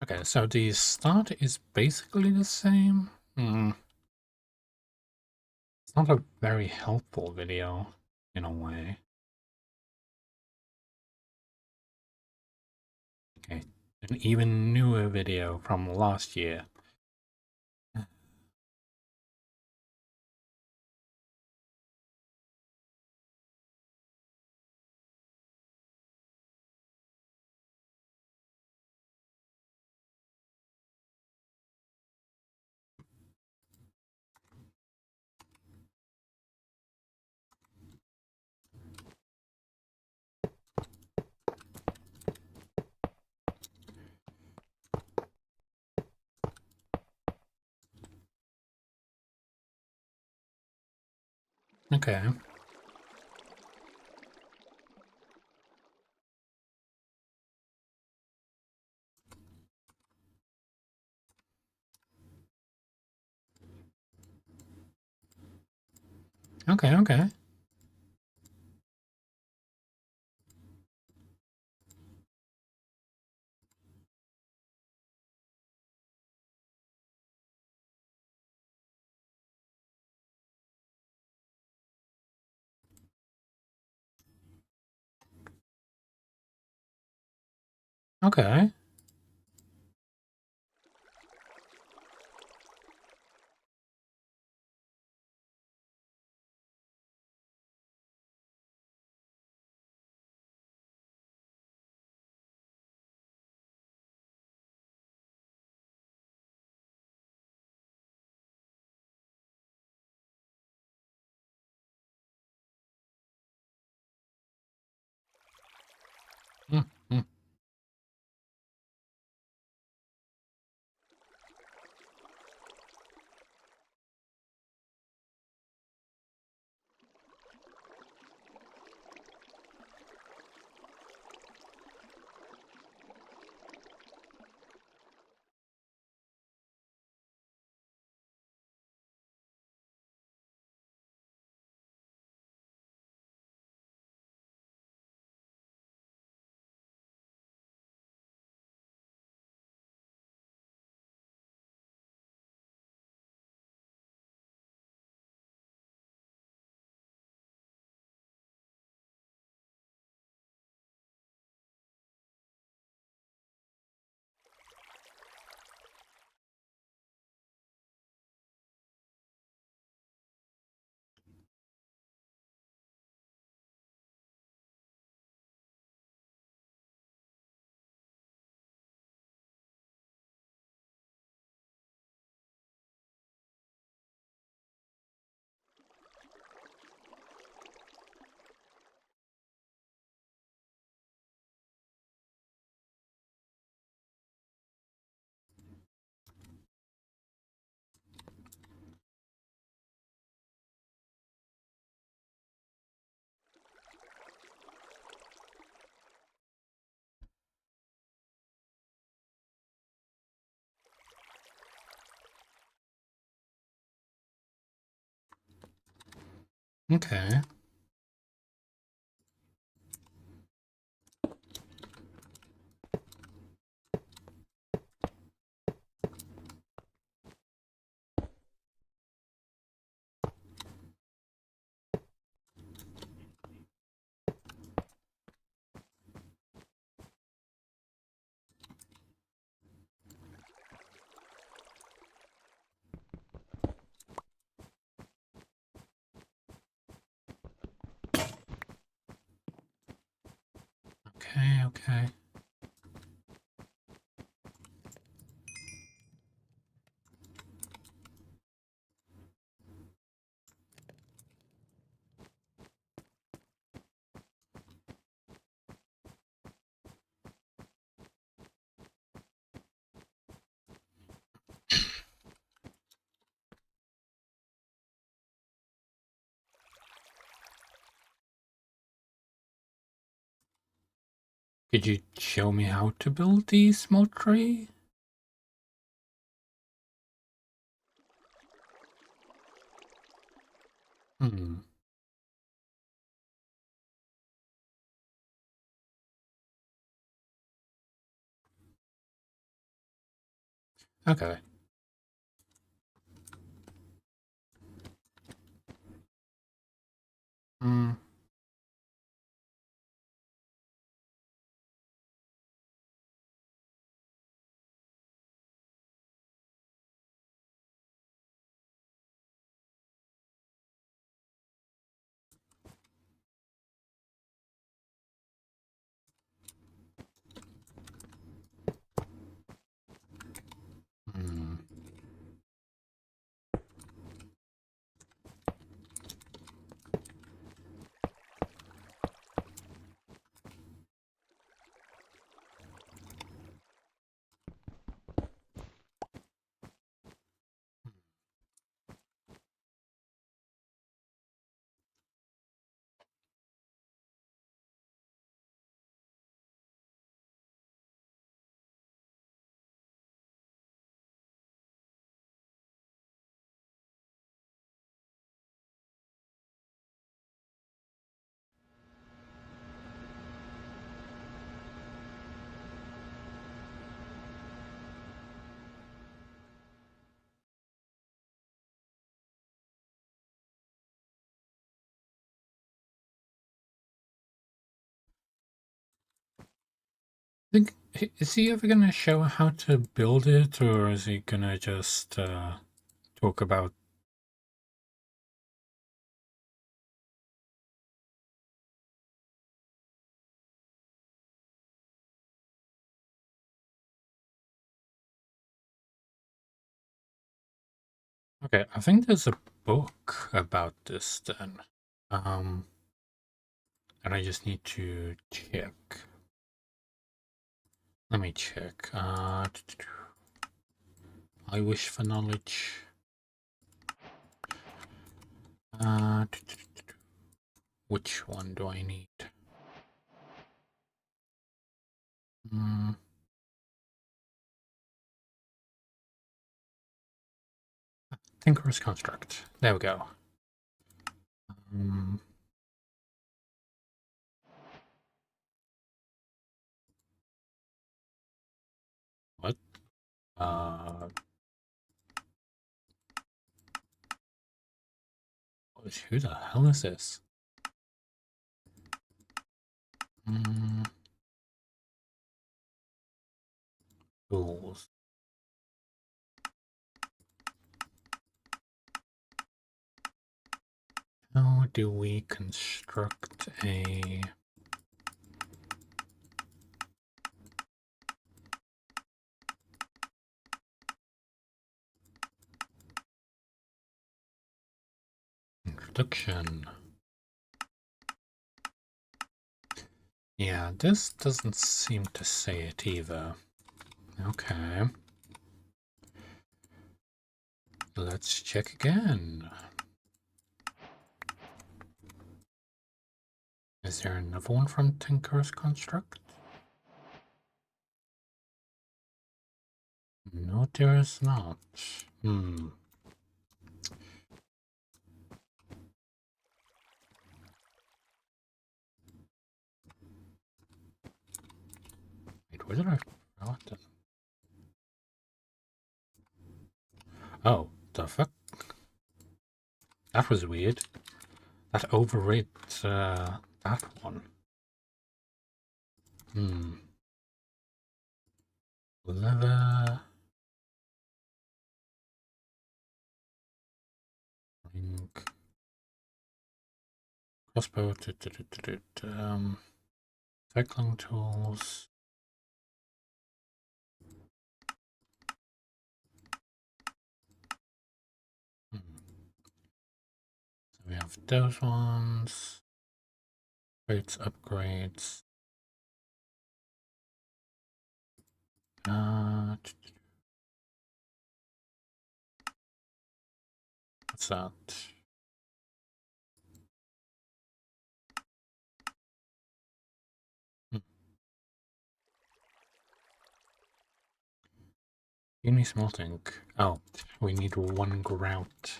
Okay, so the start is basically the same. It's not a very helpful video, in a way. Okay, an even newer video from last year. Okay. Okay, okay. Okay. Mm-hmm. Okay. Okay. Could you show me how to build the smeltery? Hmm. Okay. Hmm. Hmm. Think, is he ever gonna show how to build it, or is he gonna just talk about? Okay, I think there's a book about this then. And I just need to check. Let me check. I wish for knowledge. Which one do I need? Tinker's Construct. There we go. What? Who the hell is this? Tools. How do we construct a... introduction? Yeah, this doesn't seem to say it either. Okay. Let's check again. Is there another one from Tinker's Construct? No, there is not. Wait, where did I write it? Oh, the fuck? That was weird. That overrid that one. Leather. Crossbow. Cycling tools. So we have those ones. Rates, upgrades. What's that? Uni smelting. Oh, we need 1 grout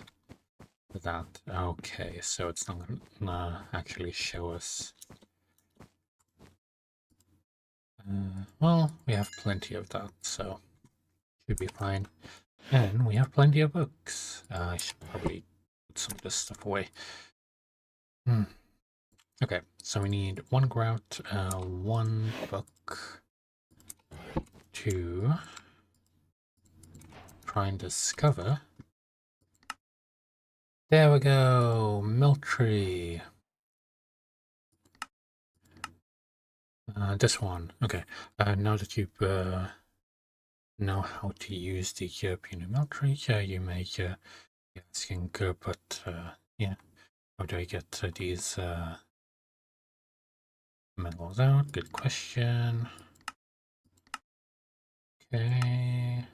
for that. Okay, so it's not gonna actually show us. Well, we have plenty of that, so should be fine. And we have plenty of books. I should probably put some of this stuff away. Okay, so we need 1 grout, 1 book to try and discover. There we go, Miltree. This one. Okay. Now that you know how to use the European Miltree, you may be asking, but yeah, how do I get these metals out? Good question. Okay.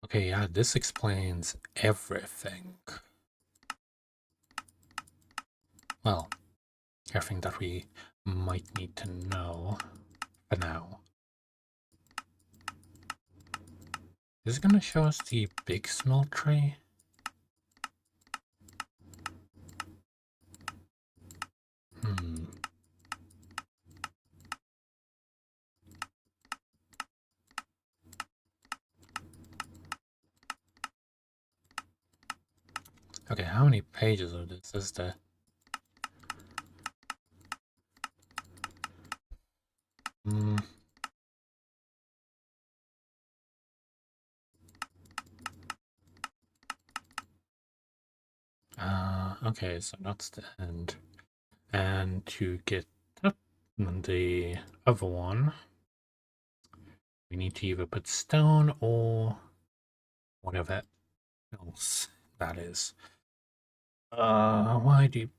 Okay, yeah, this explains everything. Well, everything that we might need to know for now. Is it gonna show us the big smeltery? Okay, how many pages of this is there? Okay, so that's the end. And to get up the other one, we need to either put stone or whatever else that is. Why did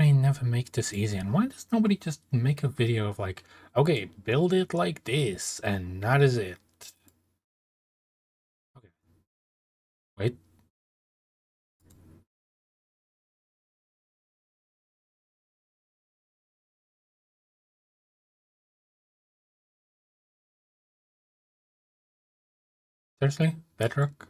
I never make this easy? And why does nobody just make a video of like, okay, build it like this, and that is it? Okay. Wait. Seriously? Bedrock?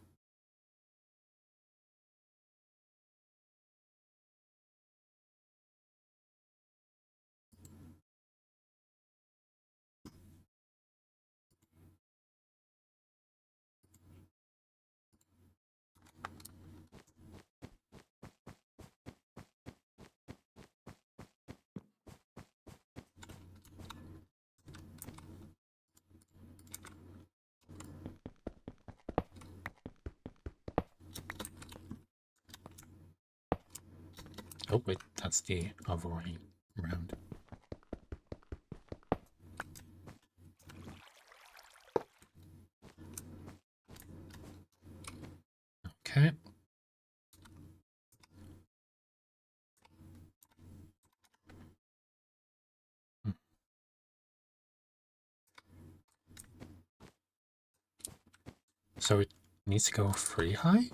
Oh wait, that's the other way around. Okay. So it needs to go 3 high?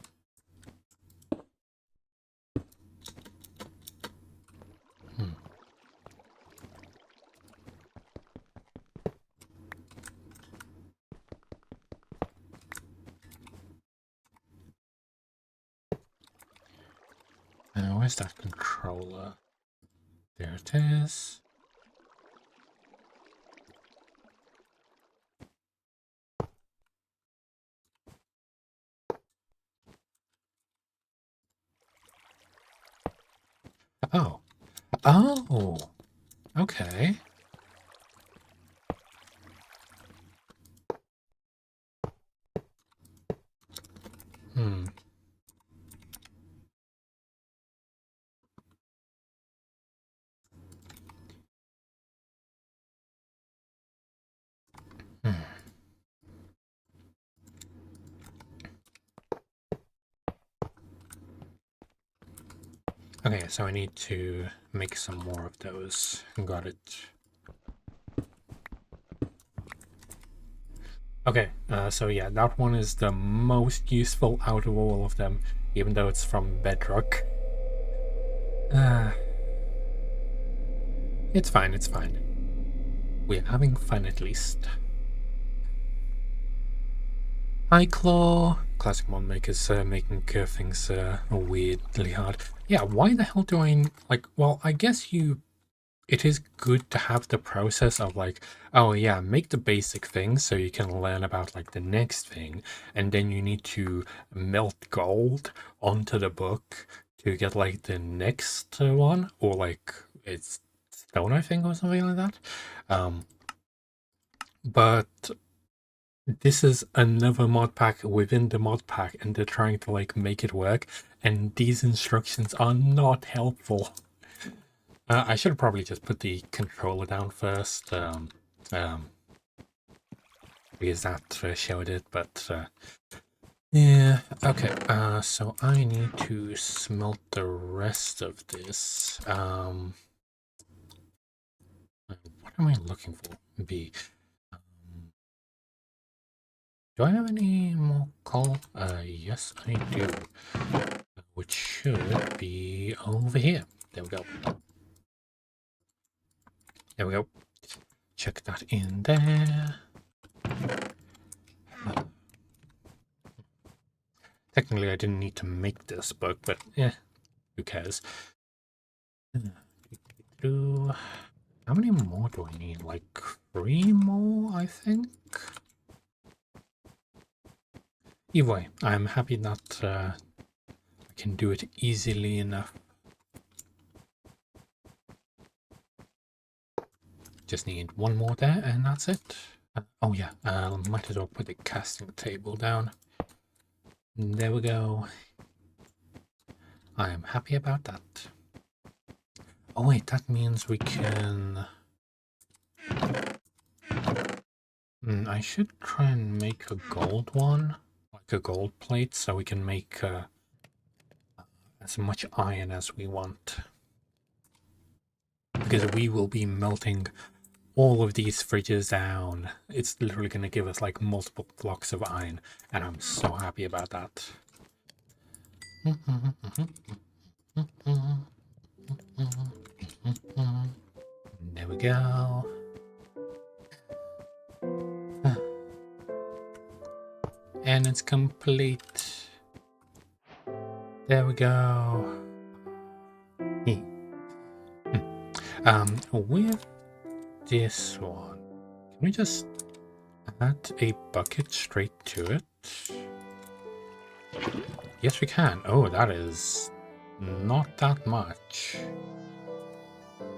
Where's that controller? There it is. Oh. Oh. Okay. Okay, so I need to make some more of those. Got it. Okay, so yeah, that one is the most useful out of all of them, even though it's from Bedrock. It's fine, it's fine. We're having fun at least. Hi, Claw! Classic mod makers making things weirdly hard. Yeah, why the hell do I... like, well, I guess it is good to have the process of like, oh yeah, make the basic thing so you can learn about like the next thing, and then you need to melt gold onto the book to get like the next one, or like it's stone, I think, or something like that. But this is another mod pack within the mod pack, and they're trying to like make it work, and these instructions are not helpful. I should have probably just put the controller down first, because that showed it, but yeah, okay, so I need to smelt the rest of this. What am I looking for? B. Do I have any more coal? Yes, I do. Which should be over here. There we go. There we go. Check that in there. Technically, I didn't need to make this book, but yeah, who cares? How many more do I need? Like 3 more, I think? Either way, I'm happy that I can do it easily enough. Just need 1 more there, and that's it. Oh yeah, might as well put the casting table down. There we go. I am happy about that. Oh wait, that means we can... I should try and make a gold one, like a gold plate, so we can make as much iron as we want. Because we will be melting all of these fridges down. It's literally going to give us like multiple blocks of iron, and I'm so happy about that. There we go. And it's complete. There we go. With this one, can we just add a bucket straight to it? Yes, we can. Oh, that is not that much.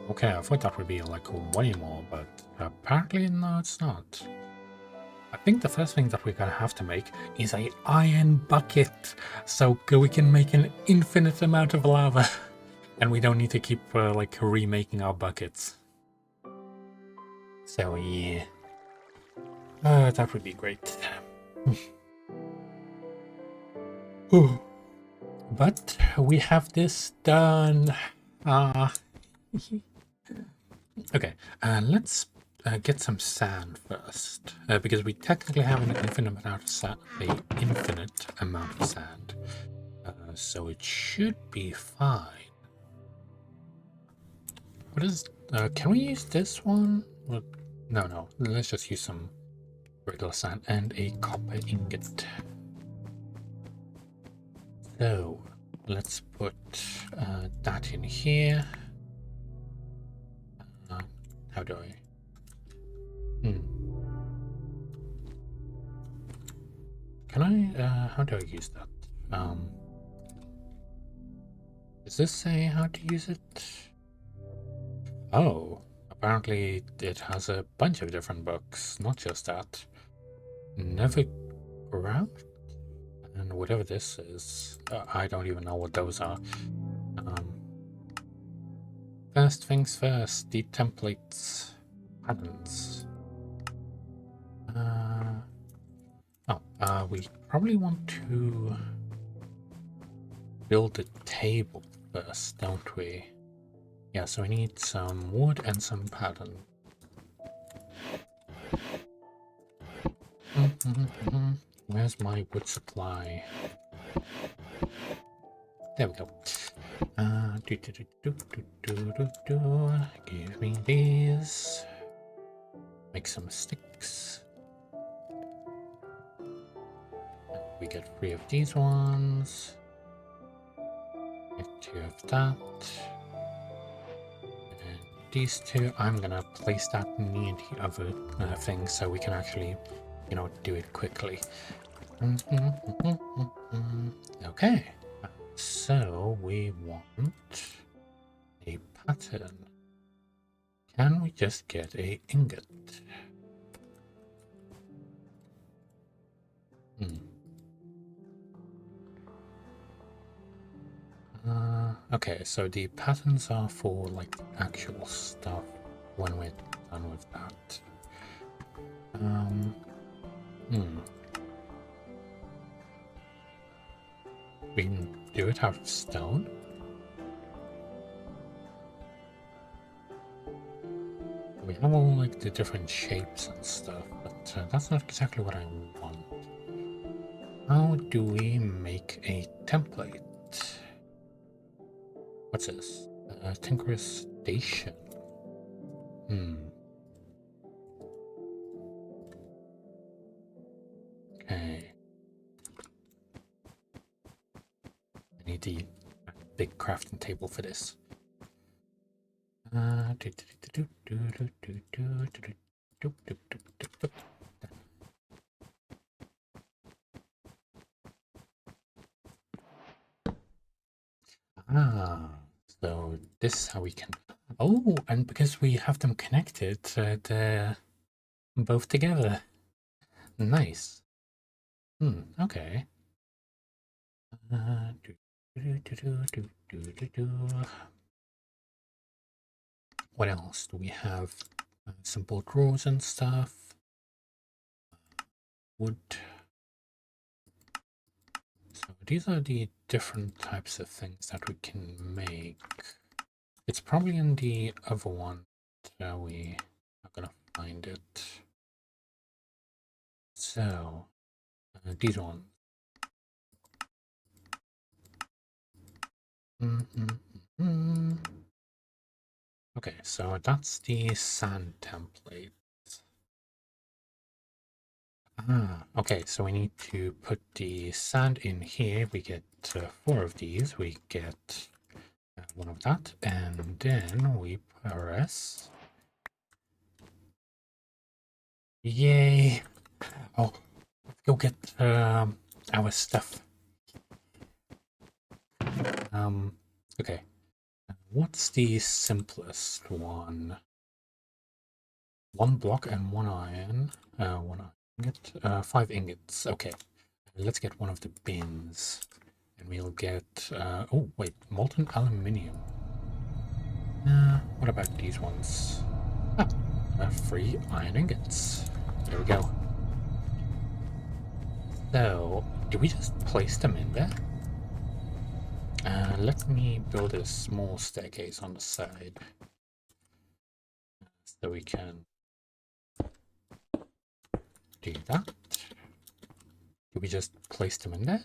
Okay, I thought that would be like way more, but apparently no, it's not. I think the first thing that we're gonna have to make is an iron bucket, so we can make an infinite amount of lava, and we don't need to keep like remaking our buckets. So yeah, that would be great. But we have this done. Okay, let's get some sand first, because we technically have an infinite amount of sand. So it should be fine. What is? Can we use this one? Well, no. Let's just use some regular sand and a copper ingot. So let's put that in here. How do I? Can I? How do I use that? Does this say how to use it? Oh, apparently it has a bunch of different books, not just that. Nevercraft? And whatever this is, I don't even know what those are. First things first, the templates, patterns. We probably want to build a table first, don't we? Yeah, so we need some wood and some pattern. Where's my wood supply? There we go. Give me these. Make some sticks. We get 3 of these ones. Get 2 of that. And these 2, I'm gonna place that near the other thing so we can actually, you know, do it quickly. Okay. So we want a pattern. Can we just get a ingot? Okay, so the patterns are for like actual stuff when we're done with that. We can do it out of stone. We have all like the different shapes and stuff, but that's not exactly what I want. How do we make a template? What's this? Tinker's Station. Okay. I need the big crafting table for this. So this is how we can... Oh, and because we have them connected, they're both together. Nice. Okay. What else do we have? Simple drawers and stuff. Wood. So these are the different types of things that we can make. It's probably in the other one that we are gonna find it. So these ones. Okay, so that's the sand template. Okay, so we need to put the sand in here. We get 4 of these. We get 1 of that, and then we press. Yay! Oh, let's go get our stuff. Okay. What's the simplest one? 1 block and 1 iron. 1 ingot. 5 ingots. Okay. Let's get one of the bins. And we'll get... oh, wait. Molten aluminium. What about these ones? 3 iron ingots. There we go. So, do we just place them in there? Let me build a small staircase on the side. So we can do that. Do we just place them in there?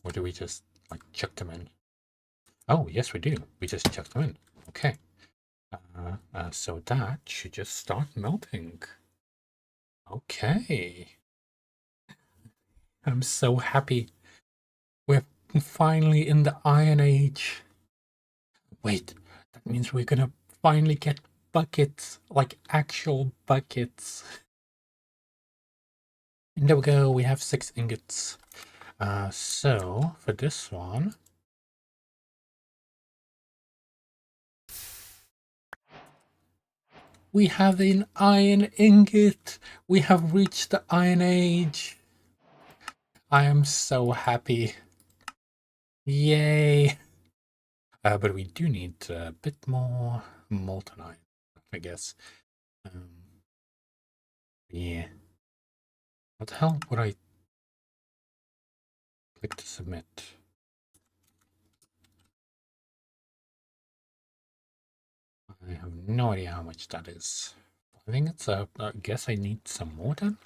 Or do we just like chuck them in? Oh, yes, we do. We just chuck them in. Okay. So that should just start melting. Okay. I'm so happy. We're finally in the Iron Age. Wait, that means we're gonna finally get buckets, like actual buckets. And there we go, we have 6 ingots. So for this one, we have an iron ingot. We have reached the Iron Age. I am so happy. Yay. But we do need a bit more molten iron, I guess. Yeah. What the hell would I Click to submit. I have no idea how much that is. I think it's I guess I need some more then.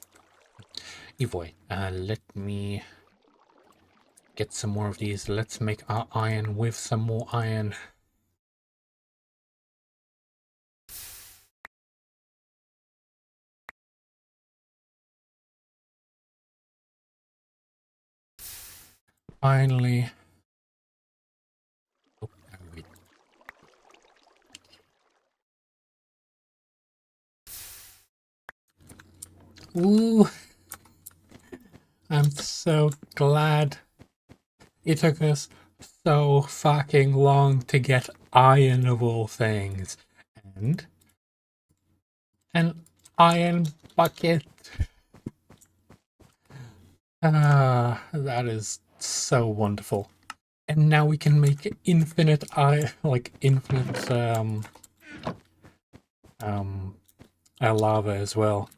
Either way, let me get some more of these. Let's make our iron with some more iron. Finally. Oh, wait. Ooh. I'm so glad it took us so fucking long to get iron of all things. And an iron bucket. That is so wonderful. And now we can make infinite lava as well.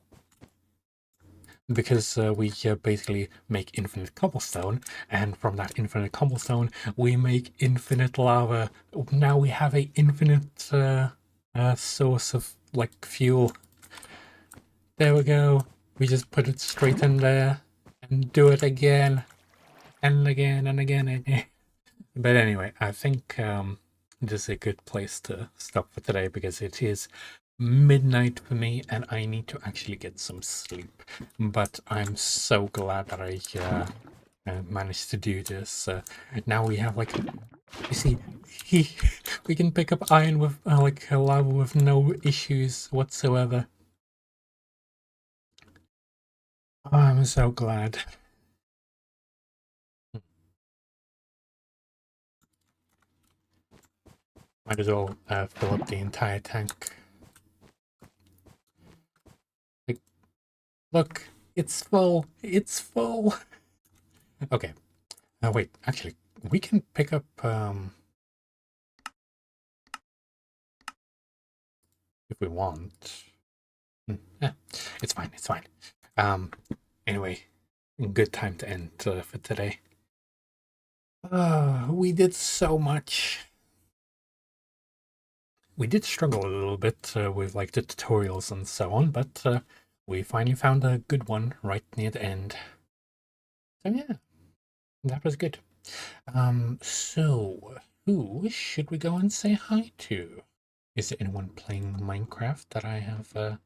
Because we basically make infinite cobblestone, and from that infinite cobblestone we make infinite lava. Now we have a infinite source of like fuel. There we go. We just put it straight in there and do it again and again and again and again. But anyway, I think this is a good place to stop for today because it is midnight for me and I need to actually get some sleep. But I'm so glad that I managed to do this. Now we have like, you see, we can pick up iron with like lava with no issues whatsoever. Oh, I'm so glad. Might as well fill up the entire tank. Like, look, it's full. It's full. Okay. Wait, actually, we can pick up if we want. Yeah, it's fine. It's fine. Anyway, good time to end for today. We did so much. We did struggle a little bit with like the tutorials and so on, but we finally found a good one right near the end. So yeah, that was good. So who should we go and say hi to? Is there anyone playing Minecraft that I have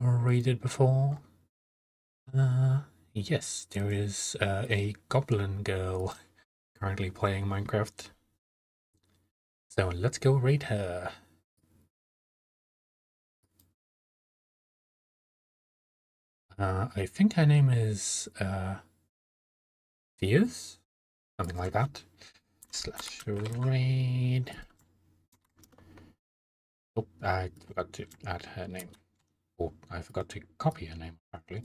raided before? Yes, there is a goblin girl currently playing Minecraft. So let's go raid her. I think her name is Fierce? Something like that. /raid. Oh, I forgot to add her name. Oh, I forgot to copy her name, apparently.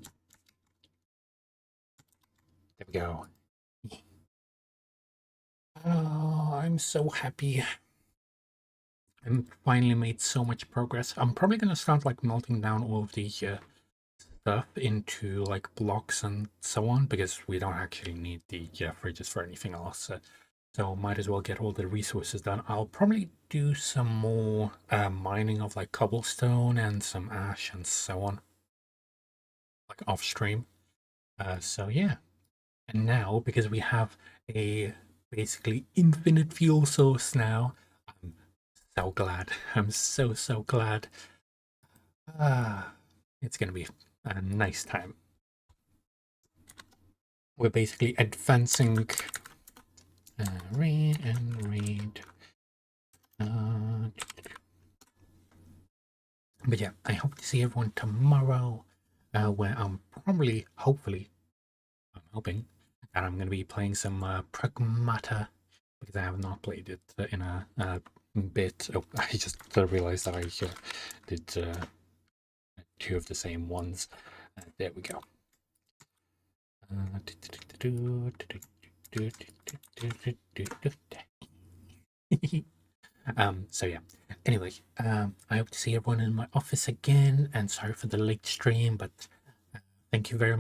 There we go. Oh, I'm so happy. I finally made so much progress. I'm probably going to start like melting down all of the stuff into like blocks and so on, because we don't actually need the fridges for anything else. So might as well get all the resources done. I'll probably do some more mining of like cobblestone and some ash and so on, like off stream. So yeah. And now, because we have a basically infinite fuel source now, I'm so glad. I'm so glad. It's gonna be a nice time. We're basically advancing. Read and read. But yeah, I hope to see everyone tomorrow, where I'm probably, hopefully, I'm hoping that I'm going to be playing some Pragmata, because I have not played it in a bit. Oh, I just realized that I did 2 of the same ones. There we go. So yeah, anyway, I hope to see everyone in my office again, and sorry for the late stream, but thank you very much.